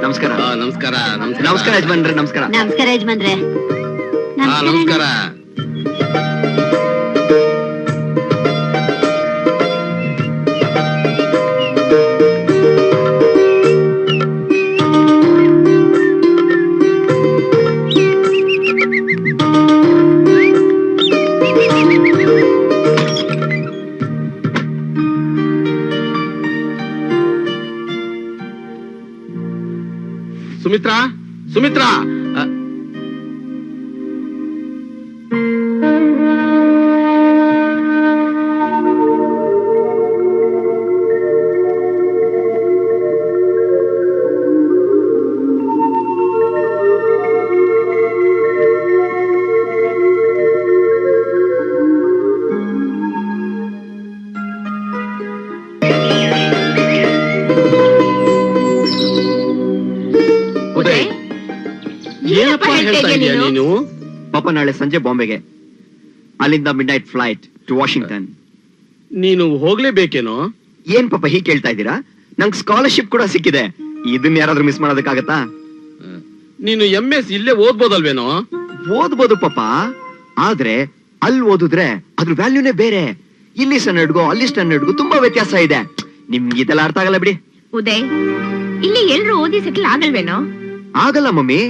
ನಮಸ್ಕಾರ. ನಮಸ್ಕಾರ. ನಮಸ್ಕಾರ ಯಜಮಾನ್ರೆ. ನಮಸ್ಕಾರ. ನಮಸ್ಕಾರ ಯಜಮಾನ್ರೆ. ನಮಸ್ಕಾರ. ಸುಮಿತ್ರಾ, ಸುಮಿತ್ರಾ, ಏನಪ್ಪ ಹೇಳ್ತಾ ಇದೀಯ ನೀನು? ಪಾಪ ನಾಳೆ ಸಂಜೆ ಬಾಂಬೆಗೆ, ಅಲ್ಲಿಂದ midnight flight to Washington. ನೀನು ಹೋಗ್ಲೇಬೇಕೇನೋ? ಏನ್ ಪಾಪ ಹೀಗೆ ಕೇಳ್ತಾ ಇದ್ದೀರಾ? ನಂಗೆ ಸ್ಕಾಲರ್ಶಿಪ್ ಕೂಡ ಸಿಕ್ಕಿದೆ. ಇದನ್ನ ಯಾರಾದ್ರೂ ಮಿಸ್ ಮಾಡೋದಕ್ಕಾಗತ್ತಾ? ನೀನು MS ಇಲ್ಲೇ ಓದ್ಬೋದಲ್ವೇನೋ? ಓದ್ಬೋದು ಪಾಪ, ಆದ್ರೆ ಅಲ್ಲಿ ಓದಿದ್ರೆ ಅದ್ರ ವ್ಯಾಲ್ಯೂನೇ ಬೇರೆ. ಇಲ್ಲಿ ಸ್ಟ್ಯಾಂಡರ್ಡ್ಗೂ ಅಲ್ಲಿ ಸ್ಟ್ಯಾಂಡರ್ಡ್ಗೂ ತುಂಬಾ ವ್ಯತ್ಯಾಸ ಇದೆ. ನಿಮ್ಗೆ ಇದೆಲ್ಲ ಅರ್ಥ ಆಗಲ್ಲ ಬಿಡಿ. ಉದಯ್, ಇಲ್ಲಿ ಎಲ್ರು ಓದಿ ಸೆಟ್ಲ್ ಆಗಲ್ವೇನೋ? ಆಗಲ್ಲ ಮಮ್ಮಿ.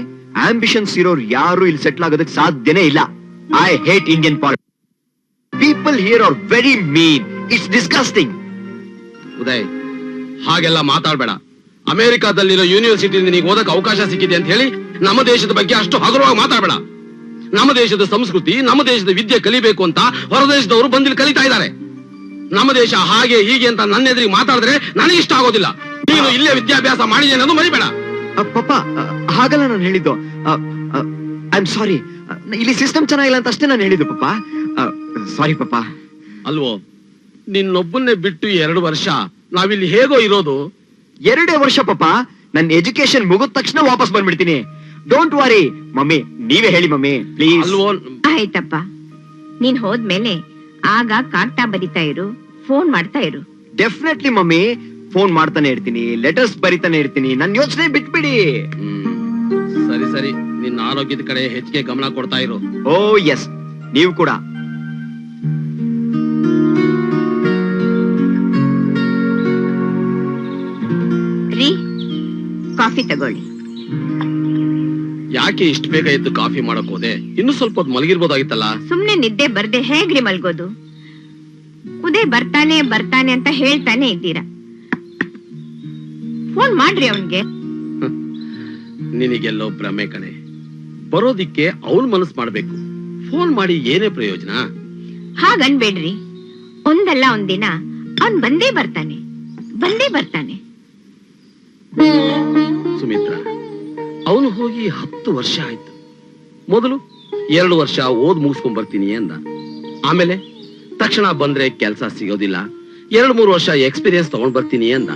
ಆಂಬಿಷನ್ಸ್ ಇರೋರು ಯಾರು ಇಲ್ಲಿ ಸೆಟ್ಲ್ ಆಗೋದಕ್ಕೆ ಸಾಧ್ಯನೇ ಇಲ್ಲ. I hate Indian politics. People here are very mean. It's disgusting. Uday, ಹಾಗೆಲ್ಲ ಮಾತಾಡ್ಬೇಡ. ಅಮೆರಿಕಾದಲ್ಲಿರೋ ಯೂನಿವರ್ಸಿಟಿಯಿಂದ ನೀನು ಓದಕ್ಕೆ ಅವಕಾಶ ಸಿಕ್ಕಿದೆ ಅಂತ ಹೇಳಿ ನಮ್ಮ ದೇಶದ ಬಗ್ಗೆ ಅಷ್ಟು ಹಗುರವಾಗಿ ಮಾತಾಡ್ಬೇಡ. ನಮ್ಮ ದೇಶದ ಸಂಸ್ಕೃತಿ, ನಮ್ಮ ದೇಶದ ವಿದ್ಯೆ ಕಲಿಬೇಕು ಅಂತ ಹೊರದೇಶದವರು ಬಂದಿಲ್ಲಿ ಕಲಿತಾ ಇದ್ದಾರೆ. ನಮ್ಮ ದೇಶ ಹಾಗೆ ಹೀಗೆ ಅಂತ ನನ್ನ ಎದುರಿಗೆ ಮಾತಾಡಿದ್ರೆ ನನಗೆ ಇಷ್ಟ ಆಗೋದಿಲ್ಲ. ನೀನು ಇಲ್ಲೇ ವಿದ್ಯಾಭ್ಯಾಸ ಮಾಡಿದೆ ಅನ್ನೋದು ಮರಿಬೇಡ. ಪಾಪ ಹಾಗಲ್ಲ ನಾನು ಹೇಳಿದ್ದು. I am sorry. ಇಲ್ಲಿ ಸಿಸ್ಟಮ್ ಚೆನ್ನಾಗಿಲ್ಲ ಅಂತ ಅಷ್ಟೇ ನಾನು ಹೇಳಿದ್ದು ಪಾಪ. ಸಾರಿ ಪಾಪ. ಅಲ್ವೋ, ನಿನ್ನೊಬ್ಬನ್ನೇ ಬಿಟ್ಟು 2 ವರ್ಷ ನಾವಿಲ್ಲಿ ಹೇಗೋ ಇರೋದು. 2 ವರ್ಷ ಪಾಪ. ನನ್ನ ಎಜುಕೇಶನ್ ಮುಗಿದ ತಕ್ಷಣ ವಾಪಸ್ ಬಂದ್ಬಿಡ್ತೀನಿ. Don't worry mummy. ನೀವೇ ಹೇಳಿ ಮಮ್ಮಿ ಪ್ಲೀಸ್. ಅಲ್ವೋ, ಆಯ್ತಪ್ಪ, ನೀನ್ ಹೋದ್ಮೇಲೆ ಆಗ ಕಾಗ್ತಾ ಬರಿತಾ ಇರು, ಫೋನ್ ಮಾಡ್ತಾ ಇರು. Definitely mummy. ಫೋನ್ ಮಾಡ್ತಾನೆ ಇರ್ತೀನಿ, ಲೆಟರ್ಸ್ ಬರಿತಾನೆ ಇರ್ತೀನಿ. ನನ್ ಯೋಚನೆ ಬಿಟ್ಬಿಡಿ. ಸರಿ ಸರಿ, ನಿನ್ನ ಆರೋಗ್ಯದ ಕಡೆ ಹೆಚ್ಚಿಗೆ ಗಮನ ಕೊಡ್ತಾ ಇರು. ಓ ಎಸ್, ನೀವು ಕೂಡ. ರೀ, ಕಾಫಿ ತಗೊಳ್ಳಿ. ಯಾಕೆ ಇಷ್ಟು ಬೇಗ ಎದ್ದು ಕಾಫಿ ಮಾಡಕ್ ಹೋದೆ? ಇನ್ನು ಸ್ವಲ್ಪ ಹೊತ್ತು ಮಲಗಿರ್ಬೋದಾಗಿತ್ತಲ್ಲ. ಸುಮ್ನೆ ನಿದ್ದೆ ಬರ್ದೆ ಹೇಗ್ರಿ ಮಲ್ಗೋದು? ಉದಯ್ ಬರ್ತಾನೆ ಬರ್ತಾನೆ ಅಂತ ಹೇಳ್ತಾನೆ ಇದ್ದೀರಾ. ಫೋನ್ ಮಾಡ್ರಿ ಅವನ್ಗೆ. ನಿನಗೆಲ್ಲೋ ಭ್ರಮೆ ಕಣೆ. ಬರೋದಿಕ್ಕೆ ಅವನ್ ಮನಸ್ಸು ಮಾಡ್ಬೇಕು. ಫೋನ್ ಮಾಡಿ ಏನೇ ಪ್ರಯೋಜನ? ಹಾಗನ್ಬೇಡ್ರಿ. ಒಂದಲ್ಲ ಒಂದಿನ ಅವನ್ ಬಂದೇ ಬರ್ತಾನೆ, ಬಂದೇ ಬರ್ತಾನೆ. ಸುಮಿತ್ರಾ, ಅವನು ಹೋಗಿ 10 ವರ್ಷ ಆಯ್ತು. ಮೊದಲು 2 ವರ್ಷ ಓದ್ ಮುಗಿಸ್ಕೊಂಡ್ ಬರ್ತೀನಿ ಅಂದ. ಆಮೇಲೆ ತಕ್ಷಣ ಬಂದ್ರೆ ಕೆಲ್ಸ ಸಿಗೋದಿಲ್ಲ, 2-3 ವರ್ಷ ಎಕ್ಸ್ಪೀರಿಯನ್ಸ್ ತಗೊಂಡ್ ಬರ್ತೀನಿ ಅಂದ.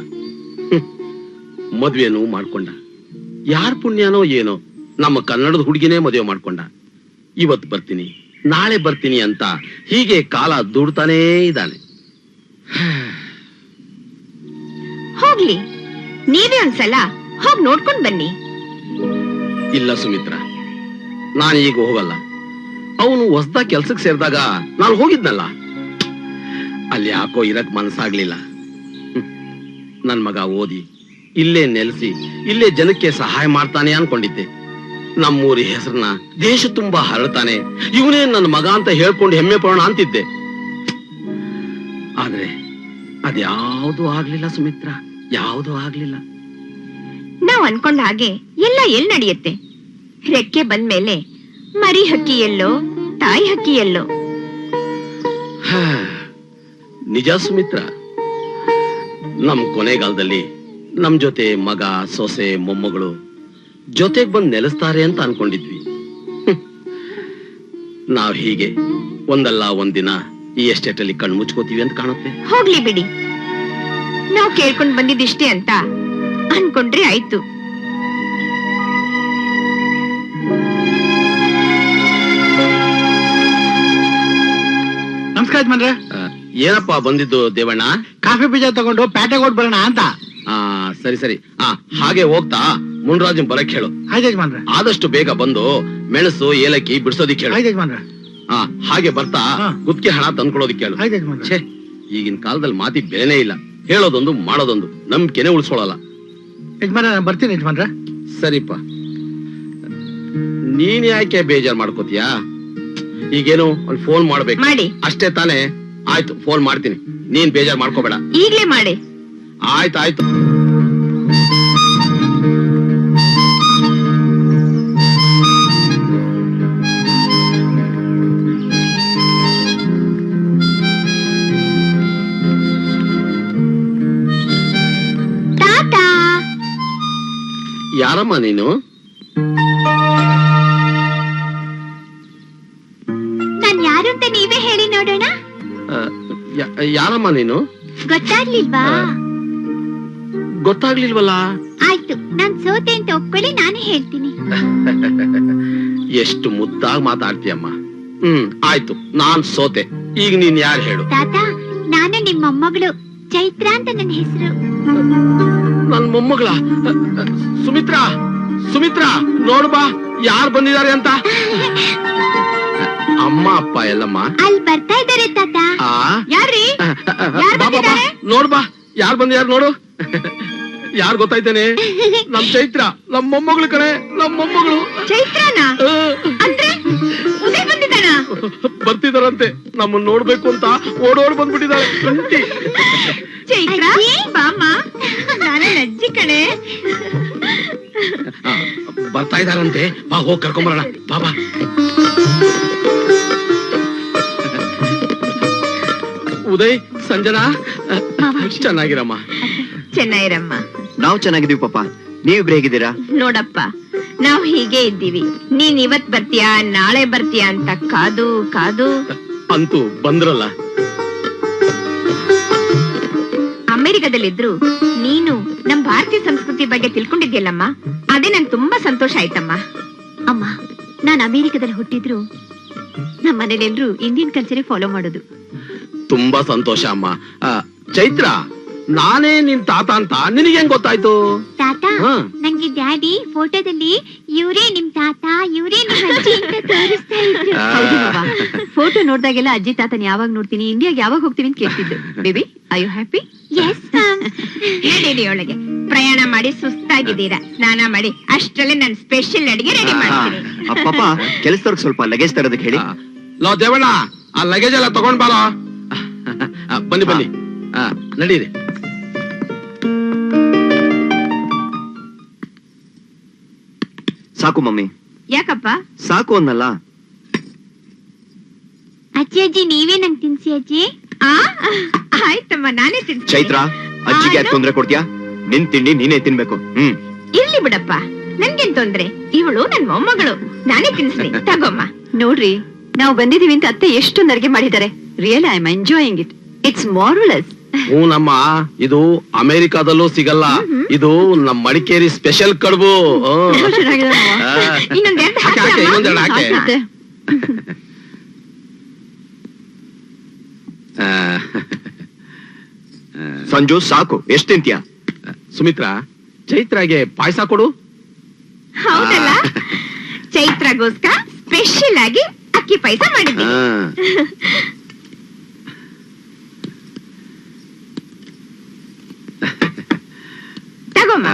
ಮದ್ವೆನೂ ಮಾಡ್ಕೊಂಡ. ಯಾರ್ ಪುಣ್ಯನೋ ಏನೋ ನಮ್ಮ ಕನ್ನಡದ ಹುಡುಗಿನೇ ಮದುವೆ ಮಾಡ್ಕೊಂಡ. ಇವತ್ ಬರ್ತೀನಿ, ನಾಳೆ ಬರ್ತೀನಿ ಅಂತ ಹೀಗೆ ಕಾಲ ದುಡ್ತಾನೇ ಇದ್ದಾನೆ. ಹೋಗ್ಲಿ, ನೀವೇ ಒಂದ್ಸಲ ಹೋಗ್ ನೋಡ್ಕೊಂಡ್ ಬನ್ನಿ. ಇಲ್ಲ ಸುಮಿತ್ರಾ, ನಾನು ಈಗ ಹೋಗಲ್ಲ. ಅವನು ಹೊಸದ ಕೆಲ್ಸಕ್ಕೆ ಸೇರಿದಾಗ ನಾನು ಹೋಗಿದ್ನಲ್ಲ, ಅಲ್ಲಿ ಯಾಕೋ ಇರಕ್ ಮನಸ್ಸಾಗ್ಲಿಲ್ಲ. ನನ್ ಮಗ ಓದಿ ಇಲ್ಲೇ ನೆಲೆಸಿ ಇಲ್ಲೇ ಜನಕ್ಕೆ ಸಹಾಯ ಮಾಡ್ತಾನೆ ಅನ್ಕೊಂಡಿದ್ದೆ. ನಮ್ಮೂರಿ ಹೆಸರನ್ನ ದೇಶ ತುಂಬಾ ಹರಡ್ತಾನೆ, ಇವನೇ ನನ್ನ ಮಗ ಅಂತ ಹೇಳ್ಕೊಂಡು ಹೆಮ್ಮೆ ಪಡೋಣ ಅಂತಿದ್ದೆ. ಆದ್ರೆ ಅದ್ಯಾವುದೂ ಆಗ್ಲಿಲ್ಲ ಸುಮಿತ್ರಾ, ಯಾವುದೂ ಆಗ್ಲಿಲ್ಲ. ನಾವ್ ಅನ್ಕೊಂಡ ಹಾಗೆ ಎಲ್ಲ ಎಲ್ ನಡೆಯುತ್ತೆ. ರೆಕ್ಕೆ ಬಂದ್ಮೇಲೆ ಮರಿ ಹಕ್ಕಿ ಎಲ್ಲೋ, ತಾಯಿ ಹಕ್ಕಿ ಎಲ್ಲೋ. ನಿಜ ಸುಮಿತ್ರಾ, ನಮ್ ಕೊನೆಗಾಲದಲ್ಲಿ ನಮ್ ಜೊತೆ ಮಗ, ಸೊಸೆ, ಮೊಮ್ಮಗಳು ಜೊತೆಗ್ ಬಂದ್ ನೆಲೆಸ್ತಾರೆ ಅಂತ ಅನ್ಕೊಂಡಿದ್ವಿ. ನಾವ್ ಹೀಗೆ ಒಂದಲ್ಲ ಒಂದಿನ ಈ ಎಸ್ಟೇಟ್ ಅಲ್ಲಿ ಕಣ್ಣು ಮುಚ್ಕೋತೀವಿ ಅಂತ ಕಾಣುತ್ತೆ. ಹೋಗ್ಲಿ ಬಿಡಿ, ನಾವ್ ಕೇಳ್ಕೊಂಡ್ ಬಂದಿದ್ದಿಷ್ಟೇ ಅಂತ ಅನ್ಕೊಂಡ್ರೆ ಆಯ್ತು. ಯಜಮಾನ್ರೆ. ಏನಪ್ಪ ಬಂದಿದ್ದು ದೇವಣ್ಣ? ಕಾಫಿ ಬೀಜ ತಗೊಂಡು ಪ್ಯಾಟೆಗೆ ಓಡ್ ಬರೋಣ ಅಂತ. ಸರಿ ಸರಿ. ಹಾಗೆ ಹೋಗ್ತಾ ಮುನ್ರಾಜನ್ ಬರಕ್ ಹೇಳು. ಆಯ್ತು ಯಜಮಾನ್ರೆ. ಆದಷ್ಟು ಬೇಗ ಬಂದು ಮೆಣಸು ಏಲಕ್ಕಿ ಬಿಡಿಸೋದಿಕ್ ಹೇಳು. ಆಯ್ತು ಯಜಮಾನ್ರೆ. ಹಾಗೆ ಬರ್ತಾ ಗುತ್ತಿಗೆ ಹಣ ತಂದ್ಕೊಳೋದಿಕ್ ಹೇಳು. ಆಯ್ತು ಯಜಮಾನ್ರೆ. ಛೇ, ಈಗಿನ ಕಾಲದಲ್ಲಿ ಮಾತಿ ಬೆಲೆನೇ ಇಲ್ಲ. ಹೇಳೋದೊಂದು ಮಾಡೋದೊಂದು, ನಂಬಿಕೆನೆ ಉಳಿಸ್ಕೊಳಲ್ಲ. ಯಜಮಾನ್ರೆ ನಾನು ಬರ್ತೀನಿ ಯಜಮಾನ್ರೆ. ಸರಿಪ್ಪ, ನೀನ್ ಯಾಕೆ ಬೇಜಾರ್ ಮಾಡ್ಕೋತೀಯಾ? ಈಗೇನು ಒಂದು ಫೋನ್ ಮಾಡ್ಬೇಕು ಮಾಡಿ. ಅಷ್ಟೇ ತಾನೇ? ಆಯ್ತು, ಫೋನ್ ಮಾಡ್ತೀನಿ, ನೀನ್ ಬೇಜಾರ್ ಮಾಡ್ಕೋಬೇಡ. ಈಗ್ಲೇ ಮಾಡಿ. ಆಯ್ತಾಯ್ತು. ಟಾಟಾ. ಯಾರಮ್ಮ ನೀನು? ನಾನ್ ಯಾರು ಅಂತ ನೀವೇ ಹೇಳಿ ನೋಡೋಣ. ಯಾರಮ್ಮ ನೀನು? ಗೊತ್ತಾಗ್ಲಿಲ್ವಾ? ಗೊತ್ತಾಗ್ಲಿಲ್ವಲ್ಲ. ಆಯ್ತು, ನಾನ್ ಸೋತೆ ಅಂತ ಒಪ್ಕೊಳ್ಳಿ, ನಾನೇ ಹೇಳ್ತೀನಿ. ಎಷ್ಟು ಮುದ್ದಾಗಿ ಮಾತಾಡ್ತೀಯಮ್ಮ. ಆಯ್ತು, ನಾನ್ ಸೋತೆ. ಈಗ ನೀನ್ ಯಾರು ಹೇಳು? ತಾತ, ನಾನು ನಿಮ್ಮ ಮೊಮ್ಮಗಳು ಚೈತ್ರ ಅಂತ ನನ್ನ ಹೆಸರು. ನನ್ ಮೊಮ್ಮಗಳ ಸುಮಿತ್ರಾ. ಸುಮಿತ್ರಾ, ನೋಡು ಬಾ ಯಾರು ಬಂದಿದ್ದಾರೆ ಅಂತ. ಅಮ್ಮ ಅಪ್ಪ ಎಲ್ಲಮ್ಮ ಅಲ್ಲಿ ಬರ್ತಾ ಇದ್ದಾರೆ ತಾತ. ಯಾರ್ರೀ? ನೋಡು ಬಾ ಯಾರು ಬಂದಿದ್ದಾರೆ ನೋಡು. ಯಾರು ಗೊತ್ತಾಯ್ತೇನೆ? ನಮ್ ಚೈತ್ರ, ನಮ್ ಮೊಮ್ಮಗಳು ಕಣೆ, ನಮ್ ಮೊಮ್ಮಗಳು. ಚೈತ್ರನಾ? ಅಂದ್ರೆ ಉದಯ್ ಬಂದಿದ್ದಾನ? ಬರ್ತಿದಾರಂತೆ, ನಮ್ಮನ್ನ ನೋಡ್ಬೇಕು ಅಂತ ಓಡೋಡ್ ಬಂದ್ಬಿಟ್ಟಿದ್ದಾರೆ. ಚೈತ್ರ, ಬಾಮ್ಮ, ನಾನು ಅಜ್ಜಿ ಕಣೆ. ಬರ್ತಾ ಇದಾರಂತೆ, ಬಾ ಹೋಗಿ ಕರ್ಕೊಂಬರೋಣ. ಬಾಬಾ. ಉದಯ್, ಸಂಜನಾ, ಚೆನ್ನಾಗಿರಮ್ಮ. ಚೆನ್ನಾಗಿರಮ್ಮ. ನಾವು ಚೆನ್ನಾಗಿದೀವಿ ಪಾಪ. ನೀವಿಬ್ರು ಹೇಗಿದ್ದೀರಾ? ನೋಡಪ್ಪ, ನಾವ್ ಹೀಗೆ ಇದ್ದೀವಿ. ನೀನ್ ಇವತ್ ಬರ್ತೀಯಾ ನಾಳೆ ಬರ್ತೀಯಾ ಅಂತ ಕಾದು ಕಾದು ಅಂತೂ ಬಂದ್ರಲ್ಲ. ಅಮೆರಿಕದಲ್ಲಿದ್ರು ನೀನು ನಮ್ ಭಾರತೀಯ ಸಂಸ್ಕೃತಿ ಬಗ್ಗೆ ತಿಳ್ಕೊಂಡಿದ್ಯಲ್ಲಮ್ಮ, ಅದೇ ನಂಗೆ ತುಂಬಾ ಸಂತೋಷ ಆಯ್ತಮ್ಮ. ಅಮ್ಮ, ನಾನ್ ಅಮೆರಿಕದಲ್ಲಿ ಹುಟ್ಟಿದ್ರು ನಮ್ಮ ಮನೇಲೆಲ್ರು ಇಂಡಿಯನ್ ಕಲ್ಚರ್ ಫಾಲೋ ಮಾಡೋದು. ತುಂಬಾ ಸಂತೋಷ ಅಮ್ಮ. ಚೈತ್ರ, ನಾನೇ ನಿನ್ ತಾತ ಅಂತ ನಿನಗೆ ಹೆಂಗ್ ಗೊತ್ತಾಯ್ತು? ತಾತ, ನಂಗೆ ಡ್ಯಾಡಿ ಫೋಟೋದಲ್ಲಿ ಇವರೇ ನಿಮ್ ತಾತ, ಇವರೇ ನಿಮ್ ಅಜ್ಜಿ ಅಂತ ತೋರಿಸ್ತಾ ಇದ್ರು. ಫೋಟೋ ನೋಡ್ದಾಗೆಲ್ಲ ಅಜ್ಜಿ ತಾತನ ಯಾವಾಗ ನೋಡ್ತೀನಿ, ಇಂಡಿಯಾಗೆ ಯಾವಾಗ ಹೋಗ್ತೀನಿ ಅಂತ ಕೇಳ್ತಿದ್ದು. Baby, are you happy? Yes ma'am. ಹೇಳಿ ಒಳಗೆ ಪ್ರಯಾಣ ಮಾಡಿ ಸುಸ್ತಾಗಿದ್ದೀರಾ, ಸ್ನಾನ ಮಾಡಿ ಅಷ್ಟರಲ್ಲೇ ನಾನು ಸ್ಪೆಷಲ್ ಅಡಿಗೆ ರೆಡಿ ಮಾಡ್ತೀನಿ. ಪಾಪ, ಕೆಲಸದವ್ರಿಗೆ ಸ್ವಲ್ಪ ಲಗೇಜ್ ತರೋದಕ್ಕೆ ಹೇಳಿ. ಲೋ ದೇವಣ್ಣ, ಆ ಲಗೇಜ್ ಎಲ್ಲ ತಗೊಂಡ್ ಬಾರೋ. ಬನ್ನಿ ಬನ್ನಿ, ನಡೀರಿ. ಸಾಕು ಮಮ್ಮಿ. ಯಾಕಪ್ಪ? ಸಾಕು ಅನ್ನಲ್ಲ. ಅಜ್ಜಿ ಅಜ್ಜಿ ನೀವೇ ನಂಗೆ ತಿನ್ಸಿ ಅಜ್ಜಿ. ಆಯ್ತಮ್ಮ, ನಾನೇ ತಿನ್ಸಿ. ಚೈತ್ರ, ಅಜ್ಜಿಗೆ ಯಾಕೆ ತೊಂದ್ರೆ ಕೊಡ್ತೀಯಾ? ನಿನ್ ತಿಂಡಿ ನೀನೇ ತಿನ್ಬೇಕು. ಇರ್ಲಿ ಬಿಡಪ್ಪ, ನನ್ಗೇನ್ ತೊಂದ್ರೆ. ಇವಳು ನನ್ ಮೊಮ್ಮಗಳು, ನಾನೇ ತಿನ್ಸ್ತೀನಿ. ತಗೋಮ್ಮ. ನೋಡ್ರಿ, ನಾವು ಬಂದಿದೀವಿ ಅಂತ ಅತ್ತೆ ಎಷ್ಟೊಂದು ಅಡಿಗೆ ಮಾಡಿದ್ದಾರೆ. Real I am enjoying it. It's marvellous. ನಮ್ಮ ಇದು ಅಮೆರಿಕಾದಲ್ಲೂ ಸಿಗಲ್ಲ. ಇದು ನಮ್ ಮಡಿಕೇರಿ ಸ್ಪೆಷಲ್ ಕಡುಬು. ಇನ್ನೊಂದೆರಡು ಹಾಕೆ. ಸಂಜು, ಸಾಕು. ಎಷ್ಟ್ ತಿಂತೀಯ? ಸುಮಿತ್ರಾ, ಚೈತ್ರಾಗೆ ಪಾಯಸ ಕೊಡು. ಹೌದಲ್ಲ, ಚೈತ್ರಗೋಸ್ಕರ ಸ್ಪೆಷಲ್ ಆಗಿ ಅಕ್ಕಿ ಪಾಯಸ ಮಾಡಿದ್ದೀನಿ. ತಗೋಮ್ಮ.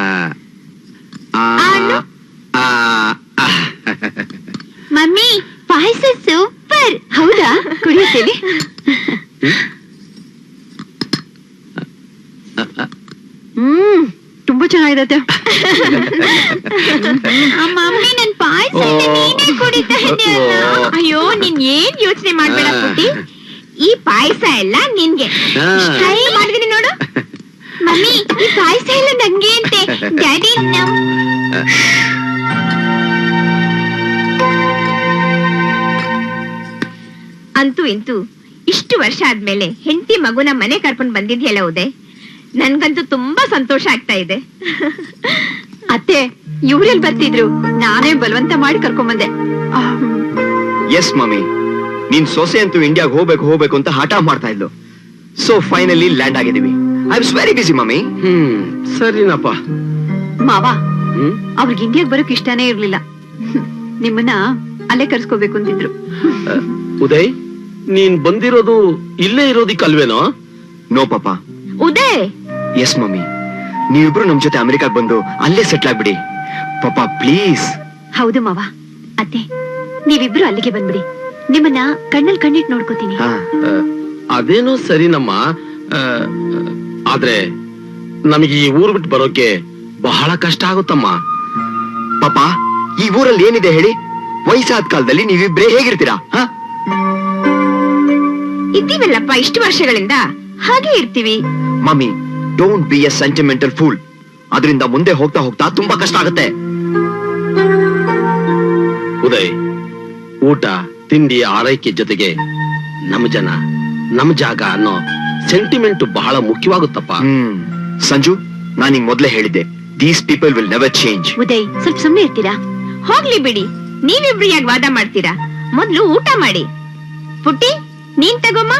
ಮಮ್ಮಿ, ಪಾಯಸ ಸೂಪರ್. ಹೌದಾ? ಕುಡಿಯುತ್ತೇನೆ. ತುಂಬಾ ಚೆನ್ನಾಗಿದೆ. ಮಮ್ಮಿ, ನನ್ ಪಾಯಸ ನೀನೇ ಕುಡಿತಾ ಇದೆಯಲ್ಲ. ಅಯ್ಯೋ, ನೀನ್ ಏನ್ ಯೋಚನೆ ಮಾಡ್ಬೇಡ ಪುಟ್ಟಿ, ಈ ಪಾಯಸ ಎಲ್ಲ ನಿನ್ಗೆ. ಟ್ರೈ ಮಾಡಿದೀನಿ ನೋಡು. ಮಮ್ಮಿ, ಈ ಪಾಯಸ ಎಲ್ಲ ನಂಗೆ ಅಂತೆ. ಡ್ಯಾಡಿ, ಅಂತೂ ಇಂತೂ ಇಷ್ಟು ವರ್ಷ ಆದ್ಮೇಲೆ ಹೆಂಡತಿ ಮಗುನ ಮನೆ ಕರ್ಕೊಂಡ್ ಬಂದಿದ್ಯಲ್ಲ ಉದಯ್, ನನ್ಗಂತೂ ತುಂಬಾ ಸಂತೋಷ ಆಗ್ತಾ ಇದೆ. ಅತ್ತೆ, ಇವ್ರೆಲ್ ಬರ್ತಿದ್ರು, ನಾನೇ ಬಲವಂತ ಮಾಡಿ ಕರ್ಕೊಂಡ್ ಬಂದೆ. ಎಸ್ ಮಮ್ಮಿ, ನೀನ್ ಸೊಸೆ ಅಂತೂ ಇಂಡಿಯಾಗ್ ಹೋಗ್ಬೇಕು ಅಂತ ಹಠ ಮಾಡ್ತಾ ಇದ್ಲು. ಸೊ ಫೈನಲಿ ಲ್ಯಾಂಡ್ ಆಗಿದೀವಿ. I was very busy mummy. ಸರಿನಪ್ಪ. ಮಾವ ಹ್ಮ್ ಅವ್ರಿಗೆ ಇಂಡಿಯಾಗ್ ಬರೋಕ್ ಇಷ್ಟನೇ ಇರ್ಲಿಲ್ಲ. ನಿಮ್ಮನ್ನ ಅಲ್ಲೇ ಕರ್ಸ್ಕೋಬೇಕು ಅಂತಿದ್ರು. ಉದಯ್, ನೀನ್ ಬಂದಿರೋದು ಇಲ್ಲೇ ಇರೋದಿಕ್ಕಲ್ವೇನೋ? ನೋ ಪಾಪ. ಉದಯ್, ಎಸ್ ಮಮ್ಮಿ, ನೀವಿಬ್ರು ನಮ್ ಜೊತೆ ಅಮೆರಿಕಾಗ್ ಬಂದು ಅಲ್ಲೇ ಸೆಟ್ಲ್ ಆಗ್ಬಿಡಿ ಪಾಪ, ಪ್ಲೀಸ್. ಹೌದು ಮಾವ. ಅತ್ತೆ, ನೀವಿಬ್ರು ಅಲ್ಲಿಗೆ ಬಂದ್ಬಿಡಿ. ನಿಮ್ಮನ್ನ ಕಣ್ಣಲ್ಲಿ ಕಣ್ಣಿಟ್ ನೋಡ್ಕೋತೀನಿ. ಹಾ, ಅದೇನೋ ಸರಿನಮ್ಮ. ಆದ್ರೆ ನಮಗೆ ಈ ಊರ್ ಬಿಟ್ಟು ಬರೋಕೆ ಬಹಳ ಕಷ್ಟ ಆಗುತ್ತಮ್ಮ. ಪಾಪ ಈ ಊರಲ್ಲಿ ಏನಿದೆ ಹೇಳಿ? ವಯಸ್ಸಾದ ಕಾಲದಲ್ಲಿ ನೀವಿಬ್ರೇ ಹೇಗಿರ್ತೀರಾ? ಇದ್ದೀವಲ್ಲಪ್ಪ ಇಷ್ಟು ವರ್ಷಗಳಿಂದ, ಹಾಗೆ ಇರ್ತೀವಿ. Mummy, don't be a sentimental fool. ಅದರಿಂದ ಮುಂದೆ ಹೋಗ್ತಾ ಹೋಗ್ತಾ ತುಂಬಾ ಕಷ್ಟ ಆಗುತ್ತೆ. ಉದಯ್, ಊಟ ತಿಂಡಿ ಆರೈಕೆ ಜೊತೆಗೆ ನಮ್ಮ ಜನ ನಮ್ಮ ಜಾಗ ಅನ್ನೋ ಸೆಂಟಿಮೆಂಟ್ ಬಹಳ ಮುಖ್ಯವಾಗುತ್ತಪ್ಪ. ಸಂಜು, ನಾನೀಗ ಮೊದ್ಲೇ ಹೇಳಿದ್ದೆ, these people will never change. Uday, ಸ್ವಲ್ಪ ಸುಮ್ನೆ ಇರ್ತೀರಾ? ಹೋಗ್ಲಿ ಬಿಡಿ, ನೀವಿಬ್ರು ಯಾಕೆ ವಾದ ಮಾಡ್ತೀರಾ? ಮೊದ್ಲು ಊಟ ಮಾಡಿ. ಪುಟ್ಟಿ, ನೀನ್ ತಗೋಮ್ಮ.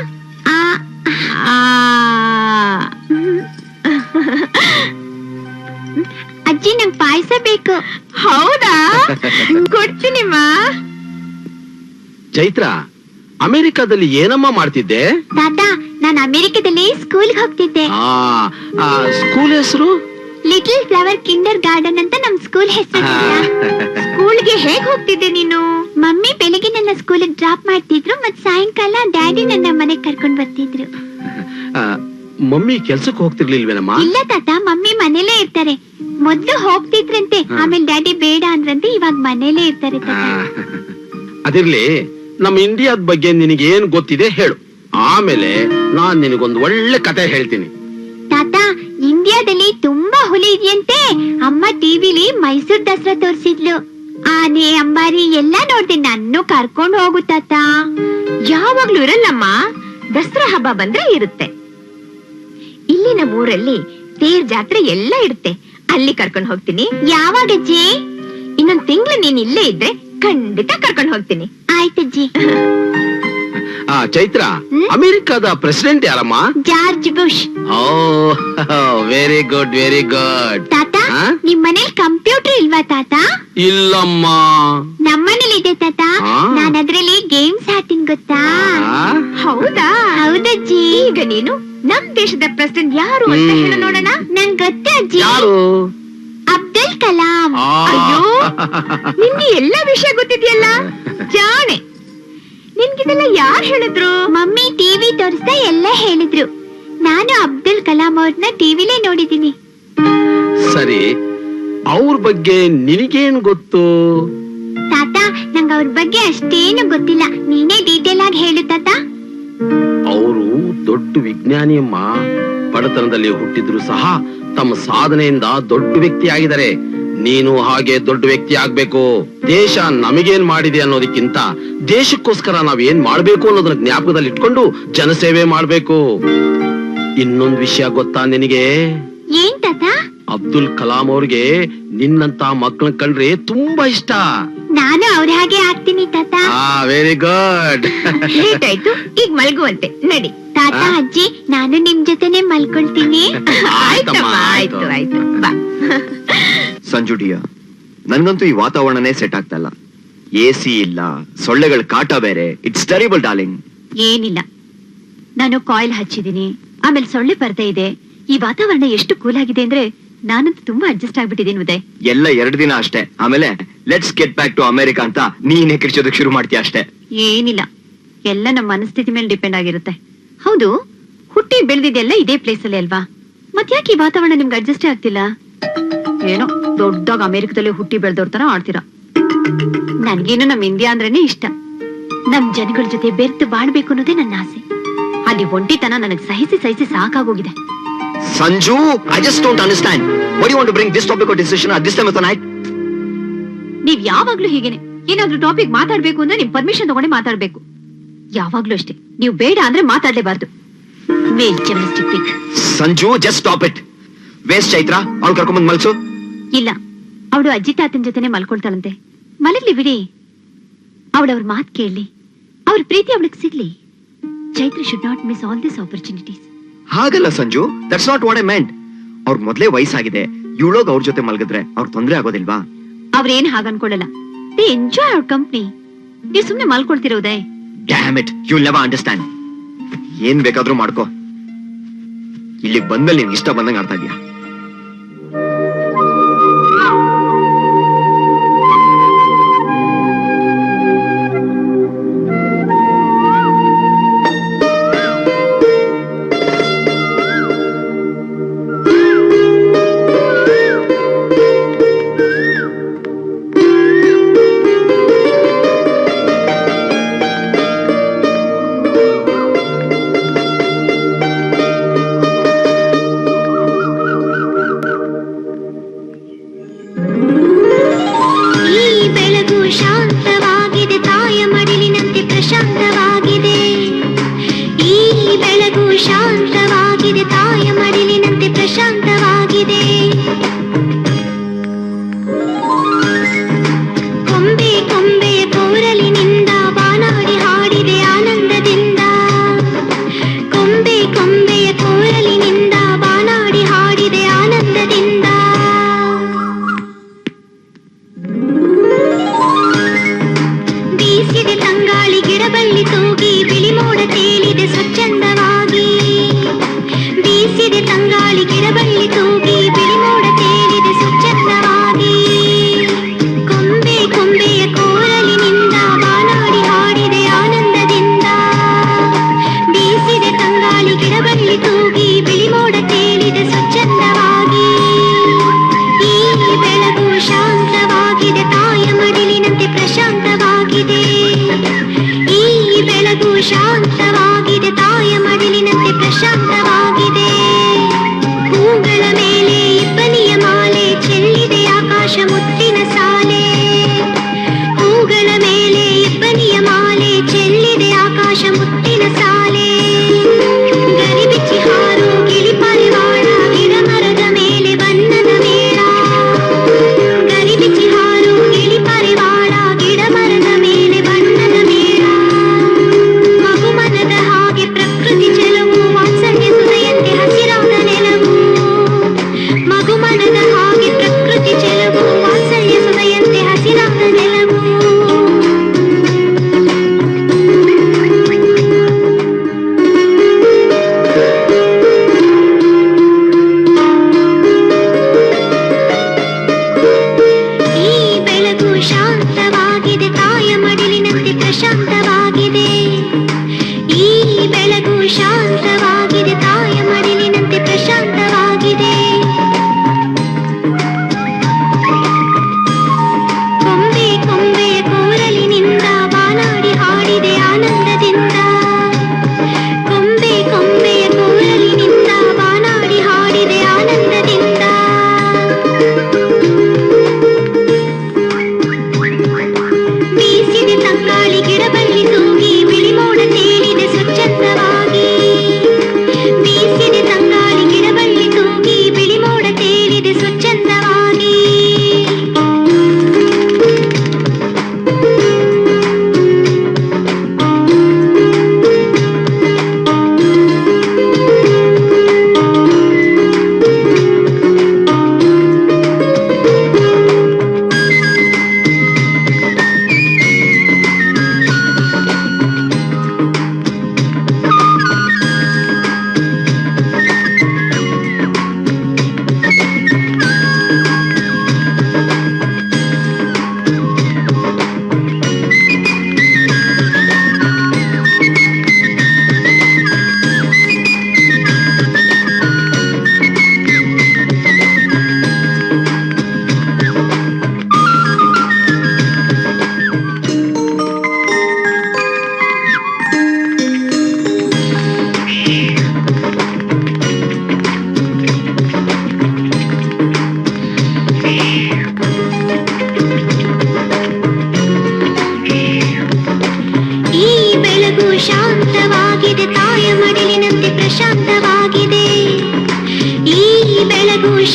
ಅಜ್ಜಿ, ನಂಗ್ ಪಾಯಸ ಬೇಕು. ಹೌದಾ? ಕೊಡ್ತೀನಿಮ್ಮ. ಚೈತ್ರ, ಅಮೆರಿಕಾದಲ್ಲಿ ಏನಮ್ಮ ಮಾಡ್ತಿದ್ದೆ? ತಾತ, ನಾನು ಅಮೆರಿಕದಲ್ಲಿ ಸ್ಕೂಲ್ಗೆ ಹೋಗ್ತಿದ್ದೆ. ಸ್ಕೂಲ್ ಹೆಸರು ಲಿಟಲ್ ಫ್ಲವರ್ ಕಿಂಡರ್ ಗಾರ್ಡನ್ ಅಂತ ನಮ್ ಸ್ಕೂಲ್ ಹೆಸರು. ಸ್ಕೂಲ್ಗೆ ಹೇಗ್ ಹೋಗ್ತಿದ್ದೆ ನೀನು? ಮಮ್ಮಿ ಬೆಳಿಗ್ಗೆ ನನ್ನ ಸ್ಕೂಲಿಗೆ ಡ್ರಾಪ್ ಮಾಡ್ತಿದ್ರು, ಮತ್ ಸಾಯಂಕಾಲ ಡ್ಯಾಡಿ ನನ್ನ ಮನೆಗ್ ಕರ್ಕೊಂಡ್ ಬರ್ತಿದ್ರು. ಮಮ್ಮಿ ಕೆಲ್ಸಕ್ಕೆ ಹೋಗ್ತಿರ್ಲಿಲ್ವೇನಮ್ಮ? ಇಲ್ಲ ತಾತ, ಮಮ್ಮಿ ಮನೇಲೇ ಇರ್ತಾರೆ. ಮೊದ್ಲು ಹೋಗ್ತಿದ್ರಂತೆ, ಆಮೇಲೆ ಡ್ಯಾಡಿ ಬೇಡ ಅಂದ್ರಂತೆ, ಇವಾಗ ಮನೇಲೇ ಇರ್ತಾರೆ ತಾತ. ಅದಿರ್ಲಿ, ನಮ್ಮ ಇಂಡಿಯಾದ ಬಗ್ಗೆ ನಿನಗೆ ಏನ್ ಗೊತ್ತಿದೆ ಹೇಳು, ಆಮೇಲೆ ನಾನ್ ನಿನಗೊಂದು ಒಳ್ಳೆ ಕತೆ ಹೇಳ್ತೀನಿ. ತಾತ, ಇಂಡಿಯಾದಲ್ಲಿ ತುಂಬಾ ಹುಲಿ ಇದೆಯಂತೆ. ಅಮ್ಮ ಟಿವಿಲಿ ಮೈಸೂರ್ ದಸರಾ ತೋರ್ಸಿದ್ಲು. ಆನೆ, ಅಂಬಾರಿ ಎಲ್ಲಾ ನೋಡ್ದೆ. ನನ್ನೂ ಕರ್ಕೊಂಡು ಹೋಗು ತಾತ. ಯಾವಾಗ್ಲೂ ಇರಲ್ಲಮ್ಮ, ದಸರಾ ಹಬ್ಬ ಬಂದ್ರೆ ಇರುತ್ತೆ. ಇಲ್ಲಿ ನಮ್ಮೂರಲ್ಲಿ ತೇರ್ ಜಾತ್ರೆ ಎಲ್ಲ ಇರುತ್ತೆ, ಅಲ್ಲಿ ಕರ್ಕೊಂಡು ಹೋಗ್ತೀನಿ. ಯಾವಾಗಜ್ಜಿ? ಇನ್ನೊಂದ್ ತಿಂಗಳು ನೀನ್ ಇಲ್ಲೇ ಇದ್ರೆ ಖಂಡಿತ ಕರ್ಕೊಂಡು ಹೋಗ್ತೀನಿ. ಆಯ್ತಜ್ಜಿ. ಚೈತ್ರ, ಅಮೆರಿಕಾದ ಪ್ರೆಸಿಡೆಂಟ್ ಯಾರಮ್ಮ? George bush. Very good, very good. ತಾತ, ನಿಮ್ ಮನೇಲಿ ಕಂಪ್ಯೂಟರ್ ಇಲ್ವಾ ತಾತ? ಇಲ್ಲಮ್ಮ. ನಮ್ಮನೇಲಿ ಇದೆ ತಾತ. ನಾನು ಅದ್ರಲ್ಲಿ ಗೇಮ್ಸ್ ಆಡ್ತೀನಿ, ಗೊತ್ತಾ? ಹೌದಾ? ಹೌದಜ್ಜಿ. ಈಗ ನೀನು ನಮ್ ದೇಶದ ಪ್ರೆಸಿಡೆಂಟ್ ಯಾರು ಅಂತ ಹೇಳು ನೋಡೋಣ. ನಂಗ್ ಗೊತ್ತ ಅಜ್ಜಿ. ಯಾರು? ಅಬ್ದುಲ್ ಕಲಾಂ. ಅಯ್ಯೋ, ನಿನ್ಗೆ ಎಲ್ಲಾ ವಿಷಯ ಗೊತ್ತಿದ್ಯಲ್ಲ, ಜಾಣೆ. ನಿನ್ಗಿದೆಲ್ಲ ಯಾರು ಹೇಳಿದ್ರು? ಮಮ್ಮಿ ಟಿವಿ ತೋರಿಸ್ತಾ ಎಲ್ಲ ಹೇಳಿದ್ರು. ನಾನು ಅಬ್ದುಲ್ ಕಲಾಂ ಅವ್ರನ್ನ ಟಿವಿಲೇ ನೋಡಿದೀನಿ. ಸರಿ, ಅವ್ರ ಬಗ್ಗೆ ನಿನಗೇನ್ ಗೊತ್ತು? ತಾತ, ನಂಗ ಅವ್ರ ಬಗ್ಗೆ ಅಷ್ಟೇನು ಗೊತ್ತಿಲ್ಲ, ನೀನೇ ಡೀಟೇಲ್ ಆಗಿ ಹೇಳು ತಾತ. ಅವರು ದೊಡ್ಡ ವಿಜ್ಞಾನಿಯಮ್ಮ. ಬಡತನದಲ್ಲಿ ಹುಟ್ಟಿದ್ರು ಸಹ ತಮ್ಮ ಸಾಧನೆಯಿಂದ ದೊಡ್ಡ ವ್ಯಕ್ತಿ ಆಗಿದ್ದಾರೆ. ನೀನು ಹಾಗೆ ದೊಡ್ಡ ವ್ಯಕ್ತಿ ಆಗ್ಬೇಕು. ದೇಶ ನಮಗೇನ್ ಮಾಡಿದೆ ಅನ್ನೋದಕ್ಕಿಂತ ದೇಶಕ್ಕೋಸ್ಕರ ನಾವ್ ಏನ್ ಮಾಡ್ಬೇಕು ಅನ್ನೋದನ್ನ ಜ್ಞಾಪಕದಲ್ಲಿ ಇಟ್ಕೊಂಡು ಜನಸೇವೆ ಮಾಡ್ಬೇಕು. ಇನ್ನೊಂದ್ ವಿಷಯ ಗೊತ್ತಾ ನಿನಗೆ? ಏನ್ ತಾತ? ಅಬ್ದುಲ್ ಕಲಾಂ ಅವ್ರಿಗೆ ನಿನ್ನಂತ ಮಕ್ಕಳನ್ನ ಕಂಡ್ರೆ ತುಂಬಾ ಇಷ್ಟ. ನಾನು ಅವ್ರ ಹಾಗೆ ಆಗ್ತೀನಿ ತಾತ. Very good. ಆಯ್ತು, ಈಗ ಮಲ್ಗುವಂತೆ ನಡಿ. ತಾತ, ಅಜ್ಜಿ, ನಾನು ನಿಮ್ ಜೊತೆನೆ ಮಲ್ಕೊಳ್ತೀನಿ. ಆಯ್ತಮ್ಮ, ಆಯ್ತು ಆಯ್ತು, ಬಾ. ಸಂಜು ಡಿಯಾ, ನನ್ಗಂತೂ ಈ ವಾತಾವರಣನೇ ಸೆಟ್ ಆಗ್ತಾ ಇಲ್ಲ. ಎಸಿ ಇಲ್ಲ, ಸೊಳ್ಳೆಗಳ ಕಾಟ ಬೇರೆ. It's terrible darling. ಏನಿಲ್ಲ, ನಾನು ಕಾಯಿಲ್ ಹಚ್ಚಿದೀನಿ, ಆಮೇಲೆ ಸೊಳ್ಳೆ ಪರ್ದೆ ಇದೆ. ಈ ವಾತಾವರಣ ಎಷ್ಟು ಕೂಲ್ ಆಗಿದೆ ಅಂದ್ರೆ ನಾನಂತೂ ತುಂಬಾ ಅಡ್ಜಸ್ಟ್ ಆಗ್ಬಿಟ್ಟಿದ್ದೀನಿ ಉದಯ್. ಎಲ್ಲ 2 ದಿನ ಅಷ್ಟೇ, ಆಮೇಲೆ let's get back to America ಅಂತ ನೀನೇ ಕಿರ್ಚೋದಕ್ಕೆ ಶುರು ಮಾಡ್ತೀಯ ಅಷ್ಟೇ. ಏನಿಲ್ಲ, ಎಲ್ಲ ನಮ್ಮ ಮನಸ್ಥಿತಿ ಮೇಲೆ ಡಿಪೆಂಡ್ ಆಗಿರುತ್ತೆ. ಹೌದು, ಹುಟ್ಟಿ ಬೆಳೆದಿದ್ದೆಲ್ಲ ಇದೇ ಪ್ಲೇಸ್ ಅಲ್ಲಿ ಅಲ್ವಾ? ಮತ್ತ್ಯಾಕೆ ಈ ವಾತಾವರಣ ನಿಮ್ಗೆ ಅಡ್ಜಸ್ಟೇ ಆಗ್ತಿಲ್ಲ? ಏನೋ ದೊಡ್ಡದಾಗ ಅಮೆರಿಕದಲ್ಲಿ ಹುಟ್ಟಿ ಬೆಳೆದವ್ರ ತರ ಆಡ್ತೀರಾ. ನನ್ಗೇನು ನಮ್ ಇಂಡಿಯಾ ಅಂದ್ರೇನೆ ಇಷ್ಟ. ನಮ್ ಜನಗಳ ಜೊತೆ ಬೆರ್ತು ಬಾಳ್ಬೇಕು ಅನ್ನೋದೇ ನನ್ನ ಆಸೆ. ಅಲ್ಲಿ ಒಂಟಿತನ ನನಗ್ ಸಹಿಸಿ ಸಹಿಸಿ ಸಾಕಾಗೋಗಿದೆ. Sanju, I just don't understand. Why do you want to bring this topic or decision at this time of the night? ನೀವ್ ಯಾವಾಗ್ಲೂ ಹೀಗೇನೆ, ಏನಾದ್ರೂ ಟಾಪಿಕ್ ಮಾತಾಡ್ಬೇಕು ಅಂದ್ರೆ ನಿಮ್ ಪರ್ಮಿಷನ್ ತಗೊಂಡೆ ಮಾತಾಡ್ಬೇಕು. ಯಾವಾಗ್ಲೂ ಅಷ್ಟೇ, ನೀವು ಬೇಡ ಅಂದ್ರೆ ಮಾತಾಡ್ಲೇಬಾರ್ದು. Male gymnastic pick. Sanju, just stop it. Waste Chaitra, ಅವ್ಳು ಕರ್ಕೊಂಡ್ಬಂದ್ ಮಲ್ಸು. ಇಲ್ಲ, ಅವಳು ಅಜ್ಜಿ ತಾತನ ಜೊತೆನೆ ಮಲ್ಕೊಳ್ತಾಳಂತೆ. ಮಲಗ್ಲಿ ಬಿಡಿ, ಅವಳವ್ರ ಮಾತ್ ಕೇಳಿ. ಅವ್ರ ಪ್ರೀತಿ ಅವಳಿಗೆ ಸಿಗ್ಲಿ. Chaitra should not miss all this opportunities. ಹಾಗಲ್ಲ Sanju, that's not what I meant. ಅವ್ರ ಮೊದ್ಲೇ ವಯಸ್ಸಾಗಿದೆ, ಇವಳೋಗ್ ಅವ್ರ ಜೊತೆ ಮಲಗಿದ್ರೆ ಅವ್ರ ತೊಂದ್ರೆ ಆಗೋದಿಲ್ವಾ? ಅವ್ರೇನ್ ಹಾಗ ಅನ್ಕೊಳ್ಳಲ್ಲ. They enjoy our company. ನೀವ್ ಸುಮ್ನೆ ಮಲ್ಕೊಳ್ತಿರೋದೇ. Damn it, you never understand. ಏನ್ ಬೇಕಾದ್ರೂ ಮಾಡ್ಕೋ, ಇಲ್ಲಿಗೆ ಬಂದ್ಮೇಲೆ ನಿನ್ಗೆ ಇಷ್ಟ ಬಂದಂಗ ಆಡ್ತಾ ಇದೀಯ.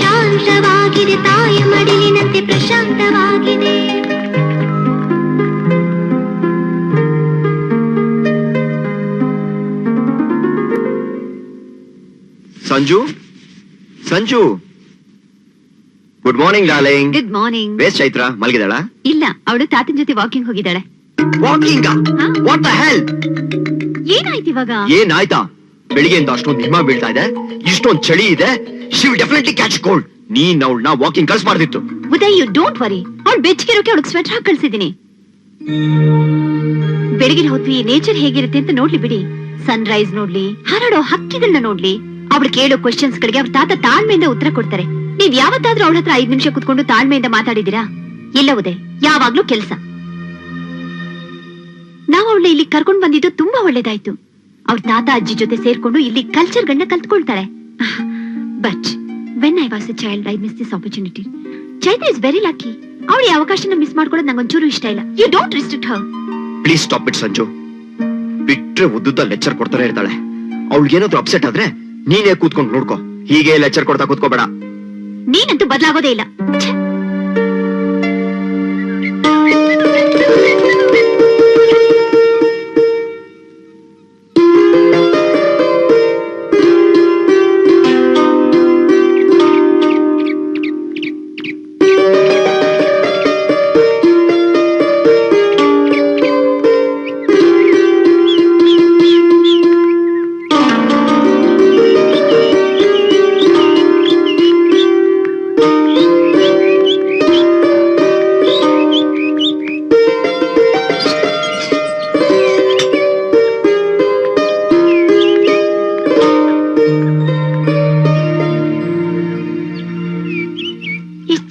ಶಾಂತವಾಗಿದೆ, ತಾಯ ಮಡಿಲಿನಂತೆ ಪ್ರಶಾಂತವಾಗಿದೆ. Sanju Sanju good morning darling. Good morning. ಬೇಸ್ ಚೈತ್ರ ಮಲಗಿದಾಳ? ಇಲ್ಲ, ಅವಳು ತಾತನ ಜೊತೆ ವಾಕಿಂಗ್ ಹೋಗಿದ್ದಾಳೆ. ವಾಕಿಂಗ್? What the hell? ಏನಾಯ್ತು ಇವಾಗ? ಏನಾಯ್ತಾ? ಬೆಳಿಗ್ಗೆಯಿಂದ ಅಷ್ಟೊಂದು ಹಿಮ ಬೀಳ್ತಾ ಇದೆ, ಇಷ್ಟೊಂದು ಚಳಿ ಇದೆ. She will definitely catch cold. ನೀನ್ ಅವಳನ್ನ ವಾಕಿಂಗ್ ಕಳಿಸಬಾರ್ದಿತ್ತು. Uday, you don't worry. ಅವಳು ಬೆಚ್ಚಗಿರೋಕೆ ಅವಳಿಗೆ ಸ್ವೆಟರ್ ಹಾಕಿ ಕಳ್ಸಿದೀನಿ. ಬೆಳಗಿನ ಹೊತ್ತು ಈ ನೇಚರ್ ಹೇಗಿರುತ್ತೆ ಅಂತ ನೋಡ್ಲಿ ಬಿಡಿ. ಸನ್ ರೈಸ್ ನೋಡ್ಲಿ, ಹಾರಾಡೋ ಹಕ್ಕಿಗಳನ್ನ ನೋಡ್ಲಿ. ಅವಳು ಕೇಳೋ ಕ್ವಶನ್ಸ್ ಗಳಿಗೆ ಅವ್ರ ತಾತ ತಾಳ್ಮೆಯಿಂದ ಉತ್ತರ ಕೊಡ್ತಾರೆ. ನೀವ್ ಯಾವತ್ತಾದ್ರೂ ಅವಳ ಹತ್ರ 5 ನಿಮಿಷ ಕುತ್ಕೊಂಡು ತಾಳ್ಮೆಯಿಂದ ಮಾತಾಡಿದೀರಾ? ಇಲ್ಲ ಉದಯ್, ಯಾವಾಗ್ಲೂ ಕೆಲ್ಸ. ನಾವು ಅವಳನ್ನ ಇಲ್ಲಿ ಕರ್ಕೊಂಡ್ ಬಂದಿದ್ದು ತುಂಬಾ ಒಳ್ಳೇದಾಯ್ತು. ಅವ್ರ ತಾತ ಅಜ್ಜಿ ಜೊತೆ ಸೇರ್ಕೊಂಡು ಇಲ್ಲಿ ಕಲ್ಚರ್ ಗಳನ್ನ ಕಲ್ತ್ಕೊಳ್ತಾಳೆ. But when I was a child I miss this opportunity. Chaitra is very lucky. ಅವಳು ಈ ಅವಕಾಶನ ಮಿಸ್ ಮಾಡ್ಕೊಳ್ಳೋದು ನಂಗೊಂಚೂರು ಇಷ್ಟ ಇಲ್ಲ. You don't restrict her. Please stop it Sanju. ಬಿಟ್ರೆ ಉದ್ದುದ್ದ ಲೆಕ್ಚರ್ ಕೊಡ್ತಾನೆ ಇರ್ತಾಳೆ. ಅವಳಿಗೇನಾದ್ರೂ ಅಪ್ಸೆಟ್ ಆದ್ರೆ ನೀನೇ ಕೂತ್ಕೊಂಡು ನೋಡ್ಕೋ. ಹೀಗೆ ಲೆಕ್ಚರ್ ಕೊಡ್ತಾ ಕೂತ್ಕೋಬೇಡ. ನೀನಂತೂ ಬದಲಾಗೋದೇ ಇಲ್ಲ.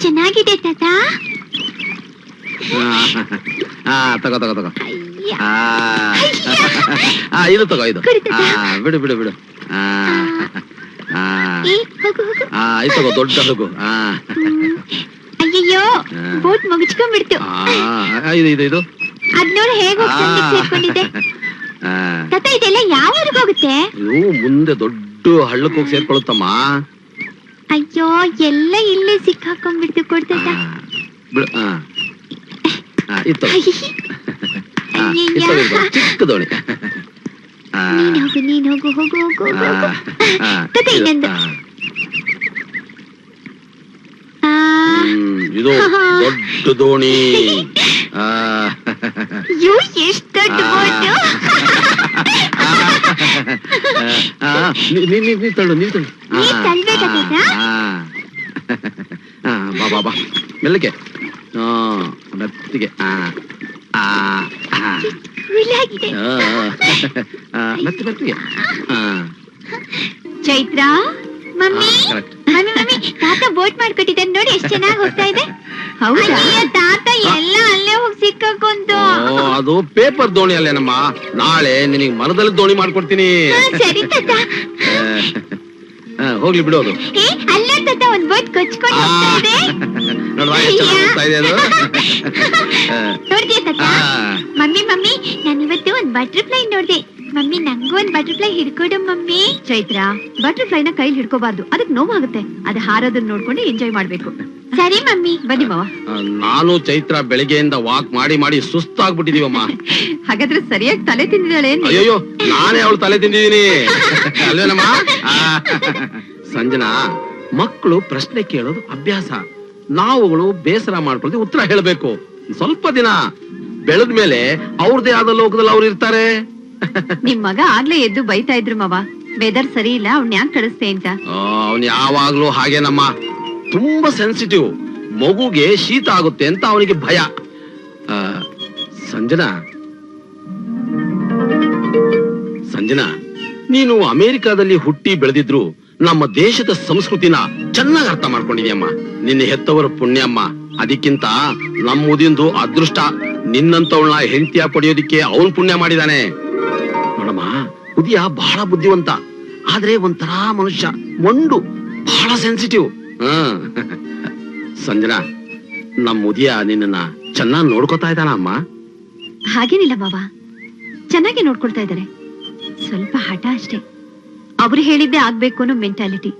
ಚೆನ್ನಾಗಿದೆ ತಾತ. ತಗೋ ತಗೋ ತಗೋ. ಅಯ್ಯ. ಇದು ತಗೋ, ಇದು. ಕೊಡಿ ತಾತ. ಬಿಡು ಬಿಡು ಬಿಡು. ಏ, ಹೋಗು ಹೋಗು. ಇದು ತಗೋ, ದೊಡ್ಡ ತಗೋ. ಅಯ್ಯಯ್ಯೋ, ಬೋಟ್ ಮುಗಿಸ್ಕೊಂಡ್ಬಿಡ್ತು. ಇದು ಇದು ಇದು ಅದ್ ನೋಡಿ ಹೇಗೆ ಸೇರ್ಕೊಂಡಿದ್ದೆ. ತಾತ, ಇದೆಲ್ಲ ಯಾವರೆಗೂ ಹೋಗುತ್ತೆ? ಇದು ಮುಂದೆ ದೊಡ್ಡ ಹಳ್ಳಕ್ಕೆ ಹೋಗಿ ಸೇರ್ಕೊಳ್ಳುತ್ತಮ್ಮ. ಅಯ್ಯೋ, ಎಲ್ಲ ಇಲ್ಲೇ ಸಿಕ್ಕಾಕೊಂಡ್ಬಿಡ್ತು. ಕೊಡ್ತಾತ. ಬಿಡು. ಇದು ತಗೋ. ಇದು ತಗೋ, ಇದು ಚಿಕ್ಕ ದೋಣಿ. ನೀನ್ ಹೋಗು ಹೋಗು ಹೋಗು ಹೋಗು. ತಾತ, ಇನ್ನೊಂದು. ಇದು ದೊಡ್ಡ ದೋಣಿ. ಅಯ್ಯೋ, ಎಷ್ಟು ದೊಡ್ಡ ಬೋಟ್. ನೀ ತಳ್ಳು, ನೀ ತಳ್ಳು. ನೀ ತಳ್ಬೇಕಾ ತಾತ? ಬಾ ಬಾ ಬಾ, ಮೆಲ್ಲಕ್ಕೆ. ಮೆತ್ತಿಗೆ. ಹುಲ್ಲಾಗಿದೆ. ಮೆತ್ತಿ ಮೆತ್ತಿಗೆ. Chaitra, mummy correct. Mummy mummy, ತಾತ ಬೋಟ್ ಮಾಡ್ಕೊಟ್ಟಿದ್ದಾನೆ ನೋಡಿ, ಎಷ್ಟು ಚೆನ್ನಾಗಿ ಹೋಗ್ತಾ ಇದೆ. ಹೌದಾ? ತಾತ ಎಲ್ಲ ಅಲ್ಲೇ ಹೋಗಿ ಸಿಕ್ಕಾಕೊಂತು. ಅದು ಪೇಪರ್ ದೋಣಿ ಅಲ್ಲೇನಮ್ಮ. ನಾಳೆ ನಿನಗೆ ಮರದಲ್ಲಿ ದೋಣಿ ಮಾಡ್ಕೊಡ್ತೀನಿ. ಸರಿ ತಾತ. ಹೋಗ್ಲಿ ಬಿಡೋದು. ಏ, ಅಲ್ಲೇ ತಾತ ಒಂದ್ ಬೋಟ್ ಕೊಚ್ಕೊಂಡು ಹೋಗ್ತಾ ಇದೆ. ನೋಡ್ವಾ ಎಷ್ಟು ಚೆನ್ನಾಗಿ ಹೋಗ್ತಾ ಇದೆ ಅದು. ನೋಡ್ತೀಯ ತಾತ? ಮಮ್ಮಿ ಮಮ್ಮಿ, ನಾನು ಇವತ್ತು ಒಂದ್ ಬಟರ್ಫ್ಲೈ ನೋಡ್ದೆ. ಮಮ್ಮಿ, ನಂಗೂ ಒಂದ್ ಬಟರ್ಫ್ಲೈ ಹಿಡ್ಕೊಡು ಮಮ್ಮಿ. ಚೈತ್ರ, ಬಟರ್ಫ್ಲೈನ ಕೈಲಿ ಹಿಡ್ಕೋಬಾರ್ದು, ಅದಕ್ಕೆ ನೋವಾಗುತ್ತೆ. ಅದು ಹಾರೋದನ್ನ ನೋಡ್ಕೊಂಡು ಎಂಜಾಯ್ ಮಾಡ್ಬೇಕು. ಸರಿ ಮಮ್ಮಿ. ಬನ್ನಿ ಮಾವ. ನಾನು ಚೈತ್ರ ಬೆಳಗ್ಗೆಯಿಂದ ವಾಕ್ ಮಾಡಿ ಮಾಡಿ ಸುಸ್ತಾಗ್ಬಿಟ್ಟಿದೀವಮ್ಮ. ಹಾಗಾದ್ರೆ ಸರಿಯಾಗಿ ತಲೆ ತಿಂದಿದ್ದಾಳೆ. ಅಯ್ಯೋ, ನಾನೇ ಅವಳು ತಲೆ ತಿಂದಿದ್ದೀನಿ ಅಲ್ವೇನಮ್ಮ. ಸಂಜನಾ, ಮಕ್ಕಳು ಪ್ರಶ್ನೆ ಕೇಳೋದು ಅಭ್ಯಾಸ. ನಾವುಗಳು ಬೇಸರ ಮಾಡ್ಕೊಳ್ಳದೆ ಉತ್ತರ ಹೇಳಬೇಕು. ಸ್ವಲ್ಪ ದಿನ ಬೆಳೆದ ಮೇಲೆ ಅವ್ರದೇ ಆದ ಲೋಕದಲ್ಲಿ ಅವ್ರು ಇರ್ತಾರೆ. ನಿಮ್ ಮಗ ಆಗ್ಲೇ ಎದ್ದು ಬೈತಾ ಇದ್ರು ಮಾವ, ವೆದರ್ ಸರಿ ಇಲ್ಲ, ಅವ್ನ ಯಾಕೆ ಕಳಿಸ್ತೆ ಅಂತ. ಅವನ್ ಯಾವಾಗ್ಲೂ ಹಾಗೇನಮ್ಮ, ತುಂಬಾ ಸೆನ್ಸಿಟಿವ್. ಮಗುಗೆ ಶೀತ ಆಗುತ್ತೆ ಅಂತ ಅವನಿಗೆ ಭಯ. ಸಂಜನಾ ಸಂಜನಾ, ನೀನು ಅಮೆರಿಕಾದಲ್ಲಿ ಹುಟ್ಟಿ ಬೆಳೆದಿದ್ರು ನಮ್ಮ ದೇಶದ ಸಂಸ್ಕೃತಿನ ಚೆನ್ನಾಗಿ ಅರ್ಥ ಮಾಡ್ಕೊಂಡಿದ್ಯಮ್ಮ. ನಿನ್ನ ಹೆತ್ತವರ ಪುಣ್ಯಮ್ಮ. ಅದಕ್ಕಿಂತ ನಮ್ಮುದಿಂದು ಅದೃಷ್ಟ. ನಿನ್ನಂತವಳನ್ನ ಹೆಂಡತಿಯ ಪಡೆಯೋದಿಕ್ಕೆ ಅವನ್ ಪುಣ್ಯ ಮಾಡಿದಾನೆ. ನೋಡಮ್ಮ, ಉದಯ ಬಹಳ ಬುದ್ಧಿವಂತ, ಆದ್ರೆ ಒಂಥರ ಮನುಷ್ಯ, ಮೊಂಡು, ಬಹಳ ಸೆನ್ಸಿಟಿವ್. ಸಂಜನಾ, ನಮ್ಮ ಉದಯ ನಿನ್ನ ಚೆನ್ನಾಗಿ ನೋಡ್ಕೊತಾ ಇದ್ದಾನ ಅಮ್ಮ? ಹಾಗೇನಿಲ್ಲ ಮಾವ, ಚೆನ್ನಾಗಿ ನೋಡ್ಕೊಳ್ತಾ ಇದ್ದಾರೆ. ಸ್ವಲ್ಪ ಹಠ ಅಷ್ಟೇ. ಅವ್ರು ಹೇಳಿದ್ದೆ ಆಗ್ಬೇಕು ಅನ್ನೋ ಮೆಂಟಾಲಿಟಿ.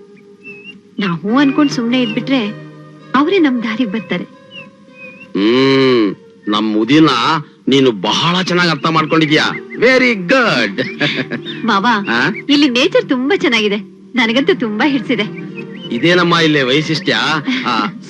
ನಾವು ಅನ್ಕೊಂಡ್ ಸುಮ್ನೆ ಇದ್ಬಿಟ್ರೆ ಅವರೇ ನಮ್ ದಾರಿಗೆ ಬರ್ತಾರೆ. ನಮ್ ಮುದಿನ ನೀನು ಬಹಳ ಚೆನ್ನಾಗಿ ಅರ್ಥ ಮಾಡ್ಕೊಂಡಿದ್ಯಾ. Very good. ಮಾವ, ಇಲ್ಲಿ ನೇಚರ್ ತುಂಬಾ ಚೆನ್ನಾಗಿದೆ. ನನಗಂತೂ ತುಂಬಾ ಹಿಡ್ಸಿದೆ. ಇದೇನಮ್ಮ ಇಲ್ಲಿ ವೈಶಿಷ್ಟ್ಯ.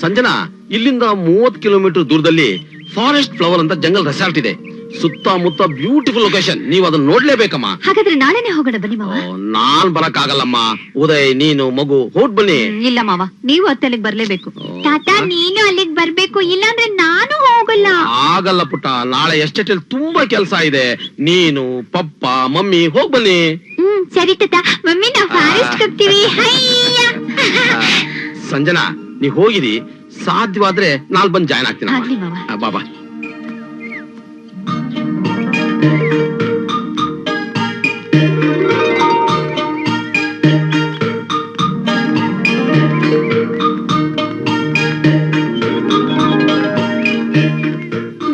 ಸಂಜನಾ, ಇಲ್ಲಿಂದ 30 ಕಿಲೋಮೀಟರ್ ದೂರದಲ್ಲಿ ಫಾರೆಸ್ಟ್ ಫ್ಲವರ್ ಅಂತ ಜಂಗಲ್ ರೆಸಾರ್ಟ್ ಇದೆ. ಸುತ್ತಮುತ್ತ ಬ್ಯೂಟಿಫುಲ್ ಲೊಕೇಶನ್. ನೀವು ಅದನ್ನ ನೋಡ್ಲೇಬೇಕಮ್ಮ. ಹಾಗಾದ್ರೆ ನಾಳೆನೆ ಹೋಗೋಣ ಬನ್ನಿ ಮಾವ. ನಾನ್ ಬರಕ್ಕಾಗಲ್ಲಮ್ಮ. ಉದಯ್, ನೀನು, ಮಗು ಹೊರಟ್ ಬನ್ನಿ. ಇಲ್ಲ ಮಾವ, ನೀವು ಅಲ್ಲಿಗೆ ಬರ್ಲೇಬೇಕು. ತಾತ ನೀನು ಅಲ್ಲಿಗೆ ಬರ್ಬೇಕು, ಇಲ್ಲಾಂದ್ರೆ ನಾನು ಹೋಗಲ್ಲ. ಆಗಲ್ಲ ಪುಟ್ಟ, ನಾಳೆ ಎಸ್ಟೇಟಲ್ಲಿ ತುಂಬಾ ಕೆಲಸ ಇದೆ. ನೀನು, ಪಪ್ಪ, ಮಮ್ಮಿ ಹೋಗ್ ಬನ್ನಿ. ಸರಿ ತಾತ. ಮಮ್ಮಿ ನಾವು ಫಾರೆಸ್ಟ್ ಹೋಗ್ತೀವಿ. ಸಂಜನಾ, ನೀವ್ ಹೋಗಿರಿ. ಸಾಧ್ಯವಾದ್ರೆ ನಾಲ್ ಬಂದ್ ಜಾಯ್ನ್ ಆಗ್ತೀನಿ. ಆಗ್ಲಿ ಮಾವ. ಬಾಬಾ.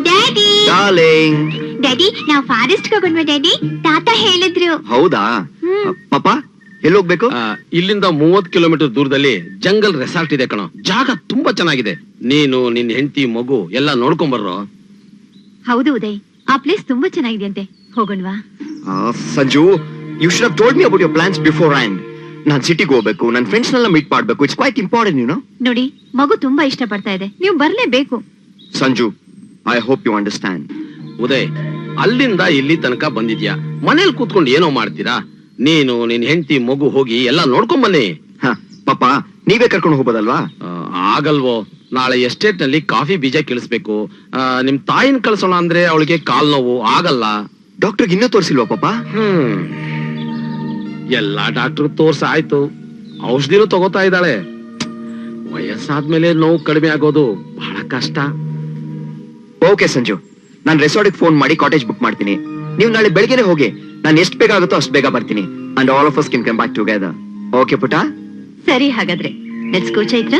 Daddy darling. ಡ್ಯಾಡಿ ನಾವು ಫಾರೆಸ್ಟ್ ಹೋಗೋಣ ಡ್ಯಾಡಿ, ತಾತ ಹೇಳಿದ್ರು. ಹೌದಾ ಪಾಪ, ಎಲ್ಲಿ ಹೋಗ್ಬೇಕು? ಇಲ್ಲಿಂದ 30 ಕಿಲೋಮೀಟರ್ ದೂರದಲ್ಲಿ ಜಂಗಲ್ ರೆಸಾರ್ಟ್ ಇದೆ ಕಣೋ. ಜಾಗ ತುಂಬಾ ಚೆನ್ನಾಗಿದೆ. ನೀನು, ನಿನ್ ಹೆಂಡತಿ, ಮಗು ಎಲ್ಲ ನೋಡ್ಕೊಂಡ್ ಬರ್ರೋ. ಹೌದು ಉದಯ್, ಆ ಪ್ಲೇಸ್ ತುಂಬಾ ಚೆನ್ನಾಗಿದೆಯಂತೆ. ಹೋಗೋಣವಾ? Sanju, you should have told me about your plans beforehand. ನಾನ್ ಸಿಟಿಗೆ ಹೋಗ್ಬೇಕು, ನನ್ನ ಫ್ರೆಂಡ್ಸ್ ನೆಲ್ಲ ಮೀಟ್ ಮಾಡ್ಬೇಕು. It's quite important, you know. ನೋಡಿ, ಮಗು ತುಂಬಾ ಇಷ್ಟಪಡ್ತಾ ಇದೆ, ನೀವು ಬರ್ಲೇಬೇಕು. Sanju, I hope you understand. Uday, ಅಲ್ಲಿಂದ ಇಲ್ಲಿ ತನಕ ಬಂದಿದ್ಯಾ, ಮನೇಲಿ ಕೂತ್ಕೊಂಡು ಏನೋ ಮಾಡ್ತೀರಾ? ನೀನು, ನಿನ್ ಹೆಂಡತಿ, ಮಗು ಹೋಗಿ ಎಲ್ಲ ನೋಡ್ಕೊಂಡ್ ಬನ್ನಿ. ಪಾಪ, ನೀವೇ ಕರ್ಕೊಂಡು ಹೋಗ್ಬೋದಲ್ವಾ? ಆಗಲ್ವೋ? ನಾಳೆ ಎಸ್ಟೇಟ್ ನಲ್ಲಿ ಕಾಫಿ ಬೀಜ ಕಳಿಸ್ಬೇಕು. ನಿಮ್ ತಾಯಿನ ಕಳ್ಸೋಣ ಅಂದ್ರೆ ಅವಳಿಗೆ ಕಾಲ್ ನೋವು. ಆಗಲ್ಲ. ಡಾಕ್ಟರ್ಗೆ ಇನ್ನೂ ತೋರಿಸಿಲ್ವಾ ಪಾಪ? ಎಲ್ಲಾ ಡಾಕ್ಟರ್ ತೋರ್ಸ ಆಯ್ತು, ಔಷಧಿನೂ ತಗೋತಾ ಇದ್ದಾಳೆ. ವಯಸ್ಸಾದ್ಮೇಲೆ ನೋವು ಕಡಿಮೆ ಆಗೋದು ಬಹಳ ಕಷ್ಟ. ಓಕೆ ಸಂಜು, ನಾನು ರೆಸಾರ್ಟ್ಗೆ ಫೋನ್ ಮಾಡಿ ಕಾಟೇಜ್ ಬುಕ್ ಮಾಡ್ತೀನಿ. ನೀವು ನಾಳೆ ಬೆಳಗ್ಗೆನೆ ಹೋಗಿ. ನಾನು ಎಷ್ಟು ಬೇಗ ಆಗುತ್ತೋ ಅಷ್ಟು ಬೇಗ ಬರ್ತೀನಿ. And all of us can come back together. Okay ಪುಟ? ಸರಿ, ಹಾಗಾದ್ರೆ ಲೆಟ್ಸ್ ಗೋ ಚೈತ್ರ.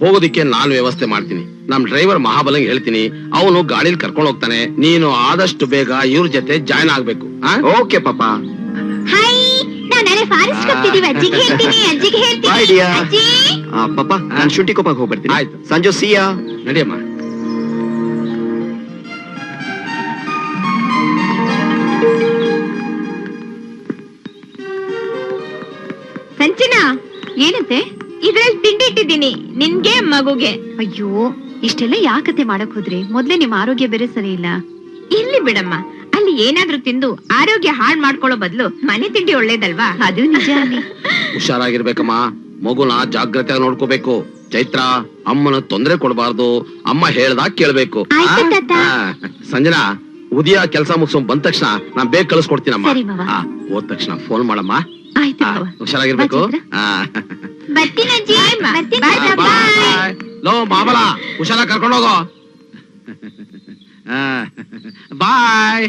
ಹೋಗೋದಿಕ್ಕೆ ನಾನು ವ್ಯವಸ್ಥೆ ಮಾಡ್ತೀನಿ. ನಮ್ ಡ್ರೈವರ್ ಮಹಾಬಲಂಗ್ ಹೇಳ್ತೀನಿ, ಅವನು ಗಾಡಿಲಿ ಕರ್ಕೊಂಡು ಹೋಗ್ತಾನೆ. ನೀನು ಆದಷ್ಟು ಬೇಗ ಇವ್ರ ಜೊತೆ ಜಾಯ್ನ್ ಆಗ್ಬೇಕು. ಓಕೆ ಪಾಪ. ಹಾಯ್, ನಾವು ನಾಳೆ ಫಾರೆಸ್ಟ್ ಹೋಗ್ತಿದೀವಿ. ಅಜ್ಜಿಗೆ ಹೇಳ್ತೀನಿ, ಅಜ್ಜಿಗೆ Bye, ಹೇಳ್ತೀನಿ. dear. ಅಜ್ಜಿ ಪಾಪ, ನಾನು ಶುಂಠಿಕೊಪ್ಪಗೆ ಹೋಗಿ ಬರ್ತೀನಿ. ಆಯ್ತು. ಸಂಜು, ಸಿಯಾ. ನಡಿಯಮ್ಮ. ಸಂಚನಾ, ಏನಂತೆ? ಇದ್ರಲ್ಲಿ ತಿಂಡಿ ಇಟ್ಟಿದ್ದೀನಿ, ನಿನ್ಗೆ ಮಗುಗೆ. ಅಯ್ಯೋ, ಇಷ್ಟೆಲ್ಲ ಯಾಕತೆ ಮಾಡಕ್ ಹೋದ್ರಿ? ಮೊದ್ಲೇ ನಿಮ್ ಆರೋಗ್ಯ ಬೇರೆ ಸರಿ ಇಲ್ಲ. ಇರ್ಲಿ ಬಿಡಮ್ಮ, ಅಲ್ಲಿ ಏನಾದ್ರೂ ತಿಂದು ಆರೋಗ್ಯ ಹಾಳ್ ಮಾಡ್ಕೊಳ್ಳೋ ಬದಲು ಮನೆ ತಿಂಡಿ ಒಳ್ಳೇದಲ್ವಾ? ಅದು ನಿಜ ಅನ್ನಿ. ಹುಷಾರಾಗಿರ್ಬೇಕಮ್ಮ. ಮಗುನ ಜಾಗ್ರತೆಯಾಗಿ ನೋಡ್ಕೋಬೇಕು. ಚೈತ್ರ, ಅಮ್ಮನ ತೊಂದರೆ ಕೊಡಬಾರ್ದು. ಅಮ್ಮ ಹೇಳ್ದಾಗ ಕೇಳ್ಬೇಕು. ಆಯ್ತು ತಾತ. ಸಂಜನಾ, ಉದಯ ಕೆಲಸ ಮುಗಿಸ್ಕೊಂಡ್ ಬಂದ ತಕ್ಷಣ ನಾನ್ ಬೇಗ ಕಳಿಸ್ಕೊಡ್ತೀನಮ್ಮ. ಸರಿ ಮಾವ. ಹೋದ ತಕ್ಷಣ ಫೋನ್ ಮಾಡಮ್ಮ. ಆಯ್ತು ಮಾವ. ಹುಷಾರಾಗಿರ್ಬೇಕು. ಬಾ ಬರ್ತೀನಿ ಅಜ್ಜಿ, ಬರ್ತೀನಿ ಬಾಯ್ ತಾತ, ಬಾಯ್. ಬಾಯ್. ಲೋ ಮಾಮಲ, ಹುಷಾರಾಗಿ ಕರ್ಕೊಂಡೋಗೋ. ಬಾಯ್.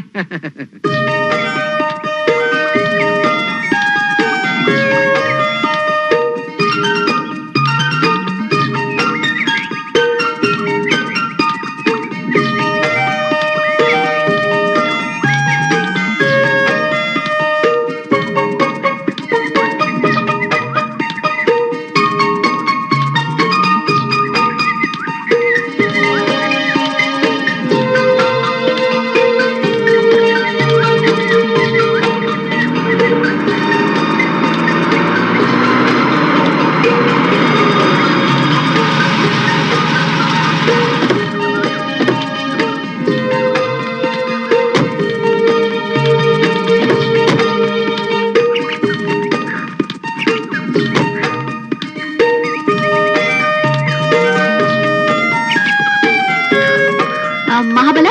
ಮಹಾಬಲ,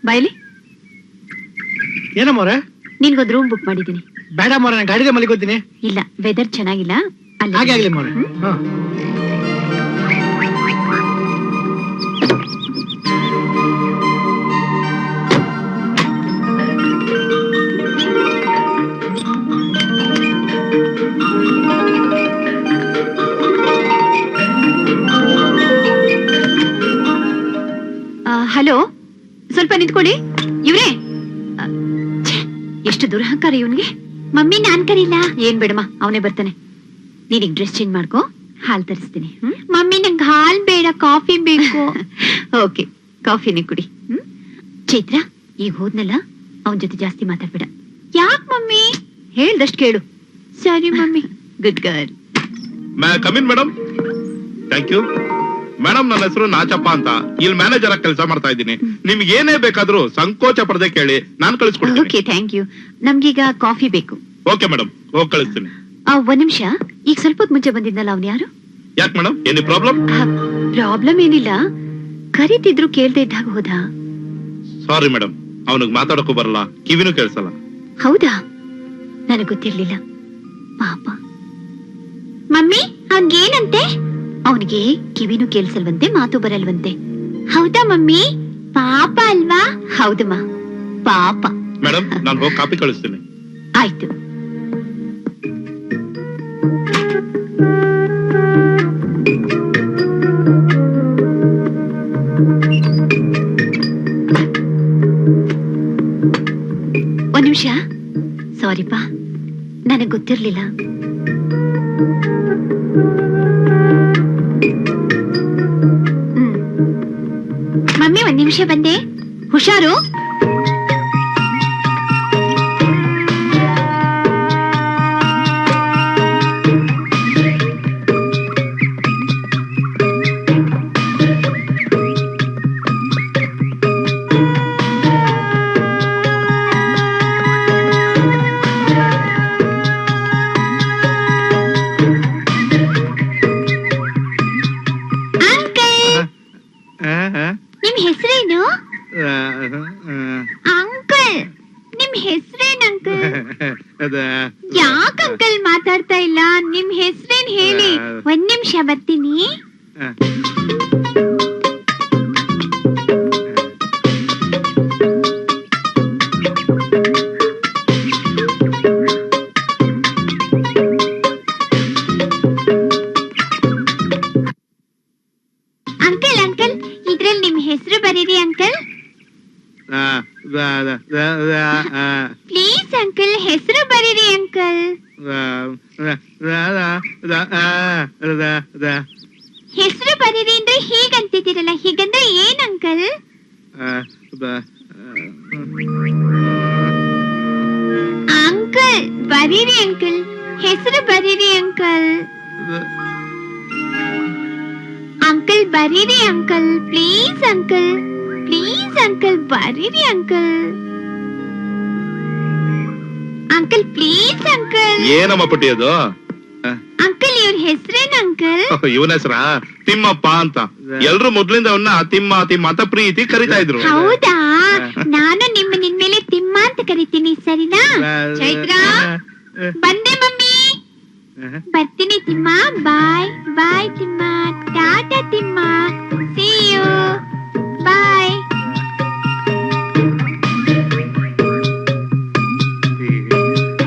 ಬಾಯ್ಲಿ. ಏನಮ್ಮವ್ರೆ? ನಿನ್ಗೊಂದ್ ರೂಮ್ ಬುಕ್ ಮಾಡಿದೀನಿ. ಬೇಡ ಮೋರೆ, ನಾನು ಗಾಡಿಗೆ ಮಲಿಕೋತೀನಿ. ಇಲ್ಲ, ವೆದರ್ ಚೆನ್ನಾಗಿಲ್ಲ. ಹಾಗೆ ಆಗ್ಲಿ ಮೋರೆ. ಹಲೋ, ಸ್ವಲ್ಪ ನಿಂತ್ಕೊಳ್ಳಿ. ಇವ್ರೇ, ಎಷ್ಟು ದುರಹಂಕಾರ ಇವನ್ಗೆ. ಮಮ್ಮಿ ನಾನ್ ಕರೀಲ. ಏನ್ ಬೇಡಮ್ಮ, ಅವನೇ ಬರ್ತಾನೆ. ನೀನೀಗ ಡ್ರೆಸ್ ಚೇಂಜ್ ಮಾಡ್ಕೋ, ಹಾಲ್ ತರಿಸ್ತೀನಿ. ಮಮ್ಮಿ ನಂಗೆ ಹಾಲ್ ಬೇಡ, ಕಾಫಿ ಬೇಕು. ಓಕೆ, ಕಾಫಿನೇ ಕುಡಿ. ಚೈತ್ರ, ಈಗ ಹೋದ್ನಲ್ಲ, ಅವನ್ ಜೊತೆ ಜಾಸ್ತಿ ಮಾತಾಡ್ಬೇಡ. ಯಾಕ್ ಮಮ್ಮಿ? ಹೇಳ್ದಷ್ಟು ಕೇಳು. ಸರಿ mummy. Good girl. Come in madam. Thank you madam. ನನ್ನ ಹೆಸರು ನಾಚಪ್ಪ ಅಂತ, ಇಲ್ಲಿ ಮ್ಯಾನೇಜರ್ ಆಗಿ ಕೆಲಸ ಮಾಡ್ತಾ ಇದ್ದೀನಿ. ನಿಮ್ಗೆ ಏನೇ ಬೇಕಾದ್ರೂ ಸಂಕೋಚ ಪಡದೆ ಕೇಳಿ, ನಾನು ಕಳಿಸ್ಕೊಡ್ತೀನಿ. Okay, thank you. ನಮ್ಗೀಗ ಕಾಫಿ ಬೇಕು. ಓಕೆ ಮೇಡಮ್, ಹೋಗಿ ಕಳಿಸ್ತೀನಿ. ಒಂದ್ ನಿಮಿಷ, ಈಗ ಸ್ವಲ್ಪ ಹೊತ್ತು ಮುಂಚೆ ಬಂದಿದ್ನಲ್ಲ ಅವ್ನು ಯಾರು? ಯಾಕೆ ಮೇಡಮ್, ಏನಿ ಪ್ರಾಬ್ಲಮ್? ಪ್ರಾಬ್ಲಮ್ ಏನಿಲ್ಲ, ಕರೀತಿದ್ರು ಕೇಳ್ದೆ ಇದ್ದಾಗ ಹೋದ. ಸಾರಿ ಮೇಡಮ್, ಅವನಿಗೆ ಮಾತಾಡಕ್ಕೂ ಬರಲ್ಲ, ಕಿವಿನೂ ಕೇಳಿಸಲ್ಲ. ಹೌದಾ? ನನಗ್ ಗೊತ್ತಿರ್ಲಿಲ್ಲ, ಪಾಪ. ಮಮ್ಮಿ ಅವ್ನ್ಗೇನಂತೆ? ಅವನಿಗೆ ಕಿವಿನೂ ಕೇಳಿಸಲ್ವಂತೆ, ಮಾತು ಬರಲ್ವಂತೆ. ಹೌದಾ ಮಮ್ಮಿ? ಪಾಪ ಅಲ್ವಾ? ಹೌದಮ್ಮ, ಪಾಪ. ಮೇಡಮ್, ನಾನು ಹೋಗಿ ಕಾಪಿ ಕಳಿಸ್ತೀನಿ. ಆಯ್ತು. ಒಂದ್ ನಿಮಿಷ. ಸಾರಿಪಾ, ನನಗ್ ಗೊತ್ತಿರ್ಲಿಲ್ಲ. ಮಮ್ಮಿ ಒಂದ್ ನಿಮಿಷ ಬಂದೆ. ಹುಷಾರು. ನಿಮ್ ಹೆಸರೇನು? ಅಂಕಲ್, ನಿಮ್ ಹೆಸರೇನ್ ಅಂಕಲ್? ಯಾಕ ಅಂಕಲ್ ಮಾತಾಡ್ತಾ ಇಲ್ಲ? ನಿಮ್ ಹೆಸರೇನ್ ಹೇಳಿ. ಒಂದ್ ನಿಮಿಷ ಬರ್ತೀನಿ. ಅಂಕಲ್ ಅಂಕಲ್, ಇದ್ರಲ್ಲಿ ನಿಮ್ ಹೆಸರು ಬರೀರಿ ಅಂಕಲ್. ಪ್ಲೀಸ್ ಅಂಕಲ್, ಹೆಸರು ಬರೀರಿ ಅಂಕಲ್. ಹೆಸರು ಬರೀರಿ ಅಂದ್ರೆ ಹೀಗಂತಿದ್ದೀರಲ್ಲ, ಹೀಗಂದ್ರೆ ಏನ್ ಅಂಕಲ್? ಅಂಕಲ್ ಬರೀರಿ ಅಂಕಲ್, ಹೆಸರು ಬರೀರಿ ಅಂಕಲ್. ಅಂಕಲ್ ಬರೀರಿ uncle, please uncle, please uncle ಬರೀರಿ ಅಂಕಲ್. Uncle please uncle. ಏನಮ್ಮ ಪುಟ್ಟಿ ಅದು? ಅಂಕಲ್ ಇವ್ರ ಹೆಸರೇನ್ ಅಂಕಲ್? ಇವನ ಹೆಸರ ತಿಮ್ಮಪ್ಪ ಅಂತ. ಎಲ್ರು ಮೊದ್ಲಿಂದ ಅವನ್ನ ತಿಮ್ಮ ತಿಮ್ಮ ಅಂತ ಪ್ರೀತಿ ಕರಿತಾ ಇದ್ರು. ಹೌದಾ? ನಾನು ನಿಮ್ಮ ನಿನ್ಮೇಲೆ ತಿಮ್ಮ ಅಂತ ಕರಿತೀನಿ, ಸರಿನಾ? ಚೈತ್ರ ಬಂದೆ ಮಮ್ಮಿ. ಬರ್ತೀನಿ Thimma. Bye bye Thimma. Tata Thimma. See you. Bye.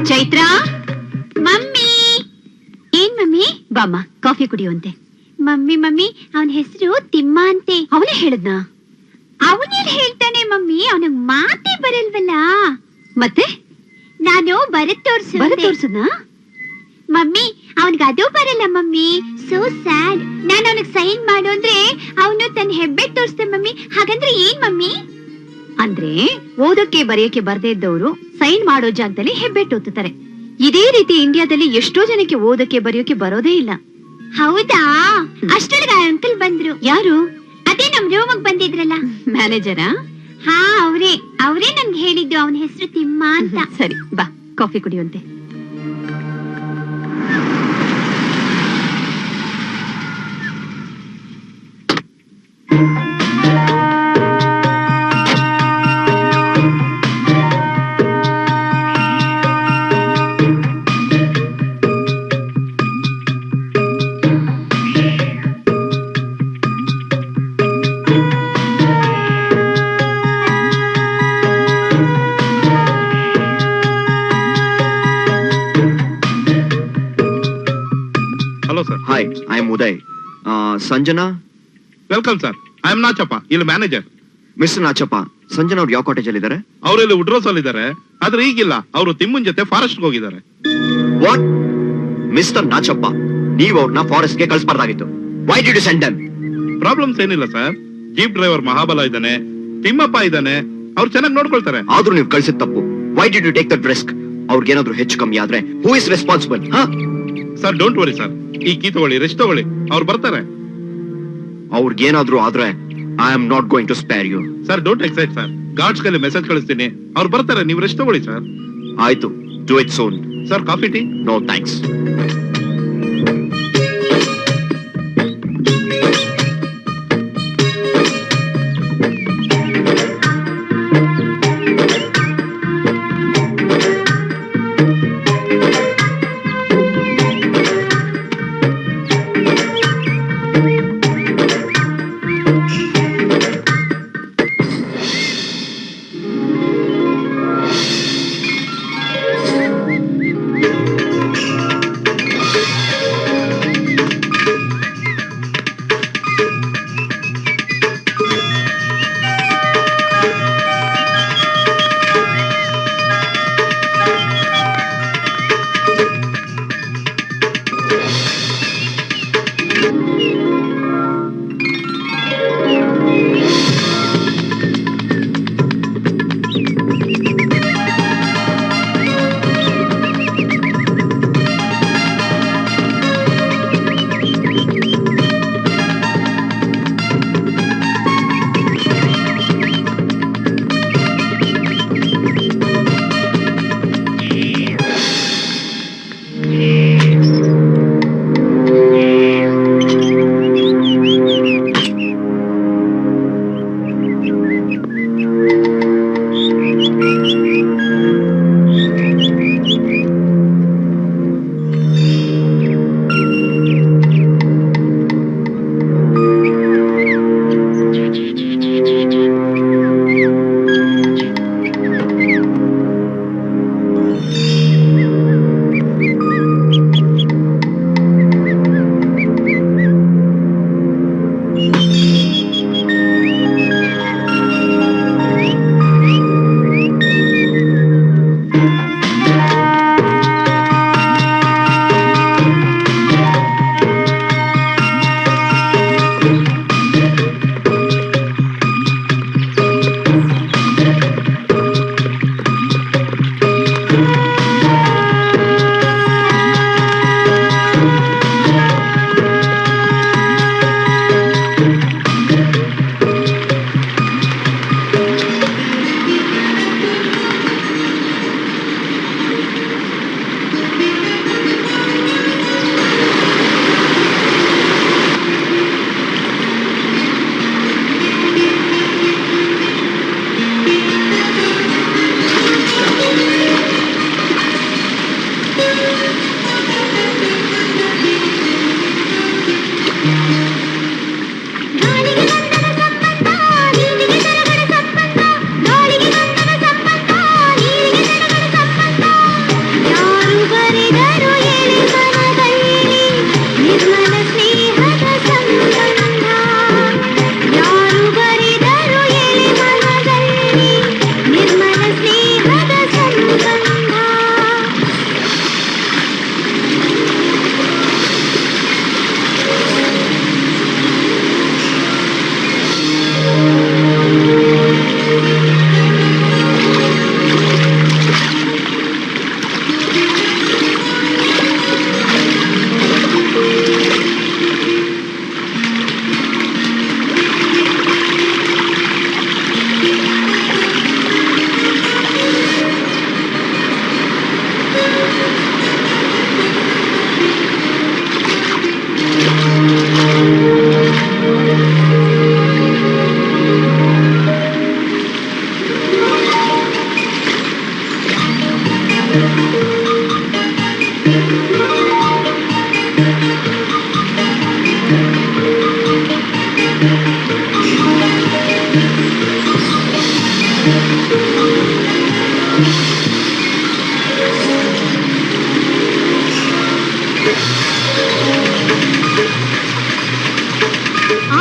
Chaitra. Mummy. ಏನ್ ಮಮ್ಮಿ? ಬಾಮ್ಮ, ಕಾಫಿ ಕುಡಿಯುವಂತೆ. ಮಮ್ಮಿ ಮಮ್ಮಿ, ಅವನ ಹೆಸರು ತಿಮ್ಮ ಅಂತೆ. ಅವನೇ ಹೇಳದ್ನಾ? ಅವನೇನ್ ಹೇಳ್ತಾನೆ ಮಮ್ಮಿ, ಅವನಿಗೆ ಮಾತೇ ಬರಲ್ವಲ್ಲ. ಮತ್ತೆ ನಾನು ಬರತ್ ತೋರ್ಸುದ್ನಾ? ಮಮ್ಮಿ ಅವನ್ಗೆ ಅದು ಬರಲ್ಲ ಮಮ್ಮಿ. So sad. ನಾನು ಅವನಿಗೆ ಸೈನ್ ಮಾಡು ಅಂದ್ರೆ ಅವನು ತನ್ನ ಹೆಬ್ಬೆಟ್ ತೋರಿಸ್ತೆ ಮಮ್ಮಿ. ಹಾಗಂದ್ರೆ ಏನ್ ಮಮ್ಮಿ? ಅಂದ್ರೆ ಓದಕ್ಕೆ ಬರೆಯಕ್ಕೆ ಬರ್ದೇ ಇದ್ದವರು ಸೈನ್ ಮಾಡೋ ಜಾಗದಲ್ಲಿ ಹೆಬ್ಬೆಟ್ಟು ಒತ್ತುತ್ತಾರೆ. ಇದೇ ರೀತಿ ಇಂಡಿಯಾದಲ್ಲಿ ಎಷ್ಟೋ ಜನಕ್ಕೆ ಓದಕ್ಕೆ ಬರೆಯೋಕೆ ಬರೋದೇ ಇಲ್ಲ. ಹೌದಾ? ಅಷ್ಟೊಳಗ ಅಂಕಲ್ ಬಂದ್ರು. ಯಾರು? ಅದೇ ನಮ್ ರೂಮಿಗೆ ಬಂದಿದ್ರಲ್ಲ, ಮ್ಯಾನೇಜರಾ? ಹಾ, ಅವರೇ ನನ್ಗೆ ಹೇಳಿದ್ದು ಅವನ ಹೆಸರು ತಿಮ್ಮ ಅಂತ. ಸರಿ ಬಾ, ಕಾಫಿ ಕುಡಿಯುವಂತೆ. Hello sir. Hi, I am Uday. Sanjana? Welcome sir. I am Nachappa, ಇಲ್ಲಿ ಮ್ಯಾನೇಜರ್. ಮಿಸ್ಟರ್ ನಾಚಪ್ಪ, ಸಂಜನಾ ಅವ್ರು ಯಾವ ಕಾಟೇಜ್ ಅಲ್ಲಿ ಇದ್ದಾರೆ? ಅವರಲ್ಲಿ ಉಡ್ರೋಸ್ ಅಲ್ಲಿ ಇದ್ದಾರೆ, ಆದ್ರೆ ಈಗಿಲ್ಲ. ಅವರು ತಿಮ್ಮನ್ ಜೊತೆ ಫಾರೆಸ್ಟ್ ಹೋಗಿದ್ದಾರೆ. ವಾಟ್? ಮಿಸ್ಟರ್ ನಾಚಪ್ಪ, ನೀವು ಅವ್ರನ್ನ ಫಾರೆಸ್ಟ್ ಗೆ ಕಳಿಸಬಾರ್ದಾಗಿತ್ತು. Why did you send them? Problems ಏನಿಲ್ಲ ಸರ್. ಜೀಪ್ ಡ್ರೈವರ್ ಮಹಾಬಲ ಇದ್ದಾನೆ, ತಿಮ್ಮಪ್ಪ ಇದ್ದಾನೆ, ಅವ್ರು ಚೆನ್ನಾಗಿ ನೋಡ್ಕೊಳ್ತಾರೆ. ಆದ್ರೂ ನೀವು ಕಳ್ಸಿದ ತಪ್ಪು. Why did you take that risk? ಅವ್ರಿಗೇನಾದ್ರೂ ಹೆಚ್ಚು ಕಮ್ಮಿ ಆದ್ರೆ who is responsible? Sir don't worry sir, ಈ ಕೀ ತಗೊಳ್ಳಿ, ರೆಸ್ಟ್ ತಗೊಳ್ಳಿ, ಅವ್ರು ಬರ್ತಾರೆ. ಅವ್ರಿಗೇನಾದ್ರೂ ಆದ್ರೆ I am not going to spare you. Sir don't excite sir, guards ಕೈಲಿ ಮೆಸೇಜ್ ಕಳಿಸ್ತೀನಿ, ಅವ್ರು ಬರ್ತಾರೆ, ನೀವು ರೆಸ್ಟ್ ತಗೊಳ್ಳಿ ಸರ್. ಆಯ್ತು, do it soon. Sir coffee tea? No thanks.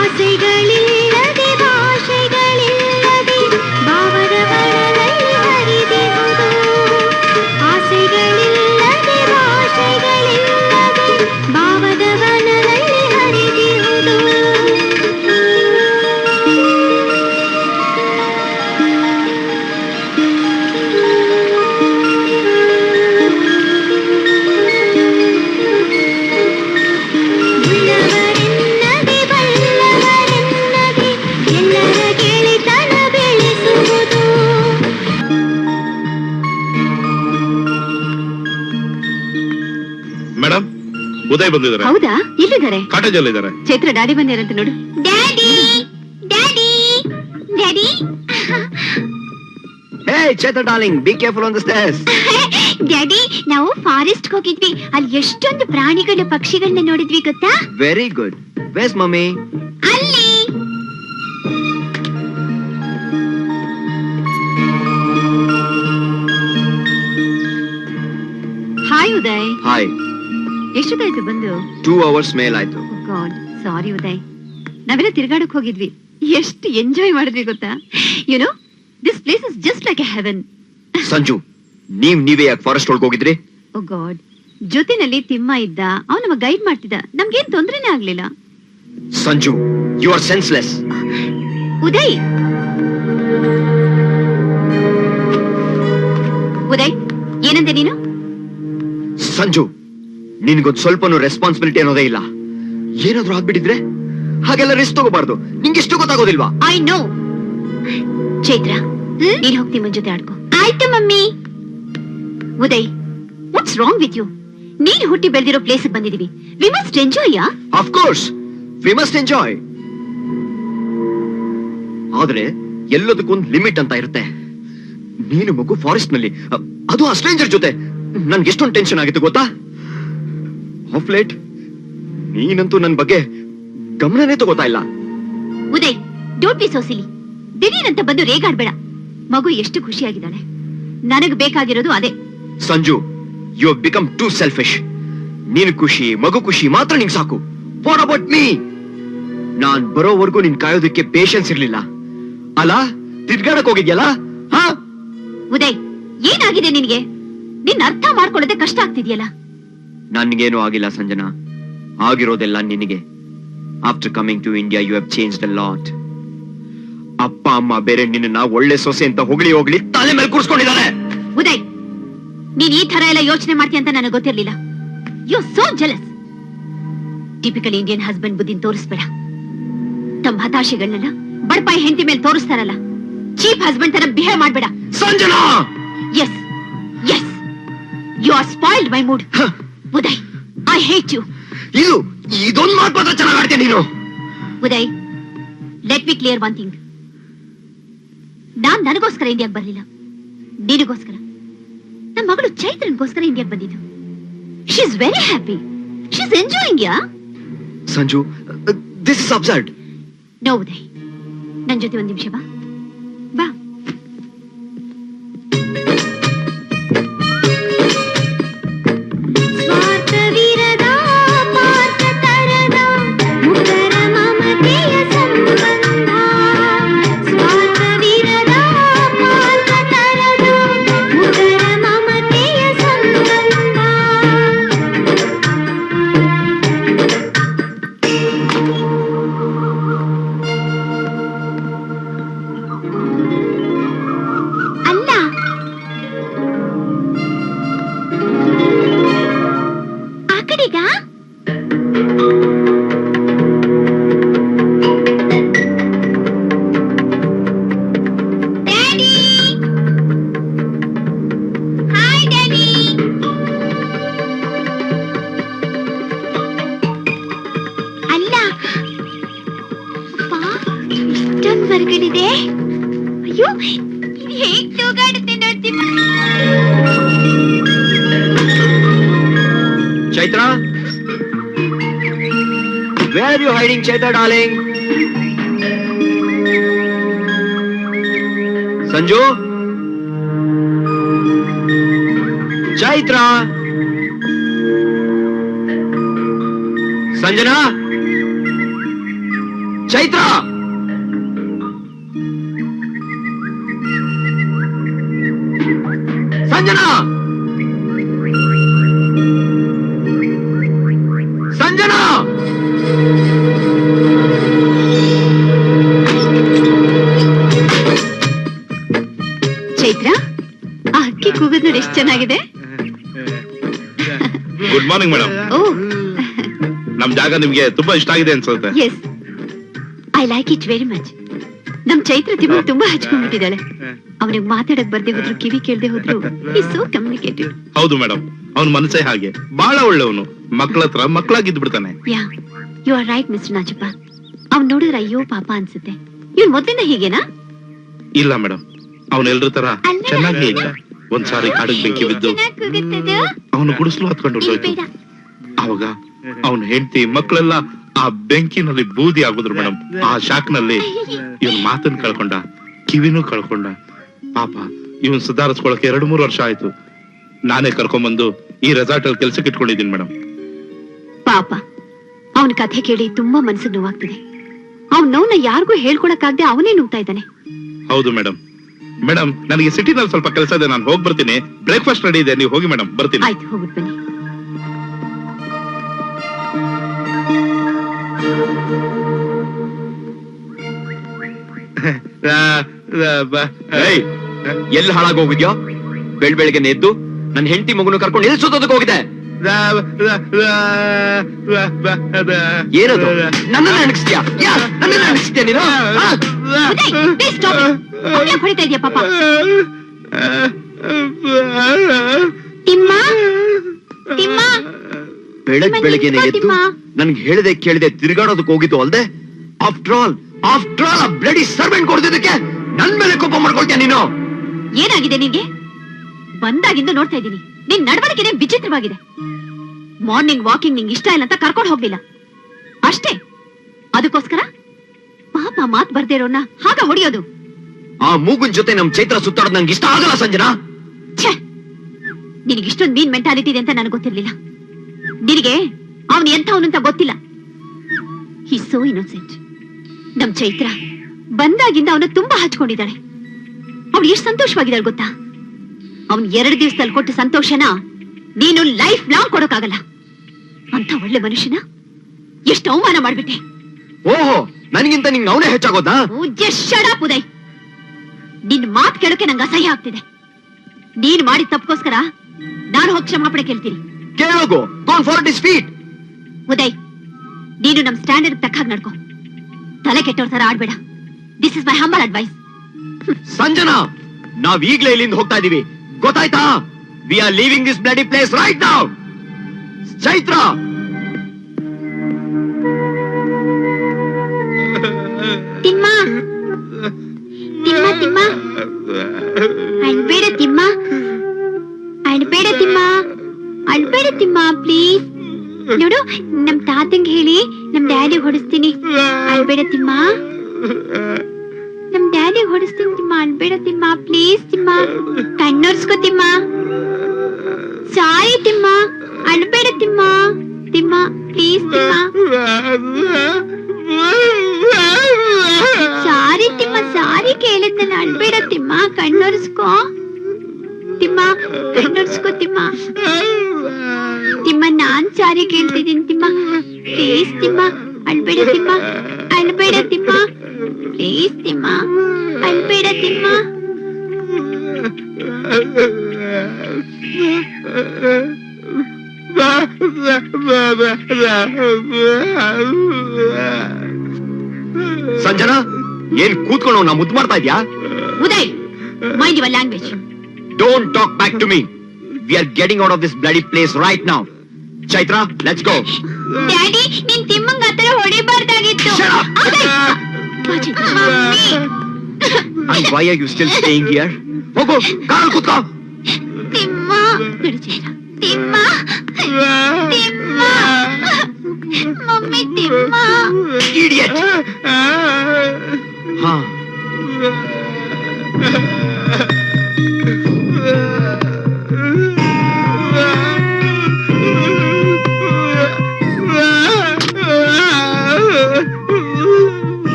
ಆಸೆಗಳಿಲ್ಲದೆ ಭಾವದ ಬರದಲ್ಲಿ ಹರಿದಿರುವುದು ಆಸೆ ಉದಯ್ ಬಂದಿದ್ದಾರೆ. ಹೌದಾ, ಎಲ್ಲಿದ್ದಾರೆ? ಕಾಟೇಜ್ ಅಲ್ಲಿ ಇದ್ದಾರೆ. ಚೈತ್ರ ಡ್ಯಾಡಿ ಬಂದಿರಂತ ನೋಡು. Daddy daddy daddy Hey, Chaitra darling, be careful on the stairs. Daddy, ನಾವು ಫಾರೆಸ್ಟ್ ಹೋಗಿದ್ವಿ. ಅಲ್ಲಿ ಎಷ್ಟೊಂದು ಪ್ರಾಣಿಗಳು ಪಕ್ಷಿಗಳನ್ನ ನೋಡಿದ್ವಿ ಗೊತ್ತಾ? Very good. Where's mommy? ಅಲ್ಲಿ. ಹಾಯ್ ಉದಯ್. Hi. ಎಷ್ಟೊತ್ತಾಯ್ತು ಬಂದು? 2 hours ಮೇಲ್ ಆಯ್ತು. God, sorry Uday. ನಾವೆಲ್ಲ ತಿರ್ಗಾಡಕ್ ಹೋಗಿದ್ವಿ. ಎಷ್ಟು ಎಂಜಾಯ್ ಮಾಡಿದ್ವಿ ಗೊತ್ತಾ? You know, this place is just like a heaven. Sanju, ನೀವೇ ಯಾಕೆ ಫಾರೆಸ್ಟ್ ಒಳಗೆ ಹೋಗಿದ್ರಿ? ಓ ಗಾಡ್, ಜೊತೆನಲ್ಲಿ ತಿಮ್ಮ ಇದ್ದ, ಅವನು ನಮಗೆ ಗೈಡ್ ಮಾಡ್ತಿದ್ದ. ನಮ್ಗೇನ್ ತೊಂದ್ರೆನೇ ಆಗ್ಲಿಲ್ಲ. Sanju, you are senseless. Uday, Uday, ಏನಂದೆ ನೀನು? ಸಂಜು, ನಿನ್ಗೊಂದ್ ಸ್ವಲ್ಪನೂ ರೆಸ್ಪಾನ್ಸಿಬಿಲಿಟಿ ಅನ್ನೋದೇ ಇಲ್ಲ. ಏನಾದ್ರೂ ಆಗ್ಬಿಟ್ಟಿದ್ರೆ ಹಾಗೆಲ್ಲ ರಿಸ್ಕ್ ತಗೋಬಾರ್ದು. ನಿಂಗೆಷ್ಟು ಗೊತ್ತಾಗೋದಿಲ್ವಾ? I know. ಚೈತ್ರ, ನೀನ್ ಹೋಗಿ ತಿಮ್ಮನ್ ಜೊತೆ ಆಡ್ಕೋ. ಆಯ್ತು mummy. Uday, what's wrong with you? ನೀನ್ ಹುಟ್ಟಿ ಬೆಳೆದಿರೋ ಪ್ಲೇಸ್ ಬಂದಿದೀವಿ. We must enjoy. Of course, we must enjoy. ಆದ್ರೆ ಎಲ್ಲದಕ್ಕೊಂದು ಲಿಮಿಟ್ ಅಂತ ಇರುತ್ತೆ. ನೀನು ಮಗು ಫಾರೆಸ್ಟ್ ನಲ್ಲಿ, ಅದು ಆ ಸ್ಟ್ರೇಂಜರ್ ಜೊತೆ. ನನ್ಗೆ ಎಷ್ಟೊಂದು ಟೆನ್ಷನ್ ಆಗಿತ್ತು ಗೊತ್ತಾ? ಆಫ್ ಲೇಟ್ ನೀನಂತೂ ನನ್ ಬಗ್ಗೆ ಗಮನನೇ ತಗೋತಾ ಇಲ್ಲ. Uday, don't be so silly. ದಿಢೀರಂತ ಬಂದು ರೇಗಾಡ್ಬೇಡ. ಮಗು ಎಷ್ಟು ಖುಷಿಯಾಗಿದ್ದಾಳೆ. ನನಗ್ ಬೇಕಾಗಿರೋದು ಅದೇ. Sanju, you have become too selfish. ನೀನು ಖುಷಿ, ಮಗು ಖುಷಿ ಮಾತ್ರ ನಿಂಗೆ ಸಾಕು. What about me? ನಾನ್ ಬರೋವರೆಗೂ ನಿನ್ ಕಾಯೋದಕ್ಕೆ ಪೇಷನ್ಸ್ ಇರ್ಲಿಲ್ಲ ಅಲ್ಲ? ತಿರ್ಗಾಡಕ್ ಹೋಗಿದ್ಯಲ್ಲ? ಹಾ ಉದಯ್, ಏನಾಗಿದೆ ನಿನ್ಗೆ? ನಿನ್ ಅರ್ಥ ಮಾಡ್ಕೊಳ್ಳೋದೇ ಕಷ್ಟ ಆಗ್ತಿದ್ಯಲ್ಲ. ನನ್ಗೇನು ಆಗಿಲ್ಲ ಸಂಜನಾ, ಆಗಿರೋದೆಲ್ಲ ನಿನಗೆ. After coming to India you have changed a lot. ಅಪ್ಪ ಅಮ್ಮ ಬೇರೆ ನಿನ್ನ ಒಳ್ಳೆ ಸೊಸೆ ಅಂತ ಹೋಗ್ಲಿ ತಲೆ ಮೇಲೆ ಕೂರ್ಸ್ಕೊಂಡಿದ್ದಾರೆ. ಉದಯ್, ನೀನ್ ಈ ತರ ಎಲ್ಲ ಯೋಚನೆ ಮಾಡ್ತೀಯ ಅಂತ ನನಗೆ ಗೊತ್ತಿರ್ಲಿಲ್ಲ. You are so jealous. Typical Indian husband ಬುದ್ಧಿನ್ ತೋರಿಸ್ಬೇಡ. ತಮ್ಮ ಹತಾಶೆಗಳನ್ನೆಲ್ಲ ಬಡಪಾಯಿ ಹೆಂಡತಿ ಮೇಲೆ ತೋರಿಸ್ತಾರಲ್ಲ, ಚೀಪ್ ಹಸ್ಬೆಂಡ್ ತರ ಬಿಹೇವ್ ಮಾಡ್ಬೇಡ. Sanjana, yes yes, you are spoiled my mood. Uday, I hate you. ಇದೊಂದು ಮಾತು ಮಾತ್ರ ಚೆನ್ನಾಗಿ ಆಡ್ತೀಯ ನೀನು. Uday, let me clear one thing. ನಾನ್ ನನಗೋಸ್ಕರ ಇಂಡಿಯಾಗ್ ಬರ್ಲಿಲ್ಲ, ನಿನಗೋಸ್ಕರ. ನಮ್ಮ ಮಗಳು ಚೈತ್ರನ್ಗೋಸ್ಕರ ಇಂಡಿಯಾಗ್ ಬಂದಿದ್ದು. She is very happy. She is enjoying. Sanju, this is absurd. No Uday, ನನ್ ಜೊತೆ ಒಂದ್ ನಿಮಿಷ ಬಾ. ಬಾ. ಸ್ವಾರ್ಥವಿರದ ಪಾರ್ಥ ತರದ ಮುಖರ ಮಮತೆಯ ಸಂಬಂಧ. ಸ್ವಾರ್ಥವಿರದ ಪಾರ್ಥ ತರದ ಮುಖರ ಮಮತೆಯ ಸಂಬಂಧ. ಅಲ್ಲ, ಆ ಕಡೆಗ ಡ್ಯಾಡಿ. Hi daddy. ಅಲ್ಲ, ಅಪ್ಪ, ಇಷ್ಟೊಂದು ಹೊರಗಡಿದೆ. ಅಯ್ಯೋ, ಇದು ಹೇಗ್ ತೂಗಾಡುತ್ತೆ ನೋಡ್ತಿ. Chaitra, where are you hiding, Chaitra darling? Sanju, Chaitra, Sanjana, Chaitra. Sanjana, Sanjana. Chaitra, ಆ ಅಕ್ಕಿ ಕೂಗೋದ್ ನೋಡಿ ಎಷ್ಟು ಚೆನ್ನಾಗಿದೆ. Good morning madam. ಓ, ನಮ್ ಜಾಗ ನಿಮ್ಗೆ ತುಂಬಾ ಇಷ್ಟ ಆಗಿದೆ ಅನ್ಸುತ್ತೆ. Yes, I like it very much. ನಮ್ ಚೈತ್ರ ತಿಮ್ಮ ತುಂಬಾ ಹಚ್ಕೊಂಡ್ಬಿಟ್ಟಿದ್ದಾಳೆ. ಅವನಿಗೆ ಮಾತಾಡಕ್ ಬರ್ದೆ ಹೋದ್ರು, ಕಿವಿ ಕೇಳ್ದೆ ಹೋದ್ರು, ಈ ಸೋ ಕಮ್ಯುನಿಕೇಟಿವ್. ಹೌದು ಮೇಡಮ್, ಅವನ ಮನಸ್ಸೇ ಹಾಗೆ, ಬಹಳ ಒಳ್ಳೆಯವನು. ಮಕ್ಕಳ ಹತ್ರ ಮಕ್ಕಳಾಗಿದ್ದು ಬಿಡ್ತಾನೆ. Yeah you are right mister Nachappa. ಅವ್ನ್ ನೋಡಿದ್ರೆ ಅಯ್ಯೋ ಪಾಪ ಅನ್ಸುತ್ತೆ. ಇವ್ನ್ ಮೊದ್ಲಿಂದ ಹೀಗೇನಾ? ಇಲ್ಲ ಮೇಡಮ್, ಅವನ್ ಎಲ್ರ ತರ ಚೆನ್ನಾಗಿ ಇಲ್ಲ. ಒಂದ್ಸಾರಿ ಕಾಡಿಗೆ ಬೆಂಕಿ ಬಿದ್ದು ಅವನು ಗುಡಿಸ್ಲು ಹತ್ಕೊಂಡು ಹೊರಟೋಯ್ತು. ಅವಾಗ ಅವನ್ ಹೆಂಡತಿ ಮಕ್ಕಳೆಲ್ಲ ಆ ಬೆಂಕಿನಲ್ಲಿ ಬೂದಿ ಆಗುದ್ರು ಮೇಡಮ್. ಆ ಶಾಕ್ ನಲ್ಲಿ ಇವನ್ ಮಾತನ್ನ ಕಳ್ಕೊಂಡ, ಕಿವಿನೂ ಕಳ್ಕೊಂಡ. ಪಾಪ ಇವನ್ ಸುಧಾರಿಸ್ಕೊಳಕ್ಕೆ 2-3 ವರ್ಷ ಆಯ್ತು. ನಾನೇ ಕರ್ಕೊಂಡ್ಬಂದು ಈ ರೆಸಾರ್ಟ್ ಅಲ್ಲಿ ಕೆಲ್ಸಕ್ಕೆ ಇಟ್ಕೊಂಡಿದ್ದೀನಿ ಮೇಡಮ್. ಪಾಪ ಅವನ ಕಥೆ ಕೇಳಿ ತುಂಬಾ ಮನಸ್ಸಿಗೆ ನೋವಾಗ್ತಿದೆ. ಅವ್ನ ನೋವ್ನ ಯಾರಿಗೂ ಹೇಳ್ಕೊಳಕ್ಕಾಗದೆ ಅವನೇ ನುಗ್ತಾ ಇದ್ದಾನೆ. ಹೌದು ಮೇಡಮ್. ಮೇಡಮ್, ನನಗೆ ಸಿಟಿನಲ್ಲಿ ಸ್ವಲ್ಪ ಕೆಲಸ ಇದೆ, ನಾನು ಹೋಗಿ ಬರ್ತೀನಿ. ಬ್ರೇಕ್ಫಾಸ್ಟ್ ರೆಡಿ ಇದೆ, ನೀವು ಹೋಗಿ ಮೇಡಮ್, ಬರ್ತೀನಿ. ಆಯ್ತು, ಹೋಗ್ಬಿಟ್ ಬನ್ನಿ. ಎಲ್ಲಿ ಹಾಳಾಗೋಗಿದ್ಯೋ? ಬೆಳಗ್ಗೆ ಎದ್ದು ನನ್ನ ಹೆಂಡತಿ ಮಗುನು ಕರ್ಕೊಂಡು ಎಲ್ಲಿ ಸುತ್ತೋದಕ್ಕೆ ಹೋಗಿದೆ? ಏನದು? ನನ್ನನ್ನ ಅಣಗಿಸ್ತೀಯಾ? ನನ್ನನ್ನ ಅಣಗಿಸ್ತೀಯ ನೀನು? Uday, please stop it. ಅವ್ನ್ ಯಾಕ್ ಹೊಡಿತಾ ಇದೀಯ ಪಾಪ? ತಿಮ್ಮ ತಿಮ್ಮ ಬೆಳಗ್ಗೆನೆ ಎದ್ದು ನನ್ಗೆ ಹೇಳಿದೆ ಕೇಳಿದೆ ತಿರ್ಗಾಡೋದಕ್ಕೆ ಹೋಗಿದ್ದು ಅಲ್ದೆ, ಆಫ್ಟರ್ ಆಲ್ ಆ ಬ್ಲಡಿ ಸರ್ವೆಂಟ್ ಕೊಡ್ತಿದ್ದಕ್ಕೆ ನನ್ ಮೇಲೆ ಕೋಪ ಮಾಡ್ಕೊಳ್ತೀಯ ನೀನು? ಏನಾಗಿದೆ ನಿನ್ಗೆ? ಬಂದಾಗಿಂದ ನೋಡ್ತಾ ಇದ್ದೀನಿ, ನಿನ್ ನಡವಳಿಕೆನೆ ವಿಚಿತ್ರವಾಗಿದೆ. ಮಾರ್ನಿಂಗ್ ವಾಕಿಂಗ್ ನಿಂಗೆ ಇಷ್ಟ ಇಲ್ಲ ಅಂತ ಕರ್ಕೊಂಡು ಹೋಗ್ಲಿಲ್ಲ ಅಷ್ಟೇ, ಅದಕ್ಕೋಸ್ಕರ ಪಾಪ ಮಾತ್ ಬರ್ದೇ ಇರೋನ್ನ ಹಾಗ ಹೊಡಿಯೋದು. ಆ ಮೂಗುನ್ ಜೊತೆ ನಮ್ ಚೈತ್ರ ಸುತ್ತಾಡೋದು ನಂಗೆ ಇಷ್ಟ ಆಗಲ್ಲ ಸಂಜನಾ. ಛೇ, ನಿನಗಿಷ್ಟೊಂದು ಮೀನ್ ಮೆಂಟಾಲಿಟಿ ಇದೆ ಅಂತ ನನಗೆ ಗೊತ್ತಿರ್ಲಿಲ್ಲ. ನಿನಗೆ ಅವನು ಎಂಥವನು ಅಂತ ಗೊತ್ತಿಲ್ಲ. ಹಿ ಸೋ ಇನ್ನೋಸೆಂಟ್. ನಮ್ ಚೈತ್ರ ಬಂದಾಗಿಂದ ಅವನು ತುಂಬಾ ಹಚ್ಕೊಂಡಿದ್ದಾಳೆ. ಅವಳು ಎಷ್ಟು ಸಂತೋಷವಾಗಿದ್ದಾಳೆ ಗೊತ್ತಾ? ಅವನ್ 2 ದಿವಸದಲ್ಲಿ ಕೊಟ್ಟ ಸಂತೋಷನ ನೀನು ಲೈಫ್ ಲಾಂಗ್ ಕೊಡೋಕ್ಕಾಗಲ್ಲ. ಅಂತ ಒಳ್ಳೆ ಮನುಷ್ಯನ ಎಷ್ಟು ಅವಮಾನ ಮಾಡ್ಬಿಟ್ಟೆ. ಓಹೋ, ನನಗಿಂತ ನಿಂಗೆ ಅವನೇ ಹೆಚ್ಚಾಗೋದಾ? ಉದಯ್, ನಿನ್ ಮಾತ್ ಕೇಳೋಕೆ ನಂಗೆ ಅಸಹ್ಯ ಆಗ್ತಿದೆ. ನೀನ್ ಮಾಡಿದ ತಪ್ಪಗೋಸ್ಕರ ನಾನು ಹೋಗಿ ಕ್ಷಮಾಪಣೆ ಕೇಳ್ತೀನಿ. ಕೇಳೋಗು, gone for it is feat. Uday, ನೀನು ನಮ್ ಸ್ಟ್ಯಾಂಡರ್ಡ್ ತಕ್ಕ ಹಾಗೆ ನಡ್ಕೋ. ತಲೆ ಕೆಟ್ಟೋರ್ ತರ ಆಡ್ಬೇಡ. This is my humble advice. Sanjana, ನಾವ್ ಈಗ್ಲೇ ಇಲ್ಲಿಂದ ಹೋಗ್ತಾ ಇದೀವಿ, ಗೊತ್ತಾಯ್ತಾ? We are leaving this bloody place right now. Chaitra, Thimma Thimma Thimma ಅಳ್ಬೇಡ ತಿಮ್ಮ, ಅಳ್ಬೇಡ ತಿಮ್ಮ, ಅಳ್ಬೇಡ ತಿಮ್ಮ ಪ್ಲೀಸ್. ನೋಡು, ನಮ್ ತಾತಂಗ್ ಹೇಳಿ ನಮ್ ಡ್ಯಾಡಿ ಹೊಡಿಸ್ತೀನಿ. ಅಳ್ಬೇಡ ತಿಮ್ಮ, ನಮ್ ಡ್ಯಾಡಿ ಹೊಡಿಸ್ತೀನಿ ತಿಮ್ಮ. ಅಳ್ಬೇಡ ತಿಮ್ಮ ಪ್ಲೀಸ್. ತಿಮ್ಮ ಕಣ್ಣೊರ್ಸ್ಕೋ ತಿಮ್ಮ. ಸಾರಿ ತಿಮ್ಮ, ಅಳ್ಬೇಡ ತಿಮ್ಮ. ತಿಮ್ಮ ಪ್ಲೀಸ್ ತಿಮ್ಮ. ಸಾರಿ ತಿಮ್ಮ, ಸಾರಿ ಕೇಳಿದ್ನಲ್ಲ. ಅಳ್ಬೇಡ ತಿಮ್ಮ, ಕಣ್ಣೊರ್ಸ್ಕೋ ತಿಮ್ಮ, ಕಣ್ಣೊರ್ಸ್ಕೋ ತಿಮ್ಮ. ತಿಮ್ಮ, ನಾನ್ ಸಾರಿ ಕೇಳ್ತಿದ್ದೀನಿ ತಿಮ್ಮ, ಪ್ಲೀಸ್ ತಿಮ್ಮ. ಅಳ್ಬೇಡ ತಿಮ್ಮ, ಅಳ್ಬೇಡ ತಿಮ್ಮ ಪ್ಲೀಸ್. ತಿಮ್ಮ ಅಳ್ಬೇಡ ತಿಮ್ಮ. ಸಂಜನಾ, ಏನ್ ಕೂತ್ಕೊಂಡು ನಾ ಮುದ್ದು ಮಾಡ್ತಾ ಇದ್ಯಾ? Uday, mind your language. Don't talk back to me. We are getting out of this bloody place right now. Chaitra, let's go. Daddy, ನೀನ್ ತಿಮ್ಮಂಗ್ ಆತರ ಹೊಡಿಬಾರ್ದಾಗಿತ್ತು. Shut up. Mummy. And why are you still staying here? ಹೋಗು, ಕಾಲ್ ಕೂತ್ಕೋ. Timma Thimma Timma, mummy Timma. Idiot. ಹಾ,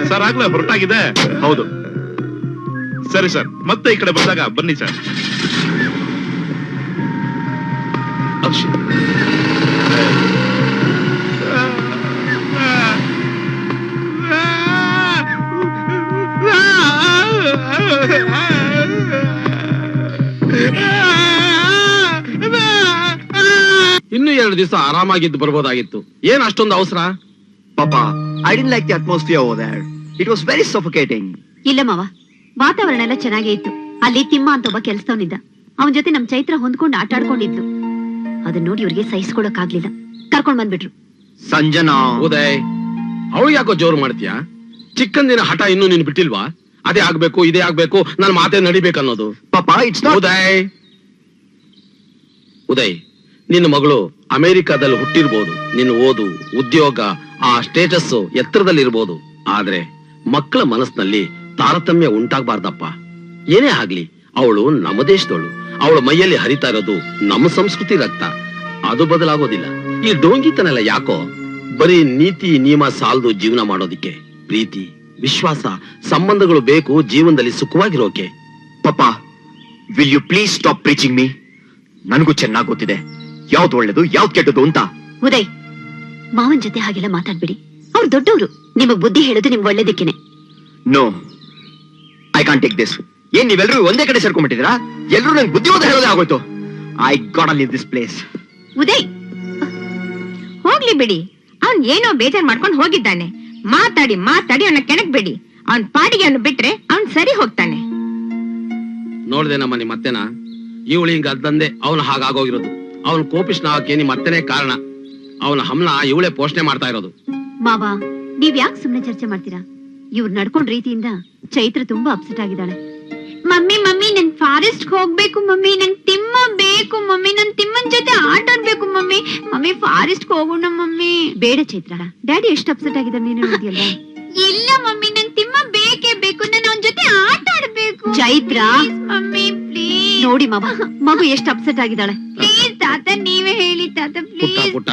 sir ಆಗ್ಲೇ ಹೊರಟಾಗಿದೆ. ಹೌದು. ಸರಿ sir, ಮತ್ತೆ ಈ ಕಡೆ ಬಂದಾಗ ಬನ್ನಿ ಸರ್. ಇನ್ನು 2 ದಿವಸ ಆರಾಮಾಗಿದ್ದು ಬರ್ಬೋದಾಗಿತ್ತು. ಏನ್ ಅಷ್ಟೊಂದು ಅವಸರ? Papa, I didn't like the atmosphere over there. It was very suffocating. ಇಲ್ಲ ಮಾವ, ವಾತಾವರಣ ಎಲ್ಲ ಚೆನ್ನಾಗೇ ಇತ್ತು. ಅಲ್ಲಿ ತಿಮ್ಮ ಅಂತ ಒಬ್ಬ ಕೆಲ್ಸದವನಿದ್ದ. ಅವನ ಜೊತೆ ನಮ್ ಚೈತ್ರ ಹೊಂದ್ಕೊಂಡು ಆಟ ಆಡ್ಕೊಂಡಿದ್ಲು. ಅದನ್ನ ನೋಡಿ ಇವ್ರಿಗೆ ಸಹಿಸ್ಕೊಳಕ್ ಆಗ್ಲಿಲ್ಲ, ಕರ್ಕೊಂಡ್ ಬಂದ್ಬಿಟ್ರು. ಸಂಜನಾ, ಉದಯ್, ಅವಳು ಯಾಕೋ ಜೋರು ಮಾಡ್ತೀಯಾ? ಚಿಕ್ಕಂದಿನ ಹಠ ಇನ್ನೂ ನೀನು ಬಿಟ್ಟಿಲ್ವಾ? ಅದೇ ಆಗ್ಬೇಕು, ಇದೇ ಆಗ್ಬೇಕು, ನನ್ನ ಮಾತೇ ನಡಿಬೇಕನ್ನೋದು. ಪಾಪ ಇಟ್ಸ್ ನಾಟ್. ಉದಯ್, ನಿನ್ನ ಮಗಳು ಅಮೆರಿಕಾದಲ್ಲಿ ಹುಟ್ಟಿರ್ಬೋದು, ನಿನ್ನ ಓದು, ಉದ್ಯೋಗ, ಆ ಸ್ಟೇಟಸ್ ಎತ್ತರದಲ್ಲಿರ್ಬೋದು, ಆದ್ರೆ ಮಕ್ಕಳ ಮನಸ್ಸಿನಲ್ಲಿ ತಾರತಮ್ಯ ಉಂಟಾಗಬಾರ್ದಪ್ಪ. ಏನೇ ಆಗ್ಲಿ, ಅವಳು ನಮ್ಮ ದೇಶದವಳು, ಅವಳ ಮೈಯಲ್ಲಿ ಹರಿತಾ ಇರೋದು ನಮ್ಮ ಸಂಸ್ಕೃತಿ ರಕ್ತ. ಅದು ಬದಲಾಗೋದಿಲ್ಲ. ಈ ಡೋಂಗಿತನೆಲ್ಲ ಯಾಕೋ? ಬರೀ ನೀತಿ ನಿಯಮ ಸಾಲದು ಜೀವನ ಮಾಡೋದಿಕ್ಕೆ. ಪ್ರೀತಿ, ವಿಶ್ವಾಸ, ಸಂಬಂಧಗಳು ಬೇಕು ಜೀವನದಲ್ಲಿ ಸುಖವಾಗಿರೋಕೆ. Papa, will you please stop preaching me? ನನಗೂ ಚೆನ್ನಾಗಿ ಗೊತ್ತಿದೆ ಯಾವ್ದು ಒಳ್ಳೇದು ಯಾವ್ದು ಕೆಟ್ಟದು ಅಂತ. ಉದಯ್, ಮಾವನ್ ಜೊತೆ ಹಾಗೆಲ್ಲ ಮಾತಾಡ್ಬಿಡಿ. ಅವ್ರು ದೊಡ್ಡವರು, ನಿಮಗ್ ಬುದ್ಧಿ ಹೇಳೋದು ನಿಮ್ಗೆ ಒಳ್ಳೇದಕ್ಕೇನೆ. No, I can't take this. ಏನ್ ನೀವೆಲ್ಲರೂ ಒಂದೇ ಕಡೆ ಸೇರ್ಕೊಂಡ್ಬಿಟ್ಟಿದ್ದೀರಾ? ಎಲ್ಲರೂ ನಂಗೆ ಬುದ್ಧಿವಾದ ಹೇಳೋದೇ ಆಗೋಯ್ತು. I got leave this place. Uday, ಹೋಗ್ಲಿ ಬಿಡಿ, ಅವ್ನ್ ಏನೋ ಬೇಜಾರ್ ಮಾಡ್ಕೊಂಡು ಹೋಗಿದ್ದಾನೆ. ಮಾತಾಡಿ ಮಾತಾಡಿ ಅವನ ಕೆಣಕ್ಬೇಡಿ. ಅವನ್ ಪಾಡಿಗೆ ಅವನು ಬಿಟ್ರೆ ಅವ್ನ್ ಸರಿ ಹೋಗ್ತಾನೆ. ನೋಡ್ದೇನಮ್ಮ ನಿಮ್ಮ ಅತ್ತೆನ? ಇವಳು ಹಿಂಗ ಅದ್ದಂದೆ ಅವನು ಹಾಗಾಗೋಗಿರೋದು. ಅವನ ಕೋಪಿಷ್ಣ ಹಾಕಿ ನಿಮ್ಮ ಅತ್ತೆನೇ ಕಾರಣ. ಅವನ ಹಮ್ನ ಇವಳೇ ಪೋಷಣೆ ಮಾಡ್ತಾ ಇರೋದು. ಮಾವ, ನೀವ್ ಯಾಕೆ ಸುಮ್ನೆ ಚರ್ಚೆ ಮಾಡ್ತೀರಾ? ಇವ್ರು ನಡ್ಕೊಂಡ್ ರೀತಿಯಿಂದ ಚೈತ್ರ ತುಂಬಾ ಅಪ್ಸೆಟ್ ಆಗಿದ್ದಾಳೆ. ಮಮ್ಮಿ ಮಮ್ಮಿ ನನ್ ಫಾರೆಸ್ಟ್ ಹೋಗ್ಬೇಕು ಮಮ್ಮಿ, ನಂಗ್ ತಿಮ್ಮ ಬೇಕು ಮಮ್ಮಿ, ನನ್ ತಿಮ್ಮನ್ ಜೊತೆ ಆಟ ಆಡ್ಬೇಕು ಮಮ್ಮಿ. ಮಮ್ಮಿ ಫಾರೆಸ್ಟ್ ಹೋಗೋಣ ಮಮ್ಮಿ. ಬೇಡ ಚೈತ್ರ, ಡ್ಯಾಡಿ ಎಷ್ಟು ಅಪ್ಸೆಟ್ ಆಗಿದ್ದಾರೆ ನೀನು ನೋಡಿಯಲ್ಲ. ಇಲ್ಲ ಮಮ್ಮಿ, ನಂಗ್ ತಿಮ್ಮ ಬೇಕೇ ಬೇಕು, ನಾನು ಅವನ್ ಜೊತೆ ಆಟ ಆಡ್ಬೇಕು. Chaitra, mummy please. ನೋಡಿ ಮಾವ, ಮಗು ಎಷ್ಟು ಅಪ್ಸೆಟ್ ಆಗಿದ್ದಾಳೆ. ಪ್ಲೀಸ್ ತಾತ, ನೀವೇ ಹೇಳಿ ತಾತ ಪುಟ್ಟ ಪ್ಲೀಸ್. ಪುಟ್ಟ,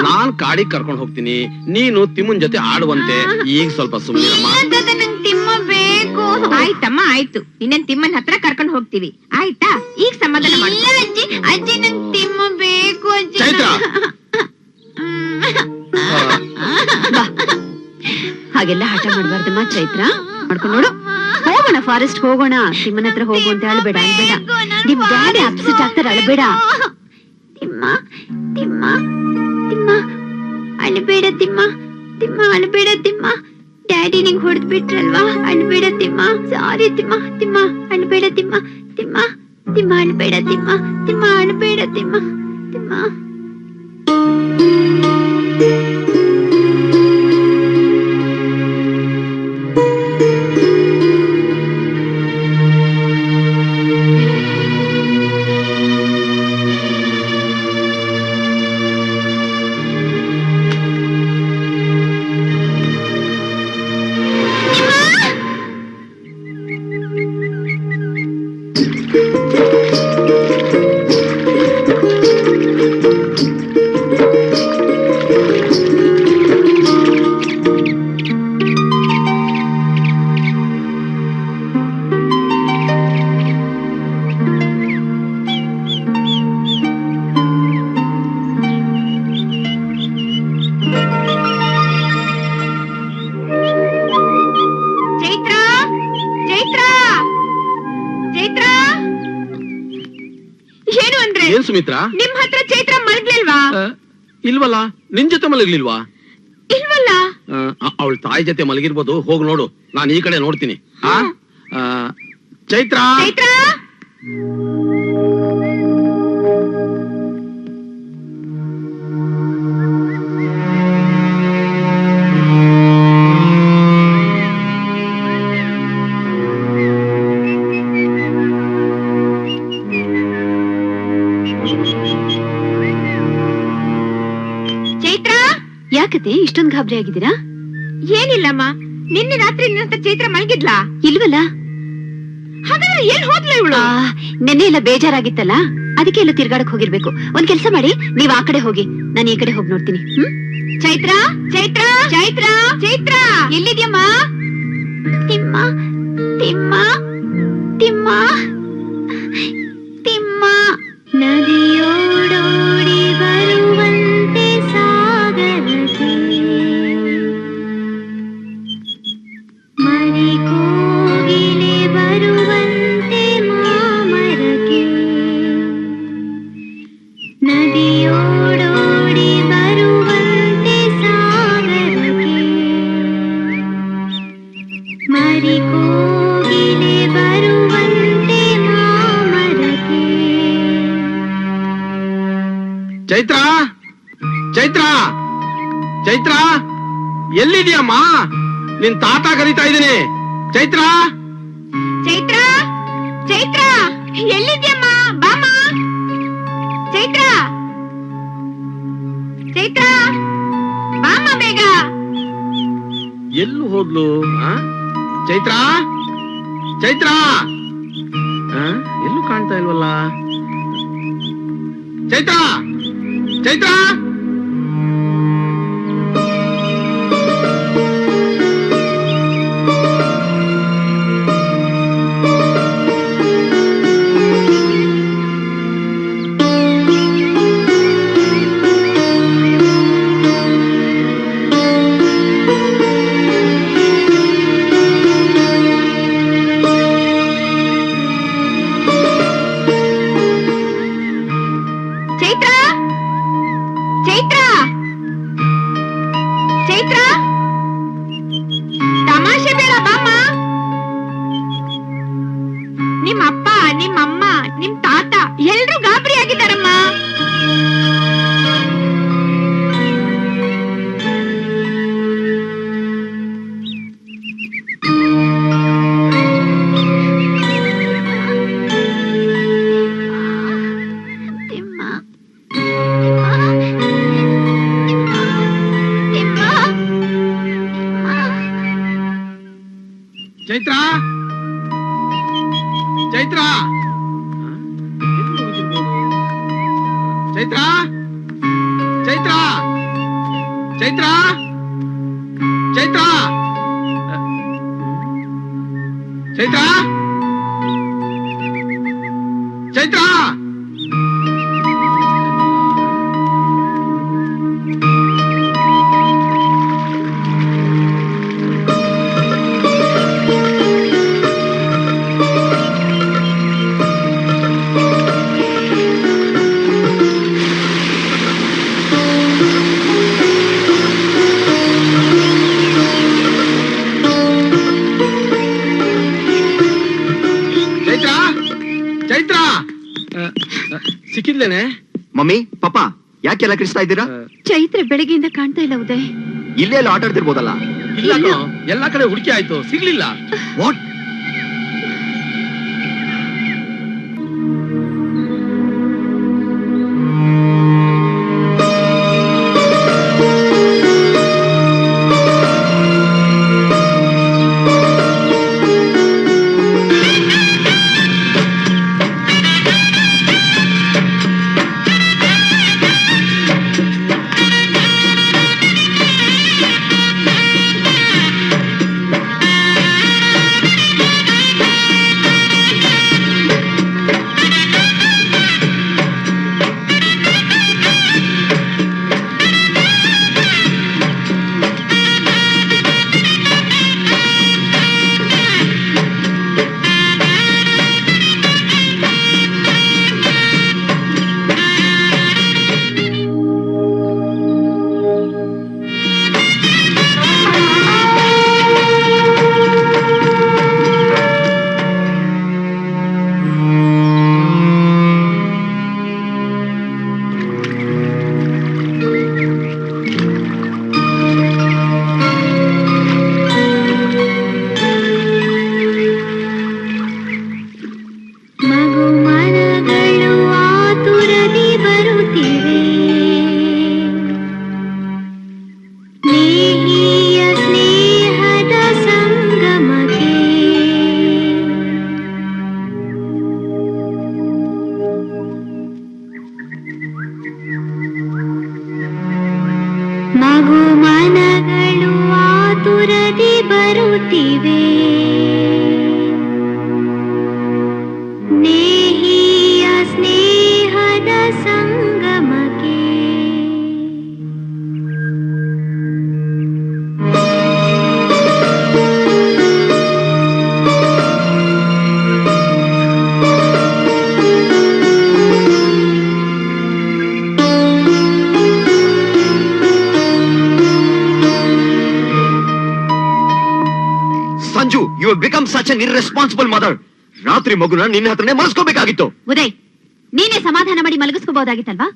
ನಾನ್ ಕಾಡಿಗೆ ಕರ್ಕೊಂಡು ಹೋಗ್ತೀನಿ, ನೀನು ತಿಮ್ಮನ್ ಜೊತೆ ಆಡುವಂತೆ. ಈಗ ಸ್ವಲ್ಪ ಸುಮ್ಮನಿರಮ್ಮ. ತಾತ, ನಂಗ್ ತಿಮ್ಮ ಬೇಕು. ಆಯ್ತಮ್ಮ, ಆಯ್ತು. ನಿನ್ನನ್ ತಿಮ್ಮನ್ ಹತ್ರ ಕರ್ಕೊಂಡು ಹೋಗ್ತೀವಿ, ಆಯ್ತಾ? ಈಗ ಸಮಾಧಾನ ಮಾಡು. ಇಲ್ಲ ಅಜ್ಜಿ, ಅಜ್ಜಿ ನಂಗ್ ತಿಮ್ಮ ಬೇಕು ಅಜ್ಜಿ. ಚೈತ್ರ, ಬಾ, ಹಾಗೆಲ್ಲ ಹಠ ಮಾಡ್ಬಾರ್ದಮ್ಮ ಚೈತ್ರ. ಮಾಡ್ಕೊಂಡು ನೋಡು, ಹೋಗೋಣ ಫಾರೆಸ್ಟ್ ಹೋಗೋಣ. ತಿಮ್ಮನ ಹತ್ರ ಹೋಗು ಅಂತ ಅಳ್ಬೇಡ, ಅಳ್ಬೇಡ. ನಿಮ್ ಡ್ಯಾಡಿ ಅಪ್ಸೆಟ್ ಆಗ್ತಾರೆ, ಅಳ್ಬೇಡ. ತಿಮ್ಮ ತಿಮ್ಮ ತಿಮ್ಮ ಅಳ್ಬೇಡ ತಿಮ್ಮ, ತಿಮ್ಮ ಅಳ್ಬೇಡ ತಿಮ್ಮ. ಡ್ಯಾಡಿ ನಿಂಗ್ ಹೊಡೆದ್ ಬಿಟ್ರಲ್ವಾ, ಅಳ್ಬೇಡ ತಿಮ್ಮ. ಸಾರಿ ತಿಮ್ಮ, ತಿಮ್ಮ ಅಳ್ಬೇಡ ತಿಮ್ಮ, ತಿಮ್ಮ ತಿಮ್ಮ ಅಳ್ಬೇಡ ತಿಮ್ಮ, ತಿಮ್ಮ ಅಳ್ಬೇಡ ತಿಮ್ಮ, ತಿಮ್ಮ. ಏನ್ ಸುಮಿತ್ರಾ? ನಿಮ್ ಹತ್ರ ಚೈತ್ರ ಮಲಗ್ಲಿಲ್ವಾ? ಇಲ್ವಲ್ಲ. ನಿನ್ ಜೊತೆ ಮಲಗ್ಲಿಲ್ವಾ? ಇಲ್ವಲ್ಲ. ಅವಳ ತಾಯಿ ಜೊತೆ ಮಲಗಿರ್ಬೋದು, ಹೋಗ್ ನೋಡು. ನಾನು ಈ ಕಡೆ ನೋಡ್ತೀನಿ. ಚೈತ್ರ, ಚೈತ್ರ, ಯಾಕತೆ ಇಷ್ಟೊಂದು ಗಾಬರಿ ಆಗಿದ್ದೀರಾ? ಏನಿಲ್ಲಮ್ಮ, ನಿನ್ನೆ ರಾತ್ರಿ ನಿನ್ನ ಹತ್ರ ಚೈತ್ರ ಮಲಗಿದ್ಲಾ? ಇಲ್ವಲ್ಲ. ಹಾಗಾದ್ರೆ ಎಲ್ಲಿ ಹೋದ್ಲ ಇವಳು? ನೆನ್ನೆ ಎಲ್ಲ ಬೇಜಾರಾಗಿತ್ತಲ್ಲ, ಅದಕ್ಕೆ ಎಲ್ಲ ತಿರ್ಗಾಡಕ್ ಹೋಗಿರ್ಬೇಕು. ಒಂದ್ ಕೆಲ್ಸ ಮಾಡಿ, ನೀವ್ ಆ ಕಡೆ ಹೋಗಿ, ನಾನು ಈ ಕಡೆ ಹೋಗಿ ನೋಡ್ತೀನಿ. ಚೈತ್ರ, ಚೈತ್ರ, ಚೈತ್ರ, ಚೈತ್ರ ಎಲ್ಲಿದ್ಯಮ್ಮ? ತಿಮ್ಮ ತಿಮ್ಮ ತಿಮ್ಮ ತಿಮ್ಮ. ನದಿಯೋಡೋಡಿ ಬರುವಂತೆ ಸಾಗರಕ್ಕೆ, ಮರಿ ಕೋಗಿಲೆ ಬರುವಂತೆ ಮಾಮರಕ್ಕೆ. ನದಿಯೋಡೋಡಿ ಬರುವಂತೆ ಸಾಗರಕ್ಕೆ, ಮರಿ ಕೋಗಿಲೆ ಬರುವಂತೆ ಚೈತ್ರ ಚೈತ್ರ ಚೈತ್ರ ಎಲ್ಲಿದ್ಯಮ್ಮ? ನಿನ್ ತಾತ ಕರೀತಾ ಇದ್ದೀನಿ. ಚೈತ್ರ ಚೈತ್ರ ಚೈತ್ರ ಎಲ್ಲಿದ್ಯಮ್ಮ? ಬಾಮ ಚೈತ್ರ ಚೈತ್ರ ಬಾಮ ಬೇಗ. ಎಲ್ಲೂ ಹೋದ್ಲು? ಚೈತ್ರ ಚೈತ್ರ ಎಲ್ಲೂ ಕಾಣ್ತಾ ಇಲ್ವಲ್ಲ. ಚೈತ್ರ ಚೈತ್ರ ಚೈತ್ರ ಚೈತ್ರ ಚೈತ್ರ ತಮಾಷೆ ಬೇಡ ಬಾಮ್ಮ. ನಿಮ್ಮಪ್ಪ ನಿಮ್ಮಮ್ಮ ನಿಮ್ ತಾತ ಎಲ್ರೂ ಗಾಬರಿ ಆಗಿದ್ದಾರಮ್ಮ. ತಿಮ್ಮ ಚೈತ್ರ ಚೈತ್ರ ಚೈತ್ರ ಚೈತ್ರ ಚೈತ್ರ ಚೈತ್ರ ಚೈತ್ರ ಚೈತ್ರ ಚೈತ್ರ ಸಿಕ್ಕಿದ್ಲೇನೆ? ಮಮ್ಮಿ ಪಾಪ ಯಾಕೆಲ್ಲ ಕಿರಿಸ್ತಾ ಇದ್ದೀರಾ? ಚೈತ್ರ ಬೆಳಗ್ಗೆಯಿಂದ ಕಾಣ್ತಾ ಇಲ್ಲ ಉದಯ್. ಇಲ್ಲೇ ಎಲ್ಲ ಆಟ ಆಡ್ತಿರ್ಬೋದಲ್ಲ. ಇಲ್ಲ ಕಣೋ, ಎಲ್ಲಾ ಕಡೆ ಹುಡುಕಿ ಆಯ್ತು, ಸಿಗ್ಲಿಲ್ಲ. ವಾಟ್? ಮಗು ಮನಗಳು ಆತುರದಿ ಬರುತ್ತಿವೆ, ನೇಹಿಯ ಸ್ನೇಹದ ಸಂಗಮಕ್ಕೆ. Sanju, you have become such an irresponsible mother. ರಾತ್ರಿ ಮಗುನ ನಿನ್ನ ಹತ್ರನೇ ಮಲಸ್ಕೋಬೇಕಾಗಿತ್ತು. ಉದಯ್, ನೀನೇ ಸಮಾಧಾನ ಮಾಡಿ ಮಲಗಿಸ್ಕೋಬಹುದಾಗಿತ್ತಲ್ವಾ?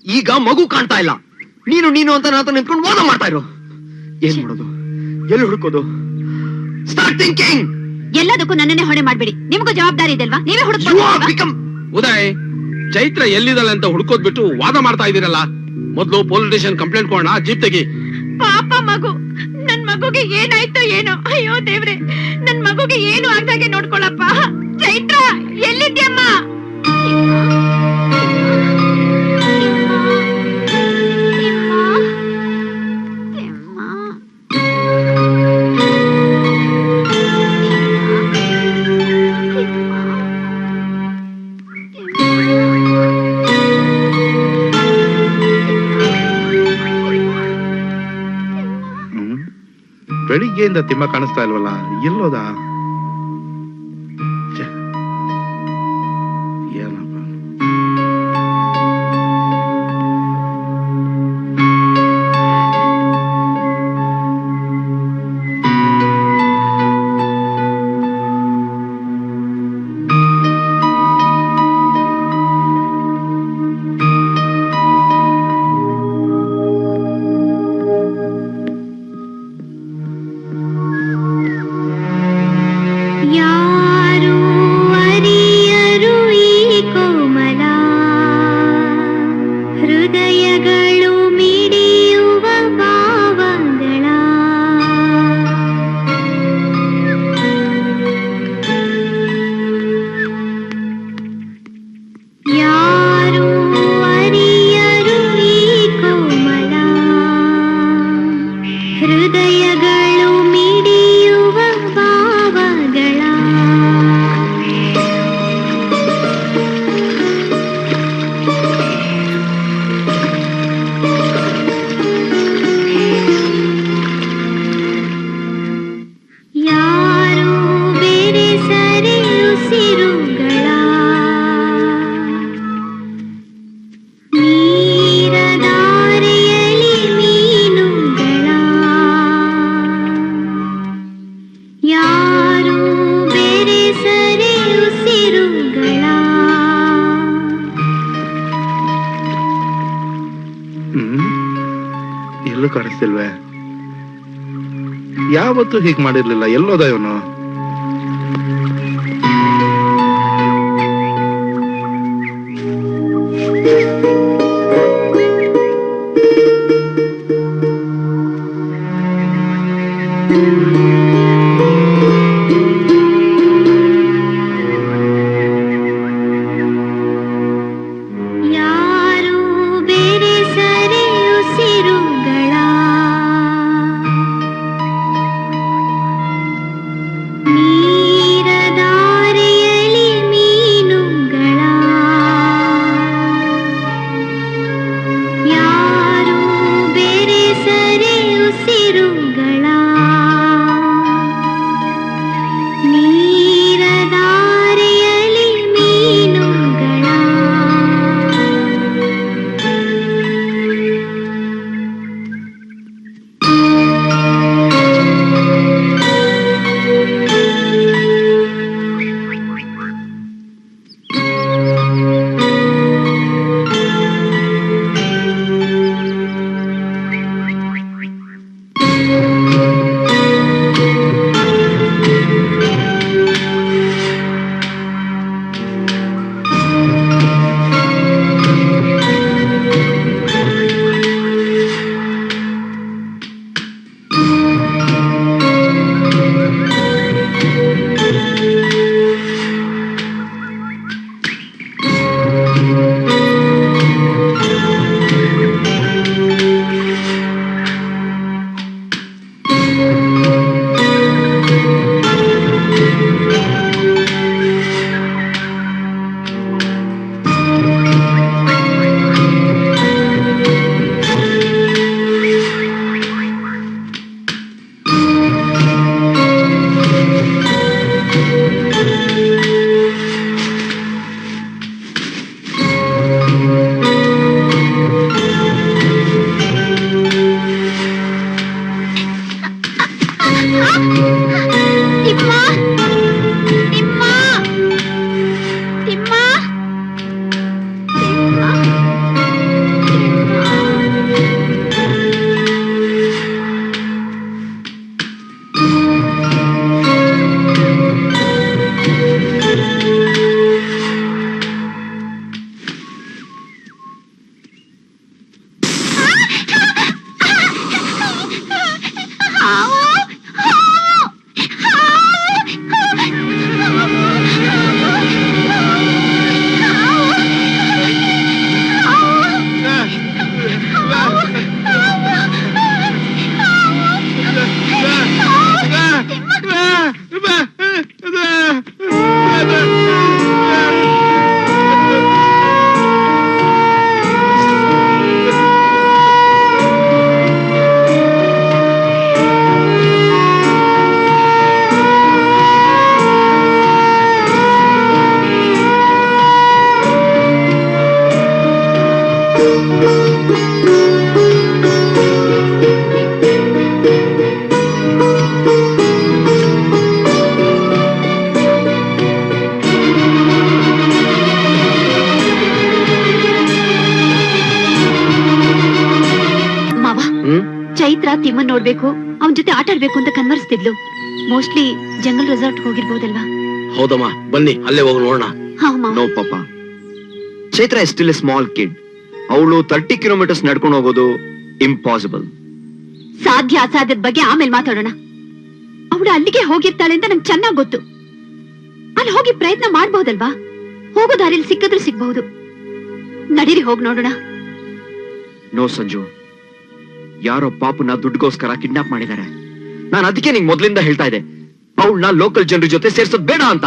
ಈಗ ಮಗು ಕಾಣ್ತಾ ಇಲ್ಲ. ನೀನು ನೀನು ಅಂತ ನಾನು ನಿಂತ್ಕೊಂಡು ವಾದ ಮಾಡ್ತಾ ಇರೋ. ಏನ್ ಮಾಡೋದು, ಎಲ್ಲಿ ಹುಡುಕೋದು? Start thinking. ಎಲ್ಲದಕ್ಕೂ ನನ್ನನ್ನೇ ಹೊಣೆ ಮಾಡ್ಬೇಡಿ, ನಿಮಗೂ ಜವಾಬ್ದಾರಿ ಇದೆ ಅಲ್ವಾ? ನೀವೇ ಹುಡುಕ್ಬೋದು. ಉದಯ್, ಚೈತ್ರ ಎಲ್ಲಿದ್ದಾಳೆ ಅಂತ ಹುಡ್ಕೋದ್ ಬಿಟ್ಟು ವಾದ ಮಾಡ್ತಾ ಇದೀರಲ್ಲ. ಮೊದ್ಲು ಪೊಲೀಸ್ ಸ್ಟೇಷನ್ ಕಂಪ್ಲೇಂಟ್ ಕೊಡೋಣ. ಜೀಪ್ ತೆಗಿ. ಪಾಪ ಮಗು, ನನ್ ಮಗುಗೆ ಏನಾಯ್ತೋ ಏನೋ. ಅಯ್ಯೋ ದೇವ್ರೆ, ನನ್ ಮಗುಗೆ ಏನು ಆಗ್ದಾಗೆ ನೋಡ್ಕೊಳಪ್ಪ. ಚೈತ್ರ ಎಲ್ಲಿದ್ಯಮ್ಮ? ಬೆಳಿಗ್ಗೆಯಿಂದ ತಿಮ್ಮ ಕಾಣಿಸ್ತಾ ಇಲ್ವಲ್ಲ, ಎಲ್ಲೋದ? ಏನಪ್ಪ? ಯಾರು ಅರಿಯರು ಈ ಕೋಮಲ ಹೃದಯಗಳು ಮಿಡಿಯುವ ಭಾವಗಳ. ಯಾರು ಅರಿಯರು ಈ ಕೋಮಲ ಹೃದಯಗಳು ಮಿಡಿಯುವ ಭಾವಗಳ. ಯಾರು ಬೆರೆಸರೆ ಉಸಿರುಗಳ ನೀರದಾರೆಯಲಿ ಮೀನುಗಳ. ಯಾರು ಬೆರೆಸರೆ ಉಸಿರುಗಳ. ಎಲ್ಲೂ ಕಾಣಿಸ್ತಿಲ್ವೇ? ಯಾವತ್ತೂ ಹೀಗ್ ಮಾಡಿರ್ಲಿಲ್ಲ. ಎಲ್ಲೋದ ಇವನು? ಯಾರು ಬೆರೆಸರೆ ಉಸಿರುಗಳ. ಚೈತ್ರ ತಿಮ್ಮನ್ ನೋಡ್ಬೇಕು, ಅವನ್ ಜೊತೆ ಆಟ ಆಡ್ಬೇಕು ಅಂತ ಕನ್ವರ್ಸ್ತಿದ್ಲು. ಮೋಸ್ಟ್ಲಿ ಜಂಗಲ್ ರೆಸಾರ್ಟ್ ಹೋಗಿರ್ಬೋದಲ್ವಾ? ಹೌದಮ್ಮ, ಬನ್ನಿ ಅಲ್ಲೇ ಹೋಗಿ ನೋಡೋಣ. ಹಾ ಮಾವ. ನೋ ಪಾಪ, Chaitra is still a small kid. ಅವಳು 30 ಕಿಲೋಮೀಟರ್ಸ್ ನಡ್ಕೊಂಡು ಹೋಗೋದು ಇಂಪಾಸಿಬಲ್. ಸಾಧ್ಯ ಅಸಾಧ್ಯದ ಬಗ್ಗೆ ಆಮೇಲೆ ಮಾತಾಡೋಣ. ಅವಳು ಅಲ್ಲಿಗೆ ಹೋಗಿರ್ತಾಳೆ ಅಂತ ನಂಗೆ ಚೆನ್ನಾಗ್ ಗೊತ್ತು. ಅಲ್ಲಿ ಹೋಗಿ ಪ್ರಯತ್ನ ಮಾಡ್ಬಹುದಲ್ವಾ? ಹೋಗೋ ದಾರಿಯಲ್ಲಿ ಸಿಕ್ಕಿದ್ರು ಸಿಗ್ಬಹುದು. ನಡೀರಿ ಹೋಗಿ ನೋಡೋಣ. ನೋ ಸಂಜು, ಯಾರೋ ಪಾಪನ ದುಡ್ಡುಗೋಸ್ಕರ ಕಿಡ್ನಾಪ್ ಮಾಡಿದ್ದಾರೆ. ನಾನು ಅದಕ್ಕೆ ನಿಂಗೆ ಮೊದ್ಲಿಂದ ಹೇಳ್ತಾ ಇದ್ದೆ, ಅವಳನ್ನ ಲೋಕಲ್ ಜನರ ಜೊತೆ ಸೇರ್ಸೋದ್ ಬೇಡ ಅಂತ.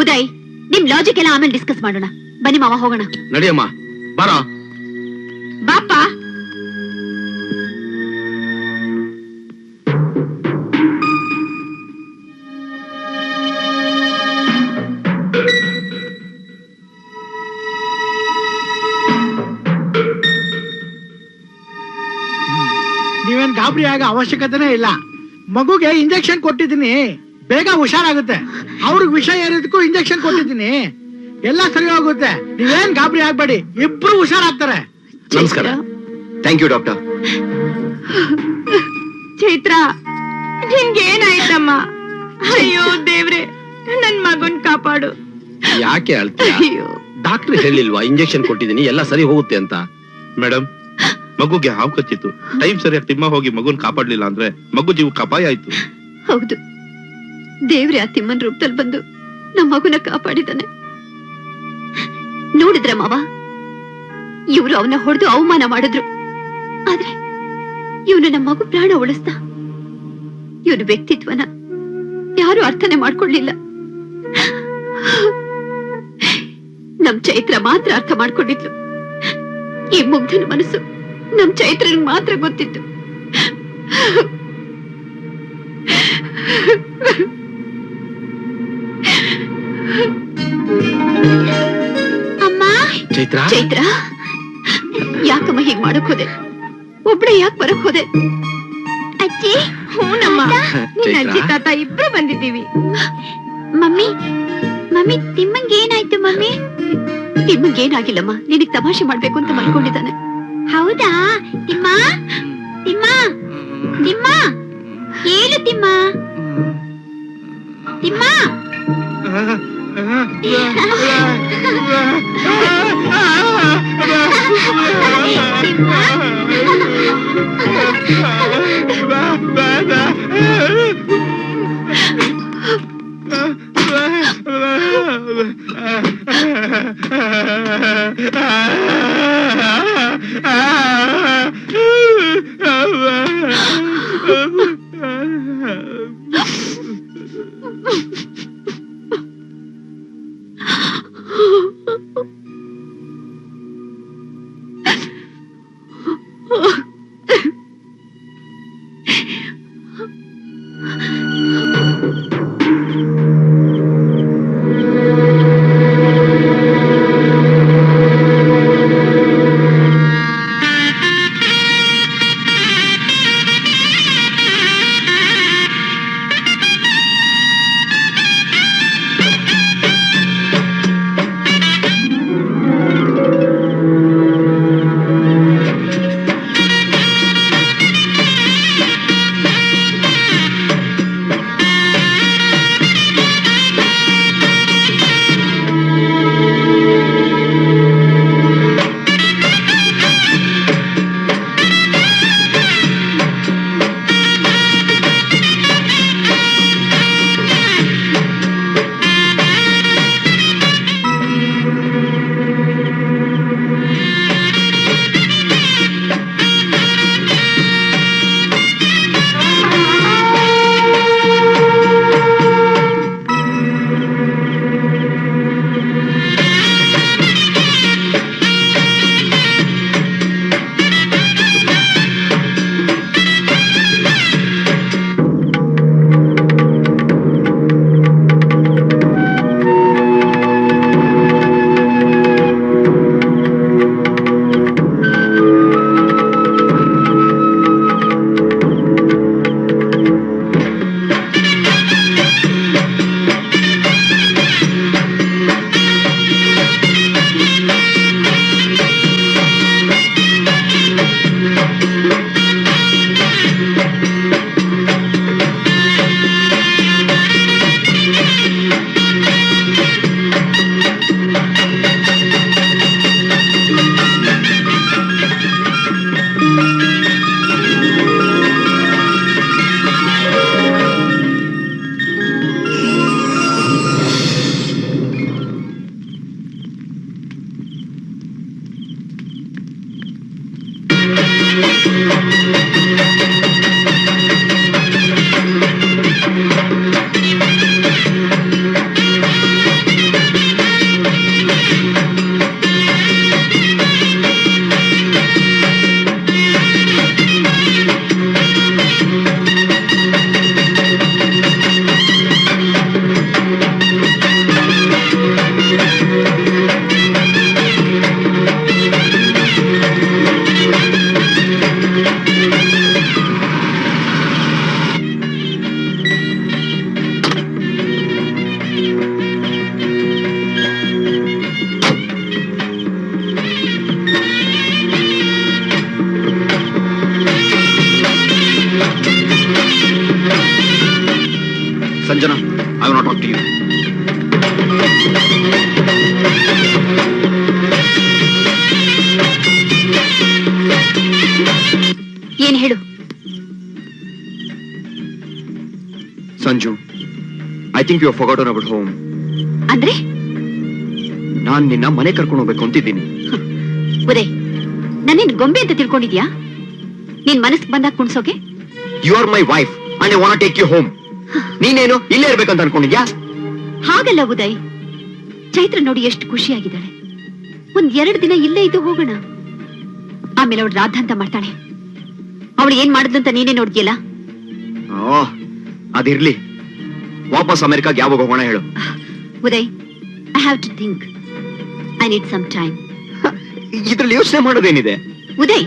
ಉದಯ್, ನಿಮ್ ಲಾಜಿಕ್ ಎಲ್ಲ ಆಮೇಲೆ ಡಿಸ್ಕಸ್ ಮಾಡೋಣ. ಬನ್ನಿ ಮಾವ, ಹೋಗೋಣ. ನಡಿಯಮ್ಮ, ಬರ. ಬಾಪ. ನೀವೇನ್ ಗಾಬರಿ ಆಗೋ ಅವಶ್ಯಕತೆನೇ ಇಲ್ಲ. ಮಗುಗೆ ಇಂಜೆಕ್ಷನ್ ಕೊಟ್ಟಿದ್ದೀನಿ, ಬೇಗ ಹುಷಾರಾಗುತ್ತೆ. ಅವ್ರಿಗೆ ವಿಷ ಏರಿದಕ್ಕೂ ಇಂಜೆಕ್ಷನ್ ಕೊಟ್ಟಿದ್ದೀನಿ, ಎಲ್ಲ ಸರಿ ಹೋಗುತ್ತೆ. ನೀವೇನ್ ಗಾಬರಿ ಆಗ್ಬೇಡಿ, ಇಬ್ರು ಹುಷಾರಾಗ್ತಾರೆ. ನಮಸ್ಕಾರ. Thank you doctor. ಚೈತ್ರ, ನಿನ್ಗೇನಾಯ್ತಮ್ಮ? ಅಯ್ಯೋ ದೇವ್ರೆ, ನನ್ ಮಗನ್ ಕಾಪಾಡು. ಯಾಕೆ ಅಳ್ತೀಯ? ಡಾಕ್ಟರ್ ಹೇಳಿಲ್ವಾ ಇಂಜೆಕ್ಷನ್ ಕೊಟ್ಟಿದ್ದೀನಿ ಎಲ್ಲ ಸರಿ ಹೋಗುತ್ತೆ ಅಂತ? ಮೇಡಮ್, ಮಗುಗೆ ಹಾವು ಕಚ್ಚಿತ್ತು. ಟೈಮ್ ಸರಿಯಾಗಿ ತಿಮ್ಮ ಹೋಗಿ ಮಗುನ್ ಕಾಪಾಡ್ಲಿಲ್ಲ ಅಂದ್ರೆ ಮಗು ಜೀವಕ್ಕೆ ಅಪಾಯ ಆಯ್ತು. ಹೌದು, ದೇವ್ರೆ ಆ ತಿಮ್ಮನ್ ರೂಪದಲ್ಲಿ ಬಂದು ನಮ್ಮ ಮಗುನ ಕಾಪಾಡಿದಾನೆ. ನೋಡಿದ್ರ ಮಾವ, ಇವ್ರು ಅವನ ಹೊಡೆದು ಅವಮಾನ ಮಾಡಿದ್ರು. ಆದ್ರೆ ಇವನು ನಮ್ಮ ಮಗು ಪ್ರಾಣ ಉಳಿಸ್ದ. ಇವನು ವ್ಯಕ್ತಿತ್ವನ ಯಾರು ಅರ್ಥನೆ ಮಾಡ್ಕೊಳ್ಳಿಲ್ಲ. ನಮ್ ಚೈತ್ರ ಮಾತ್ರ ಅರ್ಥ ಮಾಡ್ಕೊಂಡಿದ್ಲು. ಈ ಮುಗ್ಧನ ಮನಸ್ಸು ನಮ್ ಚೈತ್ರನಿಗೆ ಮಾತ್ರ ಗೊತ್ತಿತ್ತು. ಅಮ್ಮ, ಚೈತ್ರ, ಚೈತ್ರ, ಯಾಕಮ್ಮ ಹೀಗ್ ಮಾಡಕ್ ಹೋದೆ? ಒಬ್ಳೆ ಯಾಕೆ ಬರಕ್ ಹೋದೆ? ಅಜ್ಜಿ. ಹೂನಮ್ಮ, ನಿನ್ನ ಚೈತ್ರ. ಅಜ್ಜಿ ತಾತ ಇಬ್ರು ಬಂದಿದ್ದೀವಿ. ಮಮ್ಮಿ, ಮಮ್ಮಿ ತಿಮ್ಮಂಗೆ ಏನಾಯ್ತು ಮಮ್ಮಿ? ನಿಮಗೇನಾಗಿಲ್ಲಮ್ಮ, ನಿನಗ್ ತಮಾಷೆ ಮಾಡ್ಬೇಕು ಅಂತ ಮಲ್ಕೊಂಡಿದ್ದಾನೆ. ಹೌದಾ? ತಿಮ್ಮ, ತಿಮ್ಮ, ತಿಮ್ಮ, ಹೇಳು Thimma, Thimma. Sanjana, I will not talk to you. ಏನ್ ಹೇಳು? Sanju, I think you forgotten about home. ಅಂದ್ರೆ ನಾನ್ ನಿನ್ನ ಮನೆ ಕರ್ಕೊಂಡು ಹೋಗ್ಬೇಕು ಅಂತಿದ್ದೀನಿ. ಉದಯ್, ನನ್ನೇನ್ ಗೊಂಬೆ ಅಂತ ತಿಳ್ಕೊಂಡಿದ್ಯಾ? ನಿನ್ ಮನಸ್ ಬಂದಾಗ ಕುಣ್ಸೋಕೆ? You are my wife and I want take you home. ನೀನೇನು ಇಲ್ಲೇ ಇರ್ಬೇಕಂತ ಅನ್ಕೊಂಡಿದ್ಯಾ? ಹಾಗಲ್ಲ ಉದಯ್, ಚೈತ್ರ ನೋಡಿ ಎಷ್ಟು ಖುಷಿಯಾಗಿದ್ದಾಳೆ. ಒಂದ್ 2 ದಿನ ಇಲ್ಲೇ ಇದ್ದು ಹೋಗೋಣ. ಆಮೇಲೆ ಅವಳು ರಾಧ ಅಂತ ಮಾಡ್ತಾಳೆ. ಅವಳು ಏನ್ ಮಾಡಿದ್ಲು ಅಂತ ನೀನೇ ನೋಡ್ತೀಯಲ್ಲ. ಅದಿರ್ಲಿ, ವಾಪಸ್ ಅಮೆರಿಕಾಗೆ ಯಾವಾಗ ಹೋಗೋಣ ಹೇಳು. Uday, I have to think. I need some time. ಇದ್ರಲ್ಲಿ ಯೋಚನೆ ಮಾಡೋದೇನಿದೆ? ಉದಯ್,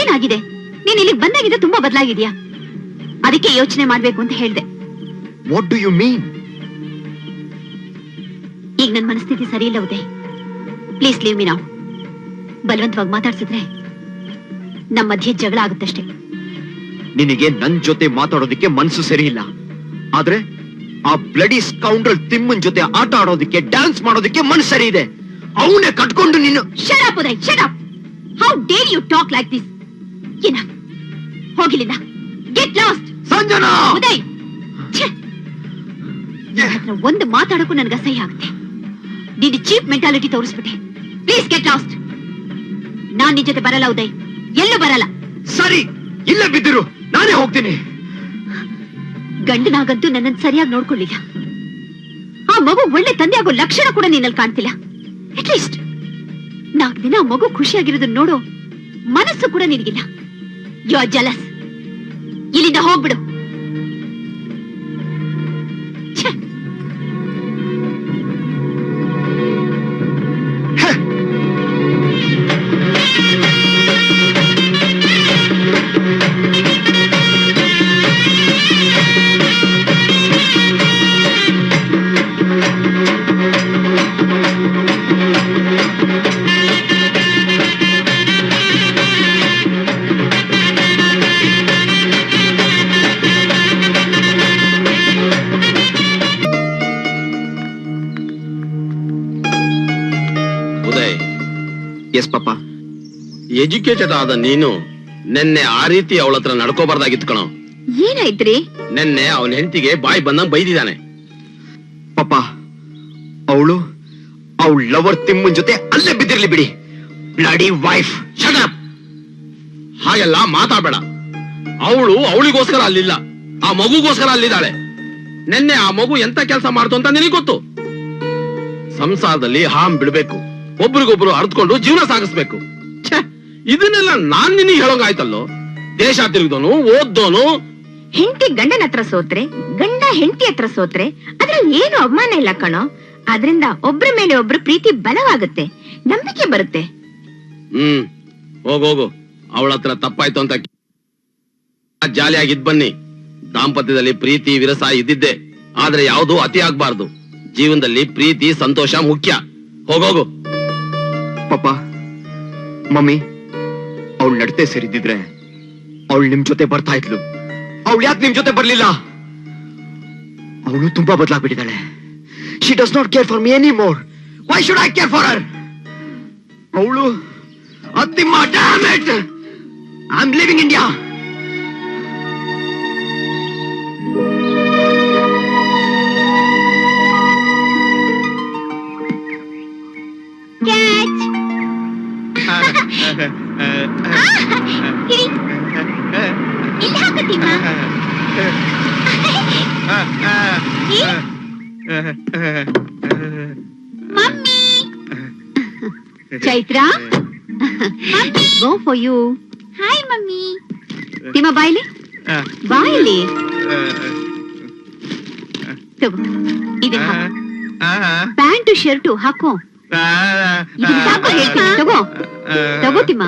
ಏನಾಗಿದೆ? ನೀನ್ ಇಲ್ಲಿಗೆ ಬಂದಾಗಿದ್ದ ತುಂಬಾ ಬದಲಾಗಿದ್ಯಾ. ಅದಕ್ಕೆ ಯೋಚನೆ ಮಾಡ್ಬೇಕು ಅಂತ ಹೇಳ್ದೆ. What do you mean? ಈಗ ನನ್ ಮನಸ್ಥಿತಿ ಸರಿ ಇಲ್ಲ Uday. Please leave me now. ಬಲವಂತವಾಗಿ ಮಾತಾಡ್ಸಿದ್ರೆ ನಮ್ಮ ಮಧ್ಯೆ ಜಗಳ ಆಗುತ್ತಷ್ಟೇ. ನಿನಗೆ ನನ್ ಜೊತೆ ಮಾತಾಡೋದಕ್ಕೆ ಮನ್ಸು ಸರಿ ಇಲ್ಲ, ಆದ್ರೆ ಆ ಬ್ಲಡಿ ಸ್ಕೌಂಡ್ರಲ್ ತಿಮ್ಮನ್ ಜೊತೆ ಆಟ ಆಡೋದಕ್ಕೆ, ಡ್ಯಾನ್ಸ್ ಮಾಡೋದಕ್ಕೆ ಮನ್ಸು ಸರಿ ಇದೆ. ಅವನೇ ಕಟ್ಕೊಂಡು ನೀನು. Shut up Uday, shut up. How dare you talk like this? ಏನ ಹೋಗಿಲ್ಲಿಂದ. Get lost. ಸಂಜನಾ! ಉದಯ್, ಒಂದು ಮಾತಾಡಕ್ಕೂ ನನ್ಗೆ ಅಸಹ್ಯ ಆಗುತ್ತೆ. ನೀನು ಚೀಪ್ ಮೆಂಟಾಲಿಟಿ ತೋರಿಸ್ಬಿಟ್ಟೆ. Please get lost. ನಾನ್ ನಿನ್ ಜೊತೆ ಬರಲ್ಲ ಉದಯ್, ಎಲ್ಲೂ ಬರಲ್ಲ. ಸರಿ, ಇಲ್ಲೇ ಬಿದ್ದಿರು, ನಾನೇ ಹೋಗ್ತೀನಿ. ಗಂಡನಾಗಂತೂ ನನ್ನನ್ನು ಸರಿಯಾಗಿ ನೋಡ್ಕೊಳ್ಳಿಲ್ಲ. ಆ ಮಗು ಒಳ್ಳೆ ತಂದೆ ಆಗೋ ಲಕ್ಷಣ ಕೂಡ ನಿನ್ನಲ್ಲಿ ಕಾಣ್ತಿಲ್ಲ. ಅಟ್ಲೀಸ್ಟ್ 4 ದಿನ ಆ ಮಗು ಖುಷಿಯಾಗಿರೋದನ್ನ ನೋಡೋ ಮನಸ್ಸು ಕೂಡ ನಿನಗಿಲ್ಲ. You are jealous. ಇಲ್ಲಿಂದ ಹೋಗ್ಬಿಡು. ಉದಯ್, ಎಸ್ ಪಾಪ. ಎಜುಕೇಟೆಡ್ ಆದ ನೀನು ನೆನ್ನೆ ಆ ರೀತಿ ಅವಳ ಹತ್ರ ನಡ್ಕೋಬಾರ್ದಾಗಿತ್ತು ಕಣೋ. ಏನಾಯ್ತ್ರಿ? ನೆನ್ನೆ ಅವನ ಹೆಂಡತಿಗೆ ಬಾಯಿ ಬಂದಂಗ್ ಬೈದಿದ್ದಾನೆ. ಪಾಪ, ಅವಳ ಲವರ್ ತಿಮ್ಮನ್ ಜೊತೆ ಅಲ್ಲೇ ಬಿದ್ದಿರ್ಲಿ ಬಿಡಿ. Bloody wife. Shut up. ಹಾಗೆಲ್ಲ ಮಾತಾಡಬೇಡ. ಅವಳಿಗೋಸ್ಕರ ಅಲ್ಲಿಲ್ಲ, ಆ ಮಗುಗೋಸ್ಕರ ಅಲ್ಲಿದ್ದಾಳೆ. ನೆನ್ನೆ ಆ ಮಗು ಎಂತ ಕೆಲಸ ಮಾಡ್ತು ಅಂತ ನಿನಗೆ ಗೊತ್ತು. ಸಂಸಾರದಲ್ಲಿ ಹಾಮ್ ಬಿಡ್ಬೇಕು, ಒಬ್ರಿಗೊಬ್ರು ಅರ್ತ್ಕೊಂಡು ಜೀವನ ಸಾಗಿಸ್ಬೇಕು. ಇದನ್ನೆಲ್ಲ ನಾನ್ ನಿನಗೆ ಹೇಳೋಂಗಾಯ್ತಲ್ಲೋ. ದೇಶ ತಿರುಗಿದೋನು, ಓದ್ದೋನು. ಹೆಂಡತಿ ಗಂಡನ ಹತ್ರ ಸೋತ್ರೆ, ಗಂಡ ಹೆಂಡತಿ ಹತ್ರ ಸೋತ್ರೆ ಅದ್ರಲ್ಲಿ ಏನು ಅವಮಾನ ಇಲ್ಲ ಕಣೋ. ಅದ್ರಿಂದ ಒಬ್ರ ಮೇಲೆ ಒಬ್ರು ಪ್ರೀತಿ ಬಲವಾಗುತ್ತೆ, ನಂಬಿಕೆ ಬರುತ್ತೆ. ಹೋಗೋಗು. ಅವಳ ಹತ್ರ ತಪ್ಪಾಯ್ತು ಅಂತ ಜಾಲಿಯಾಗಿದ್ ಬನ್ನಿ. ದಾಂಪತ್ಯದಲ್ಲಿ ಪ್ರೀತಿ ವಿರಸ ಇದ್ದಿದ್ದೆ, ಆದ್ರೆ ಯಾವುದು ಅತಿ ಆಗ್ಬಾರ್ದು. ಜೀವನದಲ್ಲಿ ಪ್ರೀತಿ ಸಂತೋಷ ಮುಖ್ಯ. ಹೋಗೋಗು. ಪಾಪ, ಮಮ್ಮಿ, ಅವಳು ನಡತೆ ಸೇರಿದ್ದಿದ್ರೆ ಅವಳು ನಿಮ್ ಜೊತೆ ಬರ್ತಾ ಇದ್ಲು. ಅವಳು ಯಾಕೆ ನಿಮ್ ಜೊತೆ ಬರ್ಲಿಲ್ಲ? ಅವಳು ತುಂಬಾ ಬದಲಾಗ್ಬಿಟ್ಟಿದ್ದಾಳೆ. She does not care for me any more. Why should I care for her? ಅವಳು ಅತ್ತಿಮ್ಮ. Damn it, I am living India. Catch. ಇಲ್ಲಿ ಹಾಕು Thimma. Mummy Chaitra, go for you. Hi mummy. Thimma ಬಾಯ್ಲಿ, ಬಾಯ್ಲಿ ತಗೋ. ಇದನ್ನ ಹಾಕು. ಪ್ಯಾಂಟು ಶರ್ಟು ಹಾಕೋ. ಇದನ್ನ ಸಾಕು ಹೇಳ್ತೀನಿ. ತಗೋ ತಗೋ ತಿಮ್ಮ.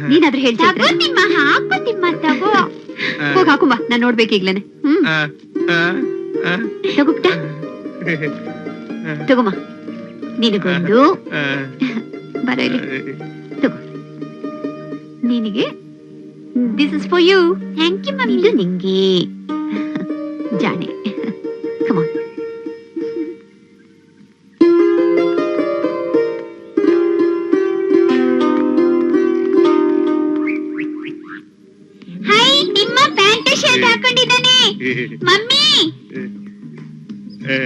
ನೀನಾದ್ರೂ ಹೇಳ್ತಾ ತಗೋ ತಿಮ್ಮ, ಹಾಕು ತಿಮ್ಮ, ತಗೋ. ಹೋಗ್ ಹಾಕು ಬಾ, ನಾನ್ ನೋಡ್ಬೇಕು ಈಗ್ಲೇನೆ. ತಗೋ ಪುಟ್ಟ, ತಗೋಮ್ಮ. ನಿನಗೊಂದು ಬರ ಇಲ್ಲಿ ತಗೋ. ನಿನಗೆ this is for you. Thank you mummy. ಇದು ನಿಂಗೆ. ಜಾಣೆ. Come on. ಹಾಯ್, ನಿಮ್ಮ ಪ್ಯಾಂಟ್ ಶರ್ಟ್ ಹಾಕೊಂಡಿದ್ದಾನೆ. ಮಮ್ಮಿ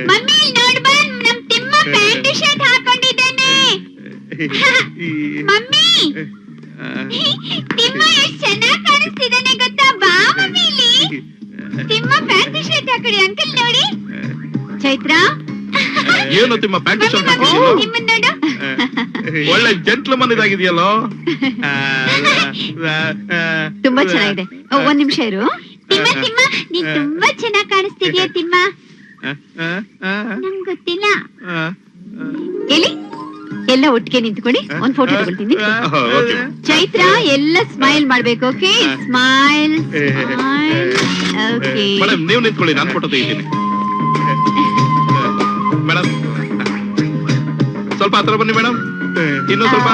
ಮಮ್ಮಿ ನೋಡ್ ಬಾ, ನಮ್ ತಿಮ್ಮ ಪ್ಯಾಂಟ್ ಶರ್ಟ್ ಹಾಕೊಂಡಿದ್ದಾನೆ. ಮಮ್ಮಿ ತಿಮ್ಮ ಎಷ್ಟ್ ಚೆನ್ನಾಗ್ ಕಾಣಿಸ್ತಿದ್ದಾನೆ ಗೊತ್ತಾ? ಬಾ ಮಮ್ಮಿ ಇಲ್ಲಿ. ತಿಮ್ಮ ಪ್ಯಾಂಟ್ ಶರ್ಟ್ ಹಾಕೊಳ್ಳಿ. ಅಂಕಲ್ ನೋಡಿ. ಚೈತ್ರ, ಏನು ತಿಮ್ಮ ಪ್ಯಾಂಟ್ ಶರ್ಟ್ ಮಮ್ಮಿ, ಹಾಕಿದ್ಯಲ್ಲ? ನಿಮ್ಮನ್ ನೋಡು. ಒಳ್ಳೆ ಜೆಂಟ್ಲ್ಮನ್ ಇದಾಗಿದೆಯಲ್ಲೋ. ತುಂಬಾ ಚೆನ್ನಾಗಿದೆ. ಒಂದ್ ನಿಮಿಷ ಇರು. ತಿಮ್ಮ ತಿಮ್ಮ, ನೀನ್ ತುಂಬಾ ಚೆನ್ನಾಗ್ ಕಾಣಿಸ್ತಿದ್ಯಾ ತಿಮ್ಮ. ನಂಗ್ ಗೊತ್ತಿಲ್ಲ. ಎಲ್ಲಿ ಎಲ್ಲ ಒಟ್ಟಿಗೆ ನಿಂತ್ಕೊಳ್ಳಿ, ಒಂದ್ ಫೋಟೋ ತಗೊಳ್ತೀನಿ. ಓಕೆ. ಚೈತ್ರ, ಎಲ್ಲ ಸ್ಮೈಲ್ ಮಾಡ್ಬೇಕು. Okay, smile smile. Okay, madam ನೀವು ನಿಂತ್ಕೊಳ್ಳಿ, ನಾನು ಫೋಟೋ ತೆಗಿತೀನಿ. ಮೇಡಮ್ ಸ್ವಲ್ಪ ಹತ್ರ ಬನ್ನಿ ಮೇಡಮ್. ಇನ್ನೂ ಸ್ವಲ್ಪ.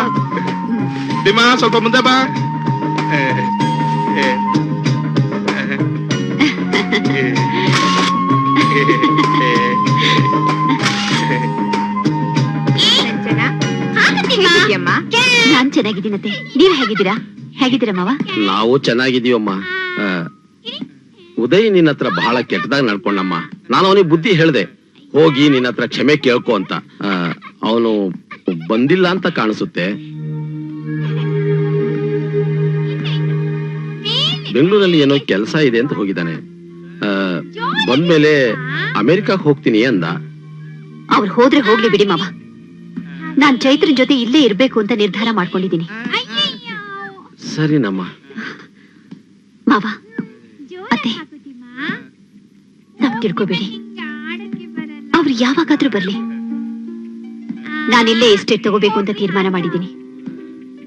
ತಿಮ್ಮ ಸ್ವಲ್ಪ ಮುಂದೆ ಬಾ. ಹಾಕು ತಿಮ್ಮ. ಹೇಗಿದ್ಯಮ್ಮ? ನಾನ್ ಚೆನ್ನಾಗಿದ್ದೀನತ್ತೆ. ನೀವ್ ಹೇಗಿದ್ದೀರಾ? ಹೇಗಿದ್ದೀರಾ ಮಾವ? ನಾವು ಚೆನ್ನಾಗಿದೀವಮ್ಮ. ಉದಯ್ ನಿನ್ನ ಹತ್ರ ಬಹಳ ಕೆಟ್ಟದಾಗ ನಡ್ಕೊಂಡಮ್ಮ. ನಾನು ಅವನಿಗೆ ಬುದ್ಧಿ ಹೇಳ್ದೆ, ಹೋಗಿ ನಿನ್ನ ಹತ್ರ ಕ್ಷಮೆ ಕೇಳ್ಕೊ ಅಂತ. ಅವನು ಬಂದಿಲ್ಲ ಅಂತ ಕಾಣಿಸುತ್ತೆ. ಬೆಂಗಳೂರಲ್ಲಿ ಏನೋ ಕೆಲಸ ಇದೆ ಅಂತ ಹೋಗಿದ್ದಾನೆ. ಬಂದ್ಮೇಲೆ ಅಮೆರಿಕಕ್ಕೆ ಹೋಗ್ತೀನಿ ಅಂದ. ಅವ್ರು ಹೋದ್ರೆ ಹೋಗ್ಲಿ ಬಿಡಿ ಮಾವ. ನಾನ್ ಚೈತ್ರನ್ ಜೊತೆ ಇಲ್ಲೇ ಇರ್ಬೇಕು ಅಂತ ನಿರ್ಧಾರ ಮಾಡ್ಕೊಂಡಿದ್ದೀನಿ. ಅಯ್ಯಯ್ಯೋ. ಸರಿನಮ್ಮ. ಮಾವ, ಜೋರಾಗಿ ಅತ್ತೆ. ಹಾಕು ತಿಮ್ಮ. ನಾವ್ ತಿಳ್ಕೊಬೇಡಿ. ನಿಂಗೆ ಆಡಕ್ಕೆ ಬರಲ್ಲ. ಅವ್ರು ಯಾವಾಗಾದ್ರೂ ಬರ್ಲಿ, ನಾನಿಲ್ಲೇ ಎಸ್ಟೇಟ್ ತಗೋಬೇಕು ಅಂತ ತೀರ್ಮಾನ ಮಾಡಿದ್ದೀನಿ.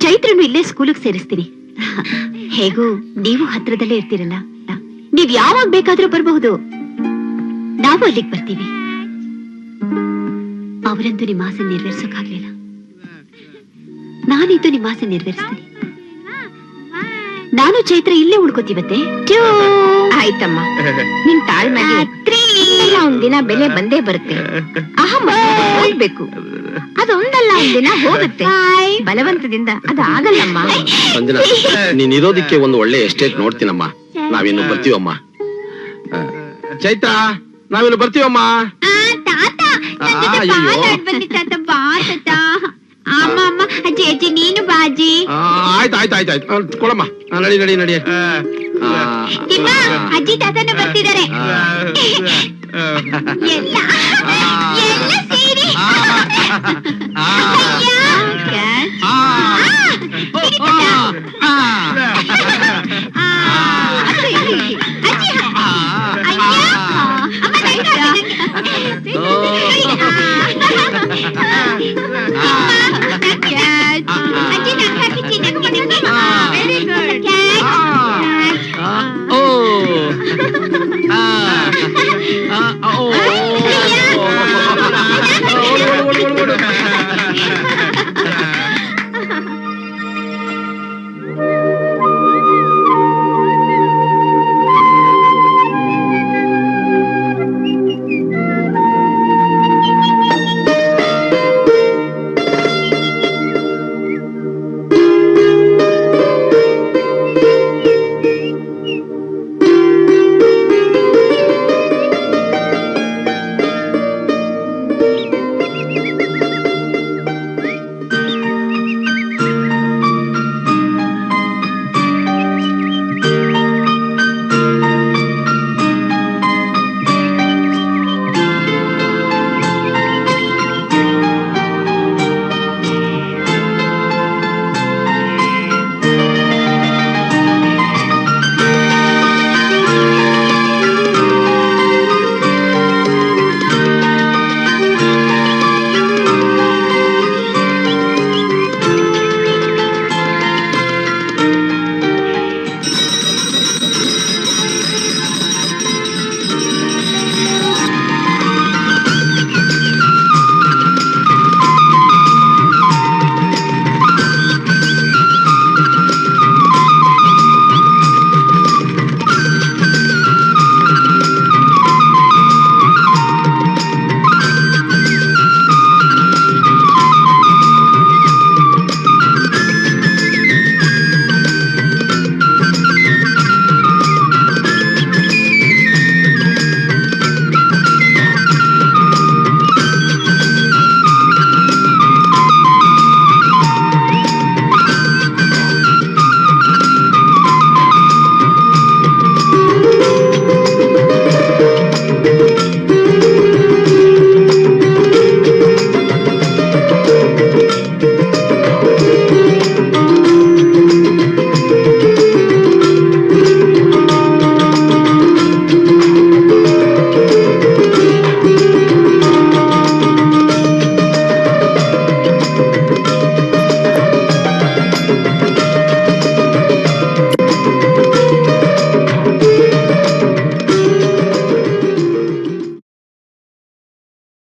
ಚೈತ್ರನು ಇಲ್ಲೇ ಸ್ಕೂಲಿಗೆ ಸೇರಿಸ್ತೀನಿ. ಹೇಗೂ ನೀವು ಹತ್ರದಲ್ಲೇ ಇರ್ತೀರಲ್ಲ, ನೀವ್ ಯಾವಾಗ ಬೇಕಾದ್ರೂ ಬರಬಹುದು. ನಾವು ಅಲ್ಲಿಗೆ ಬರ್ತೀವಿ. ಅವರಂತೂ ನಿಮ್ಮ ಆಸೆ ನೆರವೇರ್ಸೋಕಾಗ್ಲಿಲ್ಲ. ನಾನಿದ್ದು ನಿಮ್ಮ ಆಸೆ ನೆರವೇರಿಸ್ತೀನಿ. ನಾನು ಚೈತ್ರ ಇಲ್ಲೇ ಉಳ್ಕೋತೀವತ್ತೆ. ಆಯ್ತಮ್ಮ, ನಿನ್ ತಾಳ್ಮೆಗೆ ಒಂದಿನ ಬೆಲೆ ಬಂದೇ ಬರುತ್ತೆ. ಹೋಗ್ಬೇಕು, ಅದೊಂದಲ್ಲ ಒಂದಿನ ಹೋಗುತ್ತೆ. ಬಲವಂತದಿಂದ ಅದು ಆಗಲ್ಲಮ್ಮ. ಸಂಜನಾ, ನೀನ್ ಇರೋದಿಕ್ಕೆ ಒಂದು ಒಳ್ಳೆ ಎಸ್ಟೇಟ್ ನೋಡ್ತೀನಮ್ಮ. ನಾವಿನ್ನು ಬರ್ತೀವಮ್ಮ. ಚೈತ್ರ, ನಾವಿನ್ನು ಬರ್ತೀವಮ್ಮ. ತಾತ, ನನ್ ಜೊತೆ ಅಯ್ಯೋ. ಬಾಲ್ ಆಡ್ ಬನ್ನಿ ತಾತ, ಬಾ ತಾತ. ಅಮ್ಮ ಅಮ್ಮ, ಅಜ್ಜಿ ಅಜ್ಜಿ ನೀನು ಬಾಜಿ. ಆಯ್ತು ಆಯ್ತು ಆಯ್ತು ಆಯ್ತು. ಕೊಡಮ್ಮ. ನಡಿ ನಡಿ ನಡಿ. ತಿಮ್ಮ, ಅಜ್ಜಿ ತಾತನು ಬರ್ತಿದ್ದಾರೆ. ಎಲ್ಲ ಎಲ್ಲ ಸೇರಿ